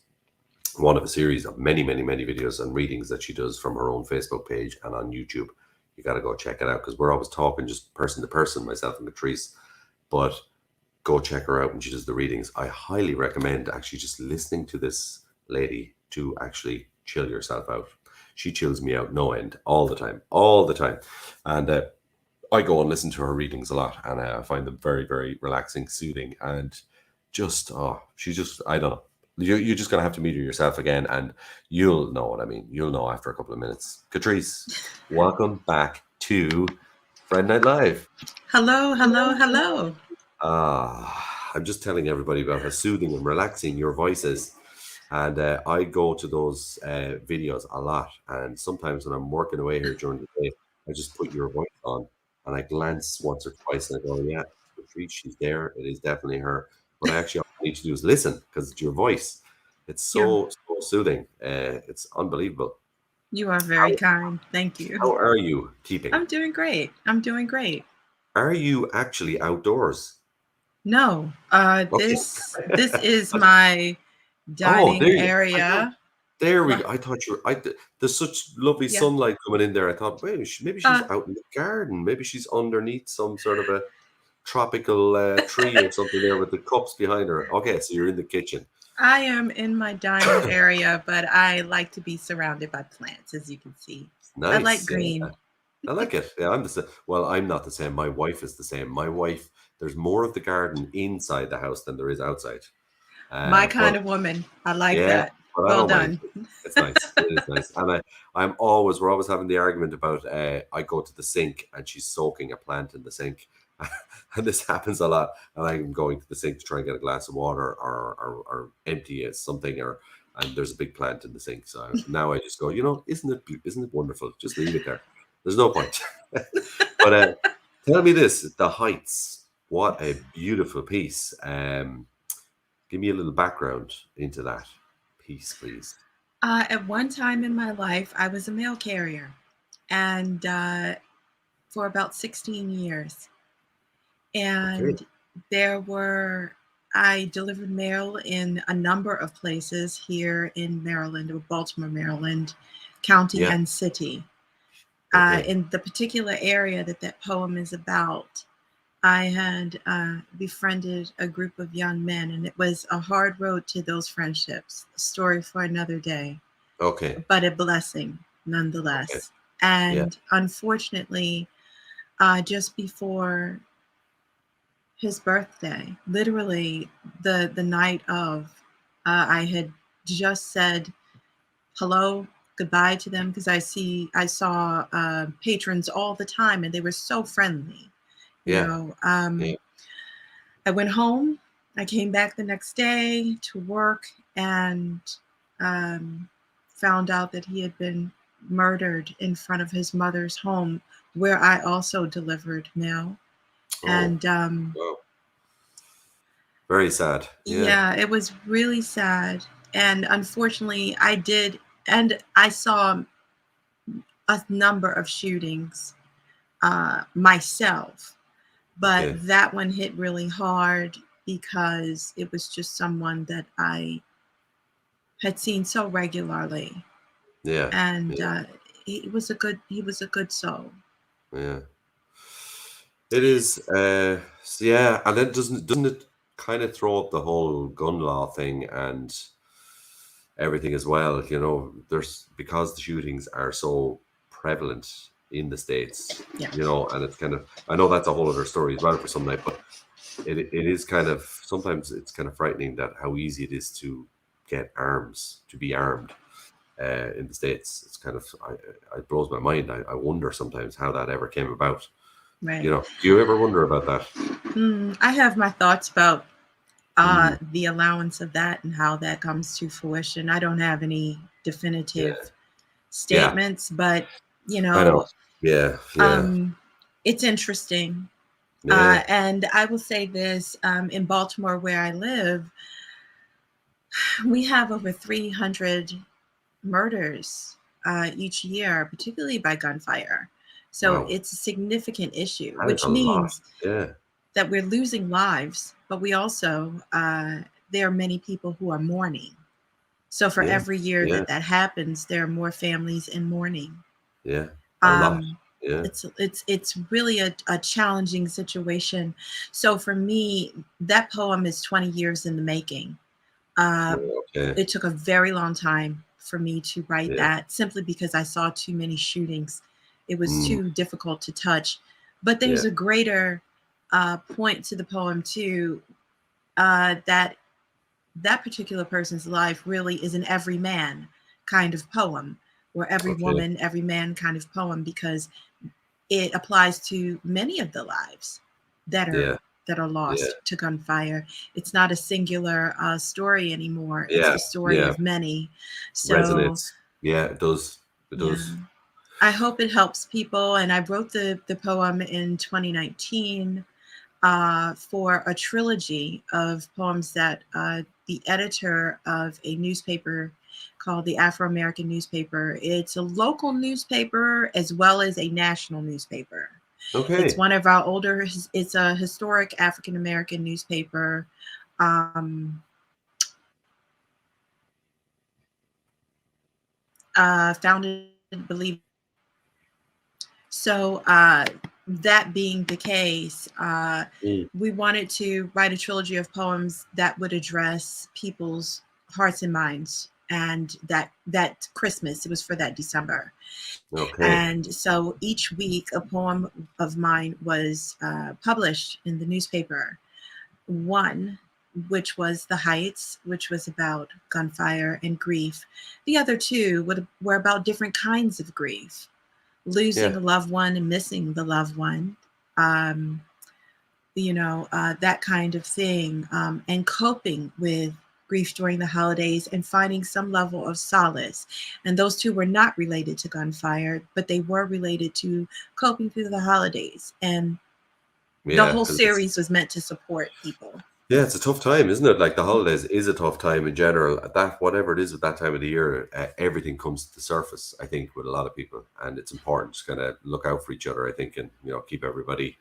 Speaker 1: One of a series of many, many, many videos and readings that she does from her own Facebook page and on YouTube. You got to go check it out because we're always talking just person to person, myself and Catrice. But go check her out when she does the readings. I highly recommend actually just listening to this lady to actually chill yourself out. She chills me out no end, all the time. And I go and listen to her readings a lot, and I find them very, very relaxing, soothing, and just, she's just, I don't know. You're just going to have to meet her yourself again, and you'll know what I mean. You'll know after a couple of minutes. Catrice, welcome back to Friday Night Live.
Speaker 8: Hello, hello, hello.
Speaker 1: I'm just telling everybody about how soothing and relaxing your voice is. And I go to those videos a lot. And sometimes when I'm working away here during the day, I just put your voice on and I glance once or twice and I go, yeah, Catrice, she's there. It is definitely her. But actually, all I need to do is listen because it's your voice. It's so soothing. It's unbelievable.
Speaker 8: You are very kind. Thank you.
Speaker 1: How are you keeping?
Speaker 8: I'm doing great.
Speaker 1: Are you actually outdoors?
Speaker 8: No. This is my dining area.
Speaker 1: There we go. I thought you were. There's such lovely sunlight coming in there. I thought maybe she's out in the garden. Maybe she's underneath some sort of a tropical tree or something there with the cups behind her. Okay, so you're in the kitchen.
Speaker 8: I am in my dining area, but I like to be surrounded by plants, as you can see.
Speaker 1: Nice.
Speaker 8: I like green.
Speaker 1: I like it. Yeah, I'm the same. Well, I'm not the same. My wife is the same. My wife, there's more of the garden inside the house than there is outside.
Speaker 8: My kind of woman. I like that. Well done.
Speaker 1: It's nice. It is nice. And we're always having the argument about I go to the sink and she's soaking a plant in the sink. And this happens a lot. And I'm going to the sink to try and get a glass of water or empty something and there's a big plant in the sink. So now I just go, isn't it wonderful? Just leave it there. There's no point. But tell me this, The Heights. What a beautiful piece. Give me a little background into that piece, please.
Speaker 8: At one time in my life, I was a mail carrier, and for about 16 years. And I delivered mail in a number of places here in Maryland, or Baltimore, Maryland, county and city. In the particular area that poem is about, I had befriended a group of young men, and it was a hard road to those friendships. A story for another day.
Speaker 1: Okay.
Speaker 8: But a blessing nonetheless. Okay. And unfortunately, just before his birthday, literally the night of, I had just said hello, goodbye to them because I saw patrons all the time, and they were so friendly. I went home. I came back the next day to work and found out that he had been murdered in front of his mother's home, where I also delivered mail. And
Speaker 1: very sad.
Speaker 8: Yeah, it was really sad. And unfortunately, I saw a number of shootings myself, but
Speaker 1: Okay.
Speaker 8: that one hit really hard because it was just someone that I had seen so regularly,
Speaker 1: Yeah.
Speaker 8: and
Speaker 1: Yeah.
Speaker 8: he was a good soul.
Speaker 1: Yeah. It is. So yeah, and then doesn't it kind of throw up the whole gun law thing and everything as well? You know, there's because the shootings are so prevalent in the States.
Speaker 8: Yeah.
Speaker 1: You know, and it's kind of, I know that's a whole other story as well for some night, but it is kind of, sometimes it's kind of frightening that how easy it is to get arms, to be armed in the States. It's kind of, it blows my mind. I wonder sometimes how that ever came about.
Speaker 8: Right.
Speaker 1: You know, do you ever wonder about that?
Speaker 8: I have my thoughts about the allowance of that and how that comes to fruition. I don't have any definitive statements, but you
Speaker 1: I know.
Speaker 8: know,
Speaker 1: Yeah.
Speaker 8: it's interesting.
Speaker 1: Yeah.
Speaker 8: And I will say this, in Baltimore, where I live, we have over 300 murders each year, particularly by gunfire. So
Speaker 1: Wow.
Speaker 8: it's a significant issue,
Speaker 1: That is
Speaker 8: which
Speaker 1: a lot.
Speaker 8: means
Speaker 1: Yeah.
Speaker 8: that we're losing lives, but we also, there are many people who are mourning. So for
Speaker 1: Yeah.
Speaker 8: every year
Speaker 1: Yeah.
Speaker 8: that happens, there are more families in mourning.
Speaker 1: Yeah. A lot. Yeah.
Speaker 8: It's really a challenging situation. So for me, that poem is 20 years in the making.
Speaker 1: Okay.
Speaker 8: It took a very long time for me to write
Speaker 1: Yeah.
Speaker 8: that, simply because I saw too many shootings. It was
Speaker 1: Mm.
Speaker 8: too difficult to touch. But there's
Speaker 1: Yeah.
Speaker 8: a greater point to the poem too, that particular person's life really is an everyman kind of poem, or every
Speaker 1: Okay.
Speaker 8: woman, every man kind of poem, because it applies to many of the lives that
Speaker 1: Yeah.
Speaker 8: are lost
Speaker 1: Yeah.
Speaker 8: to gunfire. It's not a singular story anymore. It's
Speaker 1: Yeah.
Speaker 8: the story
Speaker 1: Yeah.
Speaker 8: of many. So
Speaker 1: Resonates. Yeah, it does. It
Speaker 8: yeah,
Speaker 1: does.
Speaker 8: I hope it helps people. And I wrote the poem in 2019 for a trilogy of poems that the editor of a newspaper called the Afro-American Newspaper. It's a local newspaper as well as a national newspaper.
Speaker 1: Okay.
Speaker 8: It's one of our older, it's a historic African-American newspaper. Founded, I believe. So that being the case, we wanted to write a trilogy of poems that would address people's hearts and minds. And that Christmas, it was for that December.
Speaker 1: Okay.
Speaker 8: And so each week, a poem of mine was published in the newspaper. One, which was The Heights, which was about gunfire and grief. The other two were about different kinds of grief, losing a loved one and missing the loved one, that kind of thing, and coping with grief during the holidays and finding some level of solace. And those two were not related to gunfire, but they were related to coping through the holidays. And the whole series was meant to support people.
Speaker 1: Yeah, it's a tough time, isn't it? Like the holidays is a tough time in general. That whatever it is at that time of the year, everything comes to the surface, I think, with a lot of people. And it's important to kind of look out for each other, I think, and keep everybody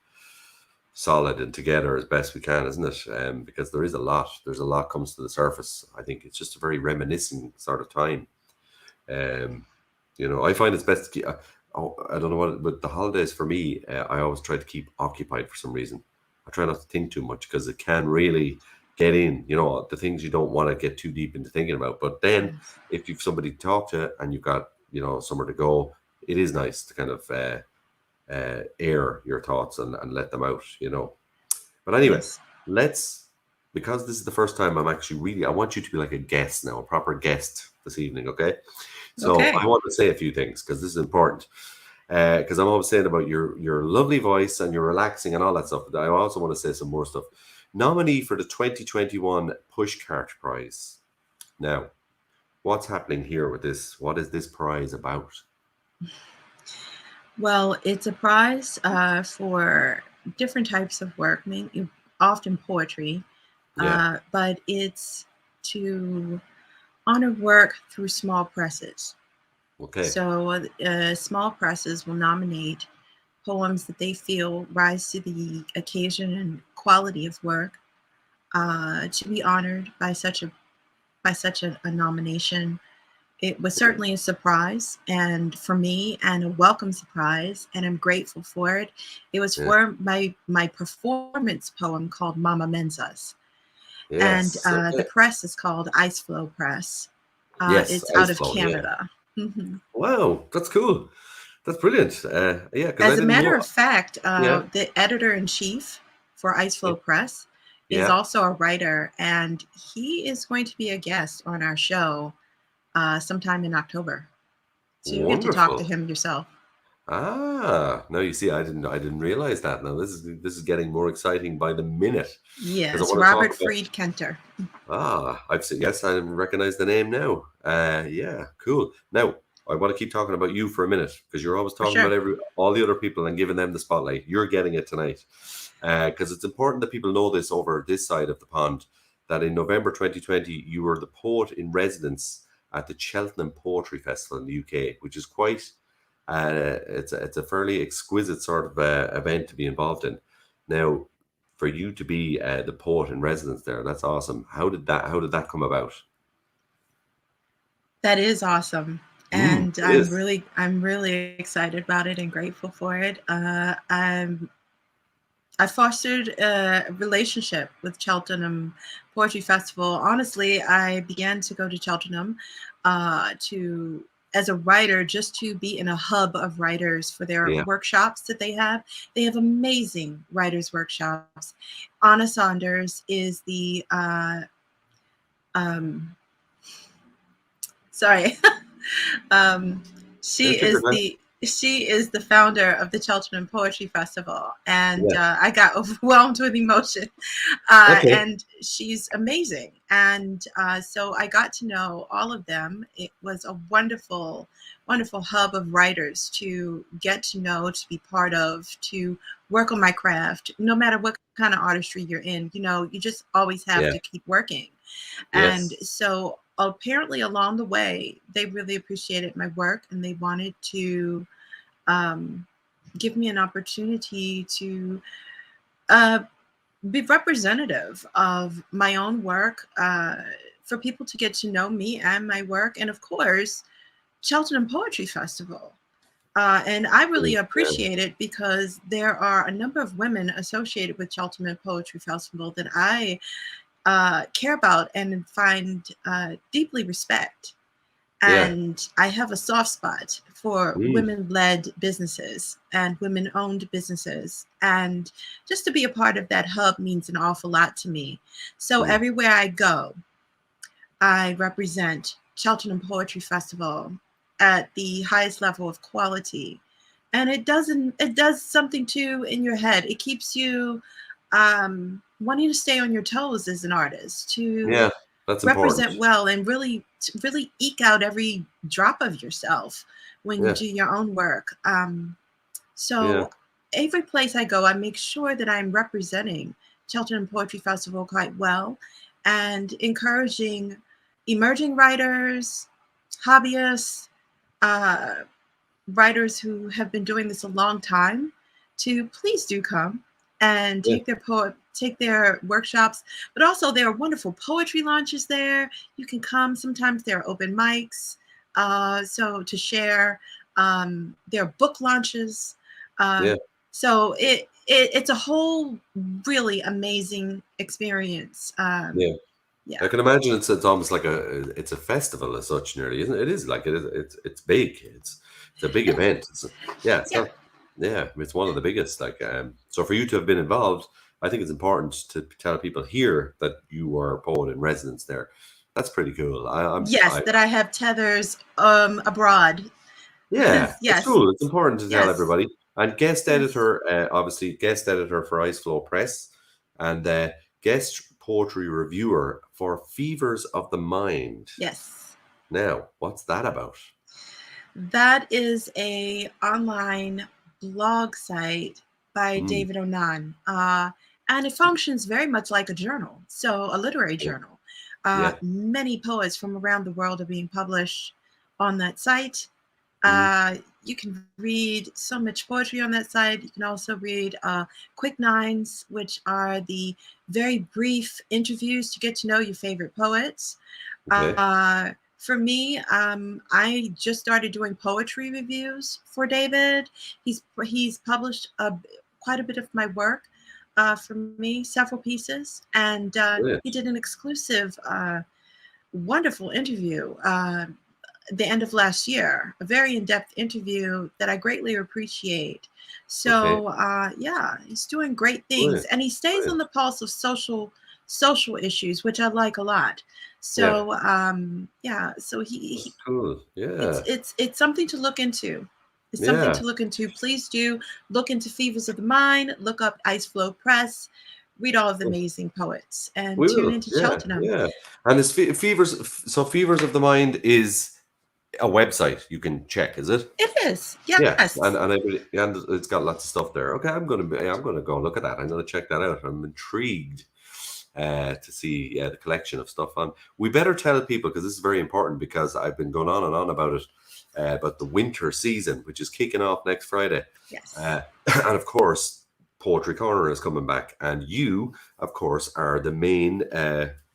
Speaker 1: solid and together as best we can, isn't it? Because there's a lot comes to the surface. I think it's just a very reminiscing sort of time. I find it's best to keep, I don't know what, but the holidays for me, I always try to keep occupied for some reason. I try not to think too much because it can really get in, the things you don't want to get too deep into thinking about. But then if you've somebody to talk to and you've got, somewhere to go, it is nice to kind of air your thoughts and let them out, But anyway, because this is the first time I'm actually I want you to be like a guest now, a proper guest this evening, okay? So I want to say a few things because this is important. Because I'm always saying about your lovely voice and your relaxing and all that stuff. But I also want to say some more stuff. Nominee for the 2021 Pushcart Prize. Now, what's happening here with this? What is this prize about?
Speaker 8: Well, it's a prize for different types of work, often poetry, but it's to honor work through small presses.
Speaker 1: Okay.
Speaker 8: So small presses will nominate poems that they feel rise to the occasion and quality of work to be honored by such a nomination. It was certainly a surprise, and for me, and a welcome surprise, and I'm grateful for it. It was
Speaker 1: Yeah.
Speaker 8: for my performance poem called Mama Menzas,
Speaker 1: Yes.
Speaker 8: and
Speaker 1: Okay.
Speaker 8: the press is called Ice Flow Press.
Speaker 1: Yes.
Speaker 8: It's out
Speaker 1: Ice
Speaker 8: of
Speaker 1: Flow. Yeah.
Speaker 8: Canada. Mhm.
Speaker 1: Wow, that's cool. That's brilliant. Yeah, because I
Speaker 8: As a
Speaker 1: didn't
Speaker 8: matter
Speaker 1: know.
Speaker 8: of fact,
Speaker 1: Yeah.
Speaker 8: the editor in chief for Ice Flow Press is
Speaker 1: Yeah.
Speaker 8: also a writer, and he is going to be a guest on our show sometime in October. So you get to talk to
Speaker 1: Wonderful.
Speaker 8: him yourself.
Speaker 1: No, you see, I didn't realize that. Now this is getting more exciting by the minute because I
Speaker 8: Yes,
Speaker 1: want to talk
Speaker 8: Robert
Speaker 1: about.
Speaker 8: Fried Kenter.
Speaker 1: I've seen. Yes, I recognize the name now. Yeah, cool. Now I want to keep talking about you for a minute because you're always
Speaker 8: For
Speaker 1: talking
Speaker 8: sure.
Speaker 1: about all the other people and giving them the spotlight. You're getting it tonight because it's important that people know this over this side of the pond. That in November 2020 you were the poet in residence at the Cheltenham Poetry Festival in the UK, which is quite. It's a fairly exquisite sort of event to be involved in. Now, for you to be the poet in residence there, that's awesome. How did that come about?
Speaker 8: That is awesome. And
Speaker 1: It is.
Speaker 8: I'm really excited about it and grateful for it. I fostered a relationship with Cheltenham Poetry Festival. Honestly, I began to go to Cheltenham as a writer, just to be in a hub of writers for their
Speaker 1: Yeah.
Speaker 8: workshops that they have. They have amazing writers' workshops. Anna Saunders is the sorry.
Speaker 1: Yeah, take your time.
Speaker 8: She is the founder of the Cheltenham Poetry Festival, and
Speaker 1: Yeah.
Speaker 8: I got overwhelmed with emotion.
Speaker 1: Okay.
Speaker 8: And she's amazing, and so I got to know all of them. It was a wonderful, wonderful hub of writers to get to know, to be part of, to work on my craft. No matter what kind of artistry you're in, you just always have
Speaker 1: Yeah.
Speaker 8: to keep working. And
Speaker 1: Yes.
Speaker 8: so apparently along the way, they really appreciated my work and they wanted to give me an opportunity to be representative of my own work, for people to get to know me and my work. And of course, Cheltenham Poetry Festival. And I really
Speaker 1: Yeah.
Speaker 8: appreciate it because there are a number of women associated with Cheltenham Poetry Festival that I care about and find deeply respect.
Speaker 1: Yeah.
Speaker 8: And I have a soft spot for women-led businesses and women-owned businesses. And just to be a part of that hub means an awful lot to me. So everywhere I go, I represent Cheltenham Poetry Festival at the highest level of quality. And it does something too in your head. It keeps you wanting to stay on your toes as an artist, to
Speaker 1: Yeah. That's
Speaker 8: represent
Speaker 1: important.
Speaker 8: well and really eke out every drop of yourself when you
Speaker 1: Yeah.
Speaker 8: do your own work.
Speaker 1: Yeah.
Speaker 8: So every place I go, I make sure that I'm representing Cheltenham Poetry Festival quite well and encouraging emerging writers, hobbyists, writers who have been doing this a long time to please do come and
Speaker 1: Yeah.
Speaker 8: take their workshops, but also there are wonderful poetry launches there. You can come. Sometimes there are open mics, so to share. There are book launches.
Speaker 1: Yeah.
Speaker 8: So it's a whole really amazing experience.
Speaker 1: Yeah.
Speaker 8: Yeah.
Speaker 1: I can imagine it's almost like it's a festival as such, nearly, isn't it? It is like it is. It's big. It's a big event. It's one of the biggest. So for you to have been involved, I think it's important to tell people here that you are a poet in residence there. That's pretty cool.
Speaker 8: That I have tethers abroad.
Speaker 1: Yeah,
Speaker 8: Yes.
Speaker 1: it's cool. It's important to tell
Speaker 8: Yes.
Speaker 1: everybody. And guest
Speaker 8: Yes.
Speaker 1: editor, obviously guest editor for Ice Flow Press, and guest poetry reviewer for Fevers of the Mind.
Speaker 8: Yes.
Speaker 1: Now, what's that about?
Speaker 8: That is a online blog site by David Onan. And it functions very much like a journal, so a literary journal. Many poets from around the world are being published on that site. You can read so much poetry on that site. You can also read Quick Nines, which are the very brief interviews to get to know your favorite poets.
Speaker 1: Okay.
Speaker 8: For me, I just started doing poetry reviews for David. He's published quite a bit of my work for me, several pieces, and
Speaker 1: Brilliant.
Speaker 8: he did an exclusive, wonderful interview the end of last year, a very in-depth interview that I greatly appreciate. So yeah, he's doing great things,
Speaker 1: Brilliant.
Speaker 8: and he stays
Speaker 1: Brilliant.
Speaker 8: on the pulse of social issues, which I like a lot. So yeah, so he
Speaker 1: That's cool. Yeah.
Speaker 8: it's something to look into. It's
Speaker 1: Yeah.
Speaker 8: something to look into. Please do look into Fevers of the Mind, look up Ice Flow Press, read all of the amazing poets, and
Speaker 1: We
Speaker 8: tune
Speaker 1: will.
Speaker 8: into
Speaker 1: Yeah.
Speaker 8: Cheltenham.
Speaker 1: Yeah. And it's Fevers. So Fevers of the Mind is a website you can check, is it?
Speaker 8: It is. Yes.
Speaker 1: Yeah. And it's got lots of stuff there. Okay, I'm gonna go and look at that. I'm gonna check that out. I'm intrigued to see the collection of stuff on. We better tell people, because this is very important, because I've been going on and on about it, about the winter season, which is kicking off next Friday.
Speaker 8: Yes.
Speaker 1: And of course, Poetry Corner is coming back, and you, of course, are the main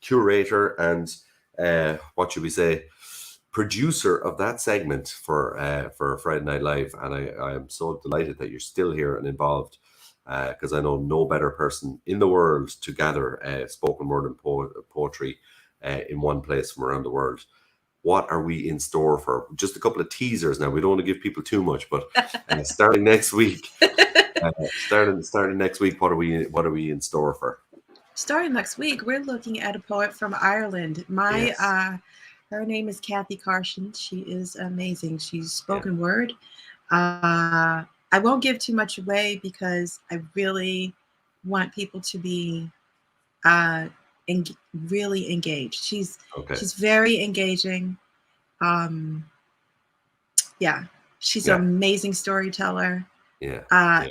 Speaker 1: curator and what should we say, producer of that segment for Friday Night Live. And I am so delighted that you're still here and involved, because I know no better person in the world to gather spoken word and poetry in one place from around the world. What are we in store for? Just a couple of teasers now. We don't want to give people too much, but starting next week, starting next week, what are we in store for?
Speaker 8: Starting next week, we're looking at a poet from Ireland. Her name is Kathy Carson. She is amazing. She's spoken word. I won't give too much away because I really want people to be really engaged. She's very engaging. She's an amazing storyteller.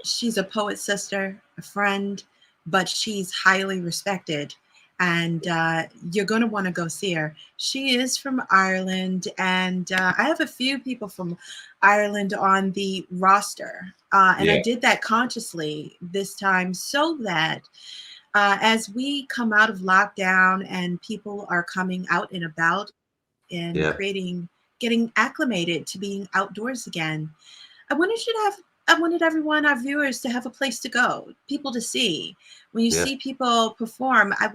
Speaker 8: She's a poet sister, a friend, but she's highly respected. And you're going to want to go see her. She is from Ireland, and I have a few people from Ireland on the roster. And I did that consciously this time so that as we come out of lockdown and people are coming out and about and getting acclimated to being outdoors again, I wanted everyone, our viewers, to have a place to go, people to see. When you see people perform, I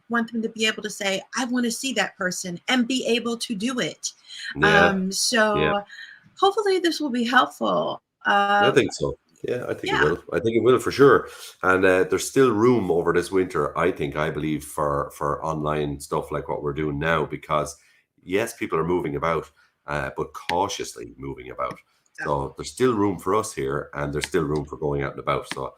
Speaker 8: want them to be able to say, I want to see that person, and be able to do it. Hopefully this will be helpful.
Speaker 1: I think so. Yeah, I think it will. I think it will for sure. And there's still room over this winter, I believe, for online stuff like what we're doing now, because yes, people are moving about, but cautiously moving about. So there's still room for us here, and there's still room for going out and about. So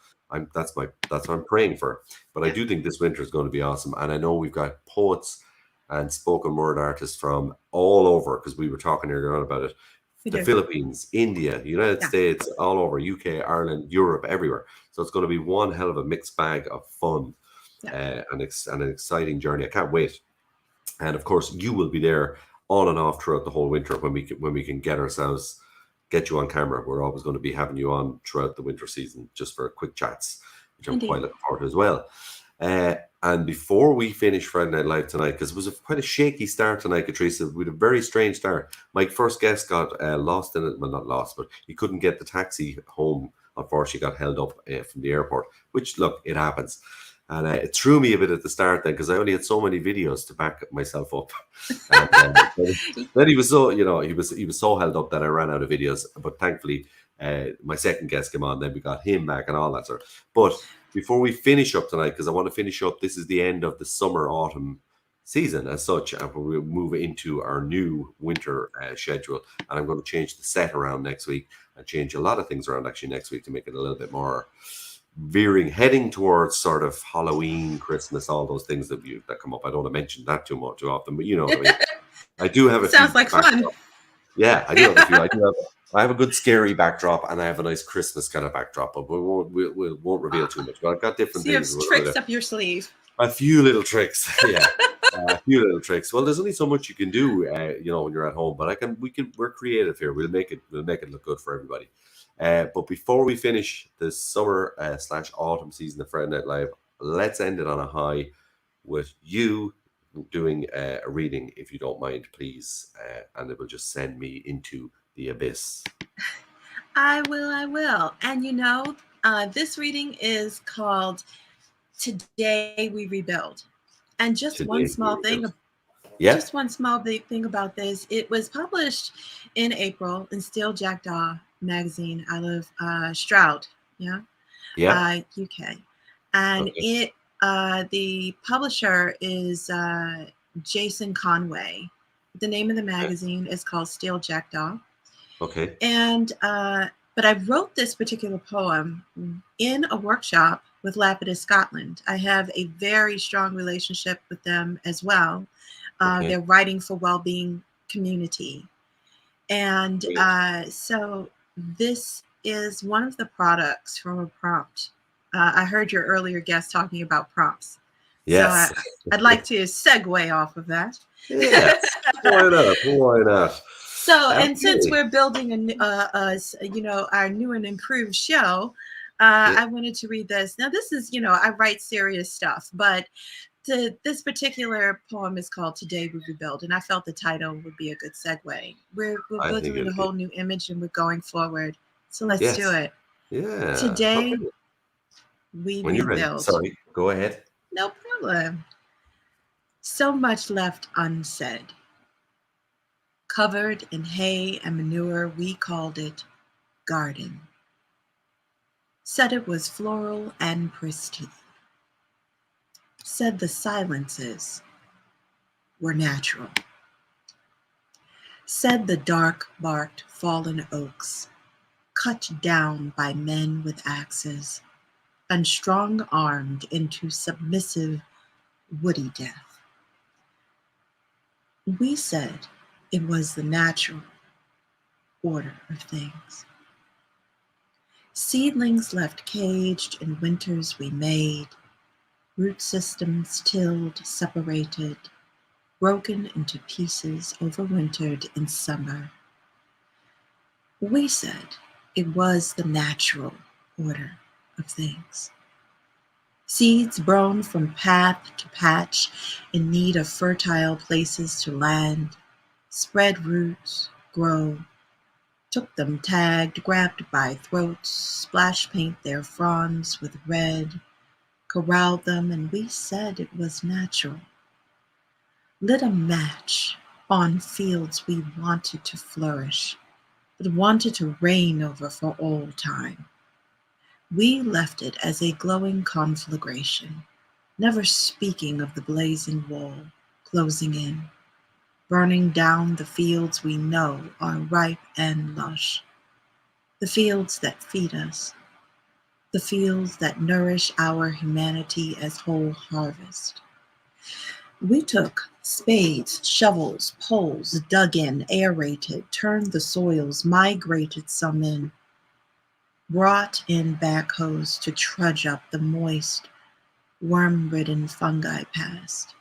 Speaker 1: that's what I'm praying for. But I do think this winter is going to be awesome. And I know we've got poets and spoken word artists from all over, because we were talking earlier on about it. The Philippines, India, United States, all over, UK, Ireland, Europe, everywhere. So it's going to be one hell of a mixed bag of fun and an exciting journey. I can't wait. And of course, you will be there on and off throughout the whole winter when we can get you on camera. We're always going to be having you on throughout the winter season, just for quick chats, which I'm quite looking forward to as well. And before we finish Friday Night Live tonight, because it was quite a shaky start tonight, Catrice, with a very strange start. My first guest got lost in it. Well, not lost, but he couldn't get the taxi home. Unfortunately, got held up from the airport, which, look, it happens. And it threw me a bit at the start then, because I only had so many videos to back myself up. And then he was so, he was so held up that I ran out of videos. But thankfully, my second guest came on, then we got him back and all that sort. But before we finish up tonight, because I want to finish up, this is the end of the summer-autumn season as such, and we'll move into our new winter schedule. And I'm going to change the set around next week and change a lot of things around actually next week to make it a little bit more heading towards sort of Halloween, Christmas, all those things that come up. I don't want to mention that too often, but you know what I mean. I do have a
Speaker 8: sounds like fun.
Speaker 1: Yeah, I do have a few. I have a good scary backdrop, and I have a nice Christmas kind of backdrop, but we won't reveal too much. But I've got different things.
Speaker 8: You have tricks up your sleeve.
Speaker 1: A few little tricks, yeah. A few little tricks. Well, there's only so much you can do, when you're at home. But we're creative here. We'll make it look good for everybody. But before we finish the summer / autumn season of Friday Night Live, let's end it on a high with you doing a reading, if you don't mind, please. And it will just send me into the abyss.
Speaker 8: I will. And this reading is called Today We Rebuild. And just one small thing.
Speaker 1: Yeah.
Speaker 8: Just one small big thing about this. It was published in April in Steel Jackdaw magazine out of Stroud, UK. And the publisher is Jason Conway. The name of the magazine is called Steel Jackdaw.
Speaker 1: Okay.
Speaker 8: And but I wrote this particular poem in a workshop with Lapidus Scotland. I have a very strong relationship with them as well. They're Writing for Wellbeing community. And so this is one of the products from a prompt. I heard your earlier guest talking about prompts.
Speaker 1: Yes.
Speaker 8: So I'd like to segue off of that.
Speaker 1: Yes. Why not?
Speaker 8: So, and since we're building our new and improved show, I wanted to read this. Now, this is, I write serious stuff, but this particular poem is called Today We Rebuild, and I felt the title would be a good segue. We're building a whole new image, and we're going forward. So let's do it.
Speaker 1: Yeah.
Speaker 8: Today we
Speaker 1: when you're
Speaker 8: rebuild.
Speaker 1: Ready. Sorry, go ahead.
Speaker 8: No problem. So much left unsaid. Covered in hay and manure, we called it garden. Said it was floral and pristine. Said the silences were natural. Said the dark-barked fallen oaks, cut down by men with axes, and strong-armed into submissive woody death. We said it was the natural order of things. Seedlings left caged in winters we made, root systems tilled, separated, broken into pieces, overwintered in summer. We said it was the natural order of things. Seeds grown from path to patch, in need of fertile places to land, spread roots, grow, took them tagged, grabbed by throats, splash paint their fronds with red, corralled them, and we said it was natural. Lit a match on fields we wanted to flourish, but wanted to reign over for all time. We left it as a glowing conflagration, never speaking of the blazing wall closing in, burning down the fields we know are ripe and lush, the fields that feed us, the fields that nourish our humanity as whole harvest. We took spades, shovels, poles, dug in, aerated, turned the soils, migrated some in, brought in backhoes to trudge up the moist, worm-ridden fungi past.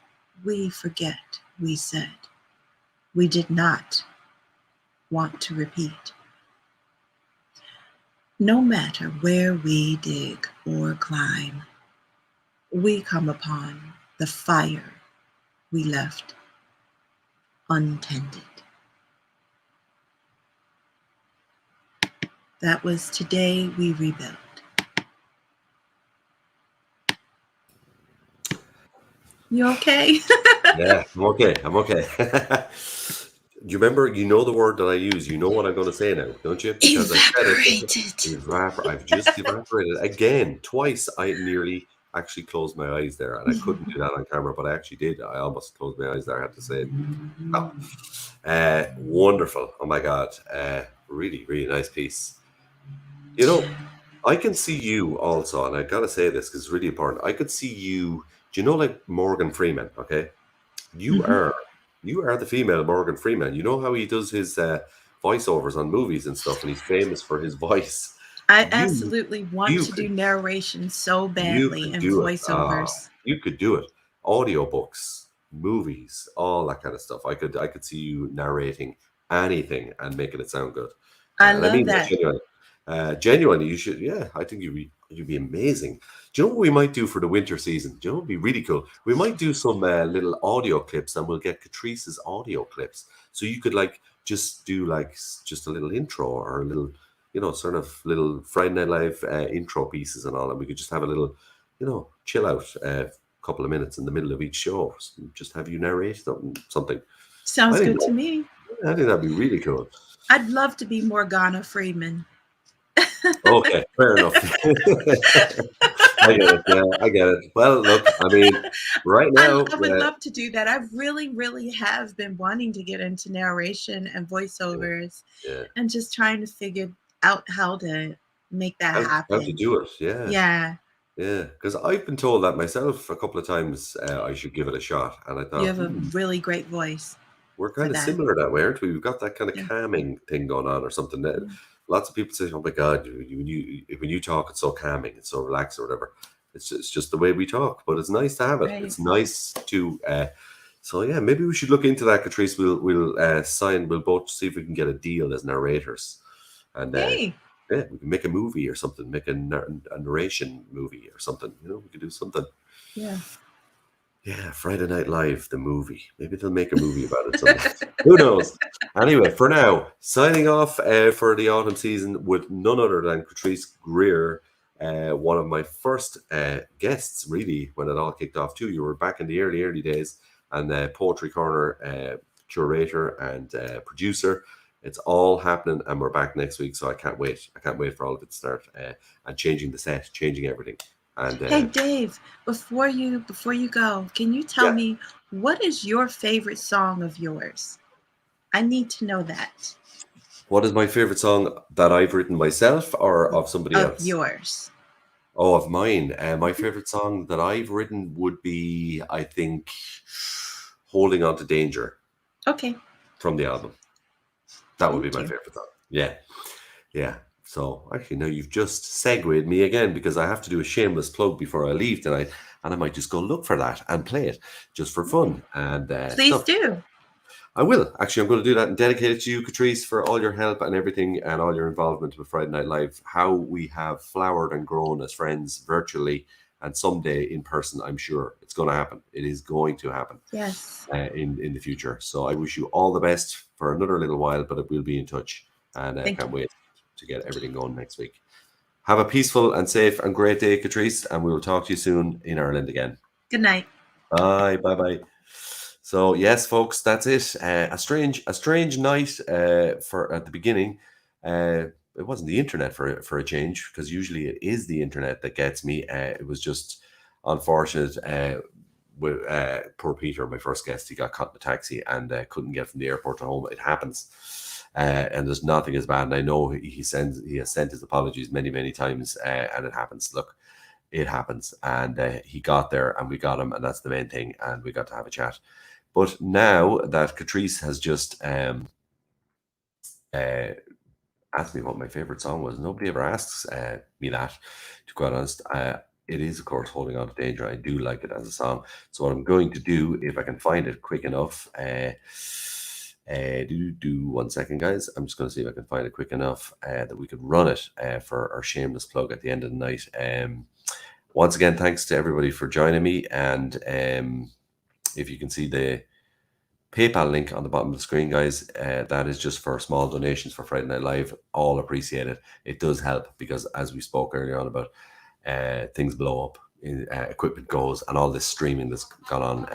Speaker 8: We forget, we said. We did not want to repeat. No matter where we dig or climb, we come upon the fire we left untended. That was Today We Rebuild. You okay?
Speaker 1: Yeah, I'm okay. Do you remember, the word that I use? You know what I'm going to say now, don't you? Because
Speaker 8: Evaporated.
Speaker 1: I've just evaporated. Again, twice I nearly actually closed my eyes there, and I couldn't do that on camera, but I actually did. I almost closed my eyes there, I had to say it. Wonderful. Oh my God. Really, really nice piece. I can see you also, and I got to say this because it's really important. I could see you, do you know, like Morgan Freeman, okay? You are the female Morgan Freeman. You know how he does his voiceovers on movies and stuff, and he's famous for his voice.
Speaker 8: I absolutely want to do narration so badly and voiceovers.
Speaker 1: You could do it. Audiobooks, movies, all that kind of stuff. I could see you narrating anything and making it sound good.
Speaker 8: I
Speaker 1: And I
Speaker 8: love
Speaker 1: mean that
Speaker 8: that.
Speaker 1: genuinely. Genuinely, you should. Yeah, I think you'd be amazing. Do you know what we might do for the winter season? Do you know what would be really cool? We might do some little audio clips, and we'll get Catrice's audio clips, so you could like just do like just a little intro or a little, sort of little Friday Night Live intro pieces and all, and we could just have a little, chill out couple of minutes in the middle of each show, just have you narrate something.
Speaker 8: Sounds
Speaker 1: I think
Speaker 8: good to me.
Speaker 1: I think that'd be really cool.
Speaker 8: I'd love to be Morgana Freeman.
Speaker 1: Okay, fair enough. I get it. Yeah, I get it. Well, look, I mean, right now,
Speaker 8: I would love to do that. I really, really have been wanting to get into narration and voiceovers, and just trying to figure out how to make that happen.
Speaker 1: How to do it? Yeah. Yeah, because I've been told that myself a couple of times. I should give it a shot, and I thought
Speaker 8: you have a really great voice.
Speaker 1: We're kind of similar that way, aren't we? We've got that kind of calming thing going on, or something. Lots of people say, "Oh my God, when you talk, it's so calming, it's so relaxed, or whatever." It's just the way we talk, but it's nice to have it. Right. It's nice to. So yeah, maybe we should look into that, Catrice. We'll sign. We'll both see if we can get a deal as narrators, and yeah, we can make a movie or something. Make a narration movie or something. We could do something.
Speaker 8: Yeah.
Speaker 1: Yeah, Friday Night Live, the movie. Maybe they'll make a movie about it someday. Who knows? Anyway, for now, signing off for the autumn season with none other than Catrice Greer, one of my first guests, really, when it all kicked off too. You were back in the early days, and Poetry Corner curator and producer. It's all happening, and we're back next week, so I can't wait. I can't wait for all of it to start, and changing the set, changing everything. And,
Speaker 8: hey Dave, before you go, can you tell me what is your favorite song of yours? I need to know that.
Speaker 1: What is my favorite song that I've written myself or of somebody else?
Speaker 8: Of yours.
Speaker 1: Oh, of mine. My favorite song that I've written would be, I think, "Holding On to Danger."
Speaker 8: Okay.
Speaker 1: From the album. That would be my favorite song. Yeah. So actually, now you've just segued me again, because I have to do a shameless plug before I leave tonight, and I might just go look for that and play it just for fun. And
Speaker 8: please do.
Speaker 1: I will. Actually, I'm going to do that and dedicate it to you, Catrice, for all your help and everything, and all your involvement with Friday Night Live. How we have flowered and grown as friends virtually, and someday in person. I'm sure it's going to happen. It is going to happen.
Speaker 8: Yes.
Speaker 1: In the future. So I wish you all the best for another little while, but we'll be in touch, and I can't wait to get everything going next week. Have a peaceful and safe and great day, Catrice, and we will talk to you soon in Ireland again.
Speaker 8: Good night.
Speaker 1: Bye. So yes, folks, that's it. A strange night for at the beginning. It wasn't the internet for a change, because usually it is the internet that gets me. It was just unfortunate. With poor Peter, my first guest, he got caught in a taxi and couldn't get from the airport to home. It happens, and there's nothing as bad. And I know he has sent his apologies many times, and it happens. Look, it happens, and he got there, and we got him, and that's the main thing. And we got to have a chat. But now that Catrice has just asked me what my favorite song was, nobody ever asks me that, to be quite honest. It is, of course, "Holding On to Danger." I do like it as a song. So what I'm going to do, if I can find it quick enough, 1 second, guys. I'm just going to see if I can find it quick enough that we could run it for our shameless plug at the end of the night. Once again, thanks to everybody for joining me. And if you can see the PayPal link on the bottom of the screen, guys, that is just for small donations for Friday Night Live. All appreciate it. It does help, because as we spoke earlier on about, things blow up, equipment goes, and all this streaming that's gone on.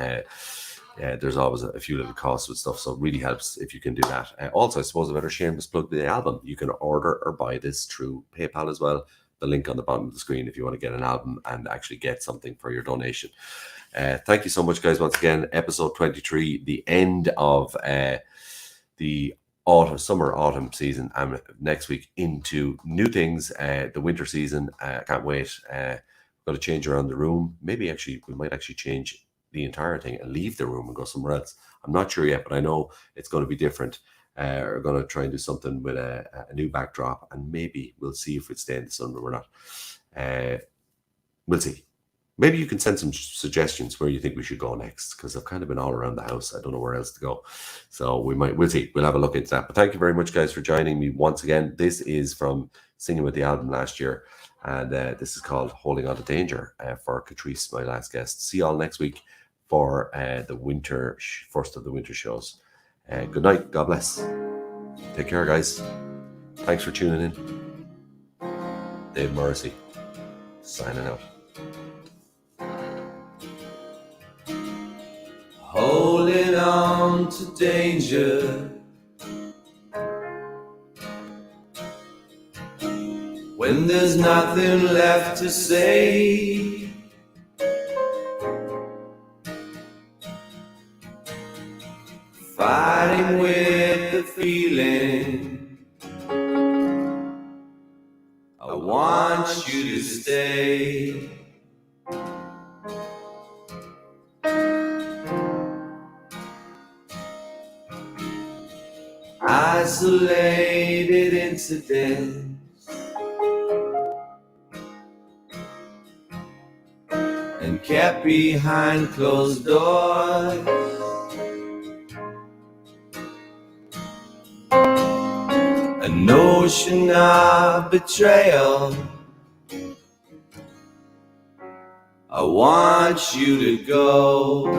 Speaker 1: There's always a few little costs with stuff, so it really helps if you can do that. Also, I suppose I better shameless plug the album. You can order or buy this through PayPal as well. The link on the bottom of the screen if you want to get an album and actually get something for your donation. Thank you so much, guys. Once again, episode 23, the end of the summer-autumn season, and next week into new things, the winter season. Can't wait. Got to change around the room. Maybe actually we might actually change the entire thing and leave the room and go somewhere else. I'm not sure yet, but I know it's going to be different. We're going to try and do something with a new backdrop, and maybe we'll see if it's stay in the sunroom or not. We'll see. maybe you can send some suggestions where you think we should go next, because I've kind of been all around the house. I don't know where else to go. So we'll see. We'll have a look into that. But thank you very much, guys, for joining me once again. This is from Singing with the Album last year. And this is called Holding On to Danger for Catrice, my last guest. See you all next week for the winter, first of the winter shows. Good night. God bless. Take care, guys. Thanks for tuning in. Dave Morrissey, signing out.
Speaker 2: Holding on to danger when there's nothing left to say. Fighting with the feeling I want you to stay. Isolated incidents and kept behind closed doors. A notion of betrayal. I want you to go.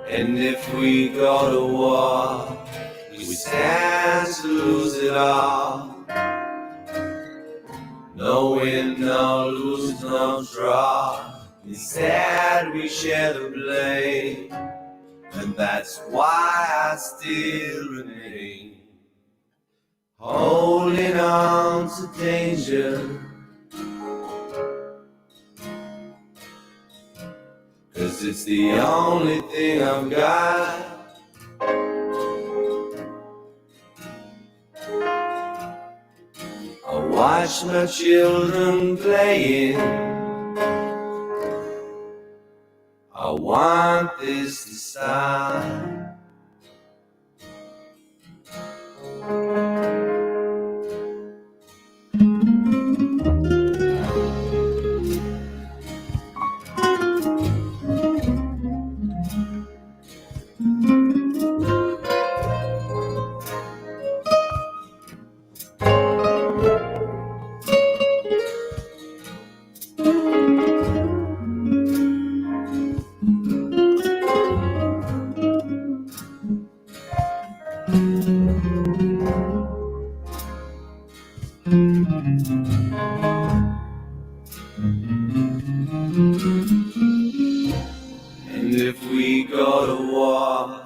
Speaker 2: And if we go to war, we stand to lose it all. No win, no lose, no draw. Instead we share the blame. And that's why I still remain. Holding on to danger. 'Cause it's the only thing I've got. I watch my children playing. I want this to stop. And if we go to war,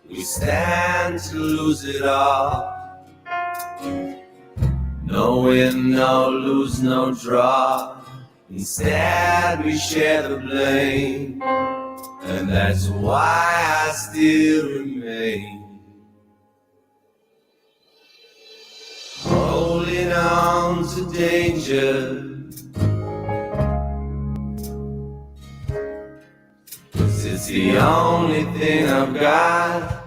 Speaker 2: we stand to lose it all. No win, no lose, no draw. Instead we share the blame. And that's why I still remain. Holding on to danger. 'Cause it's the only thing I've got.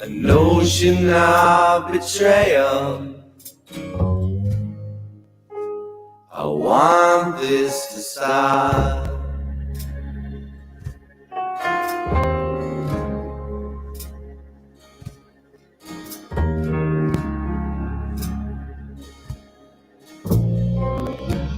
Speaker 2: A notion of betrayal. I want this to stop.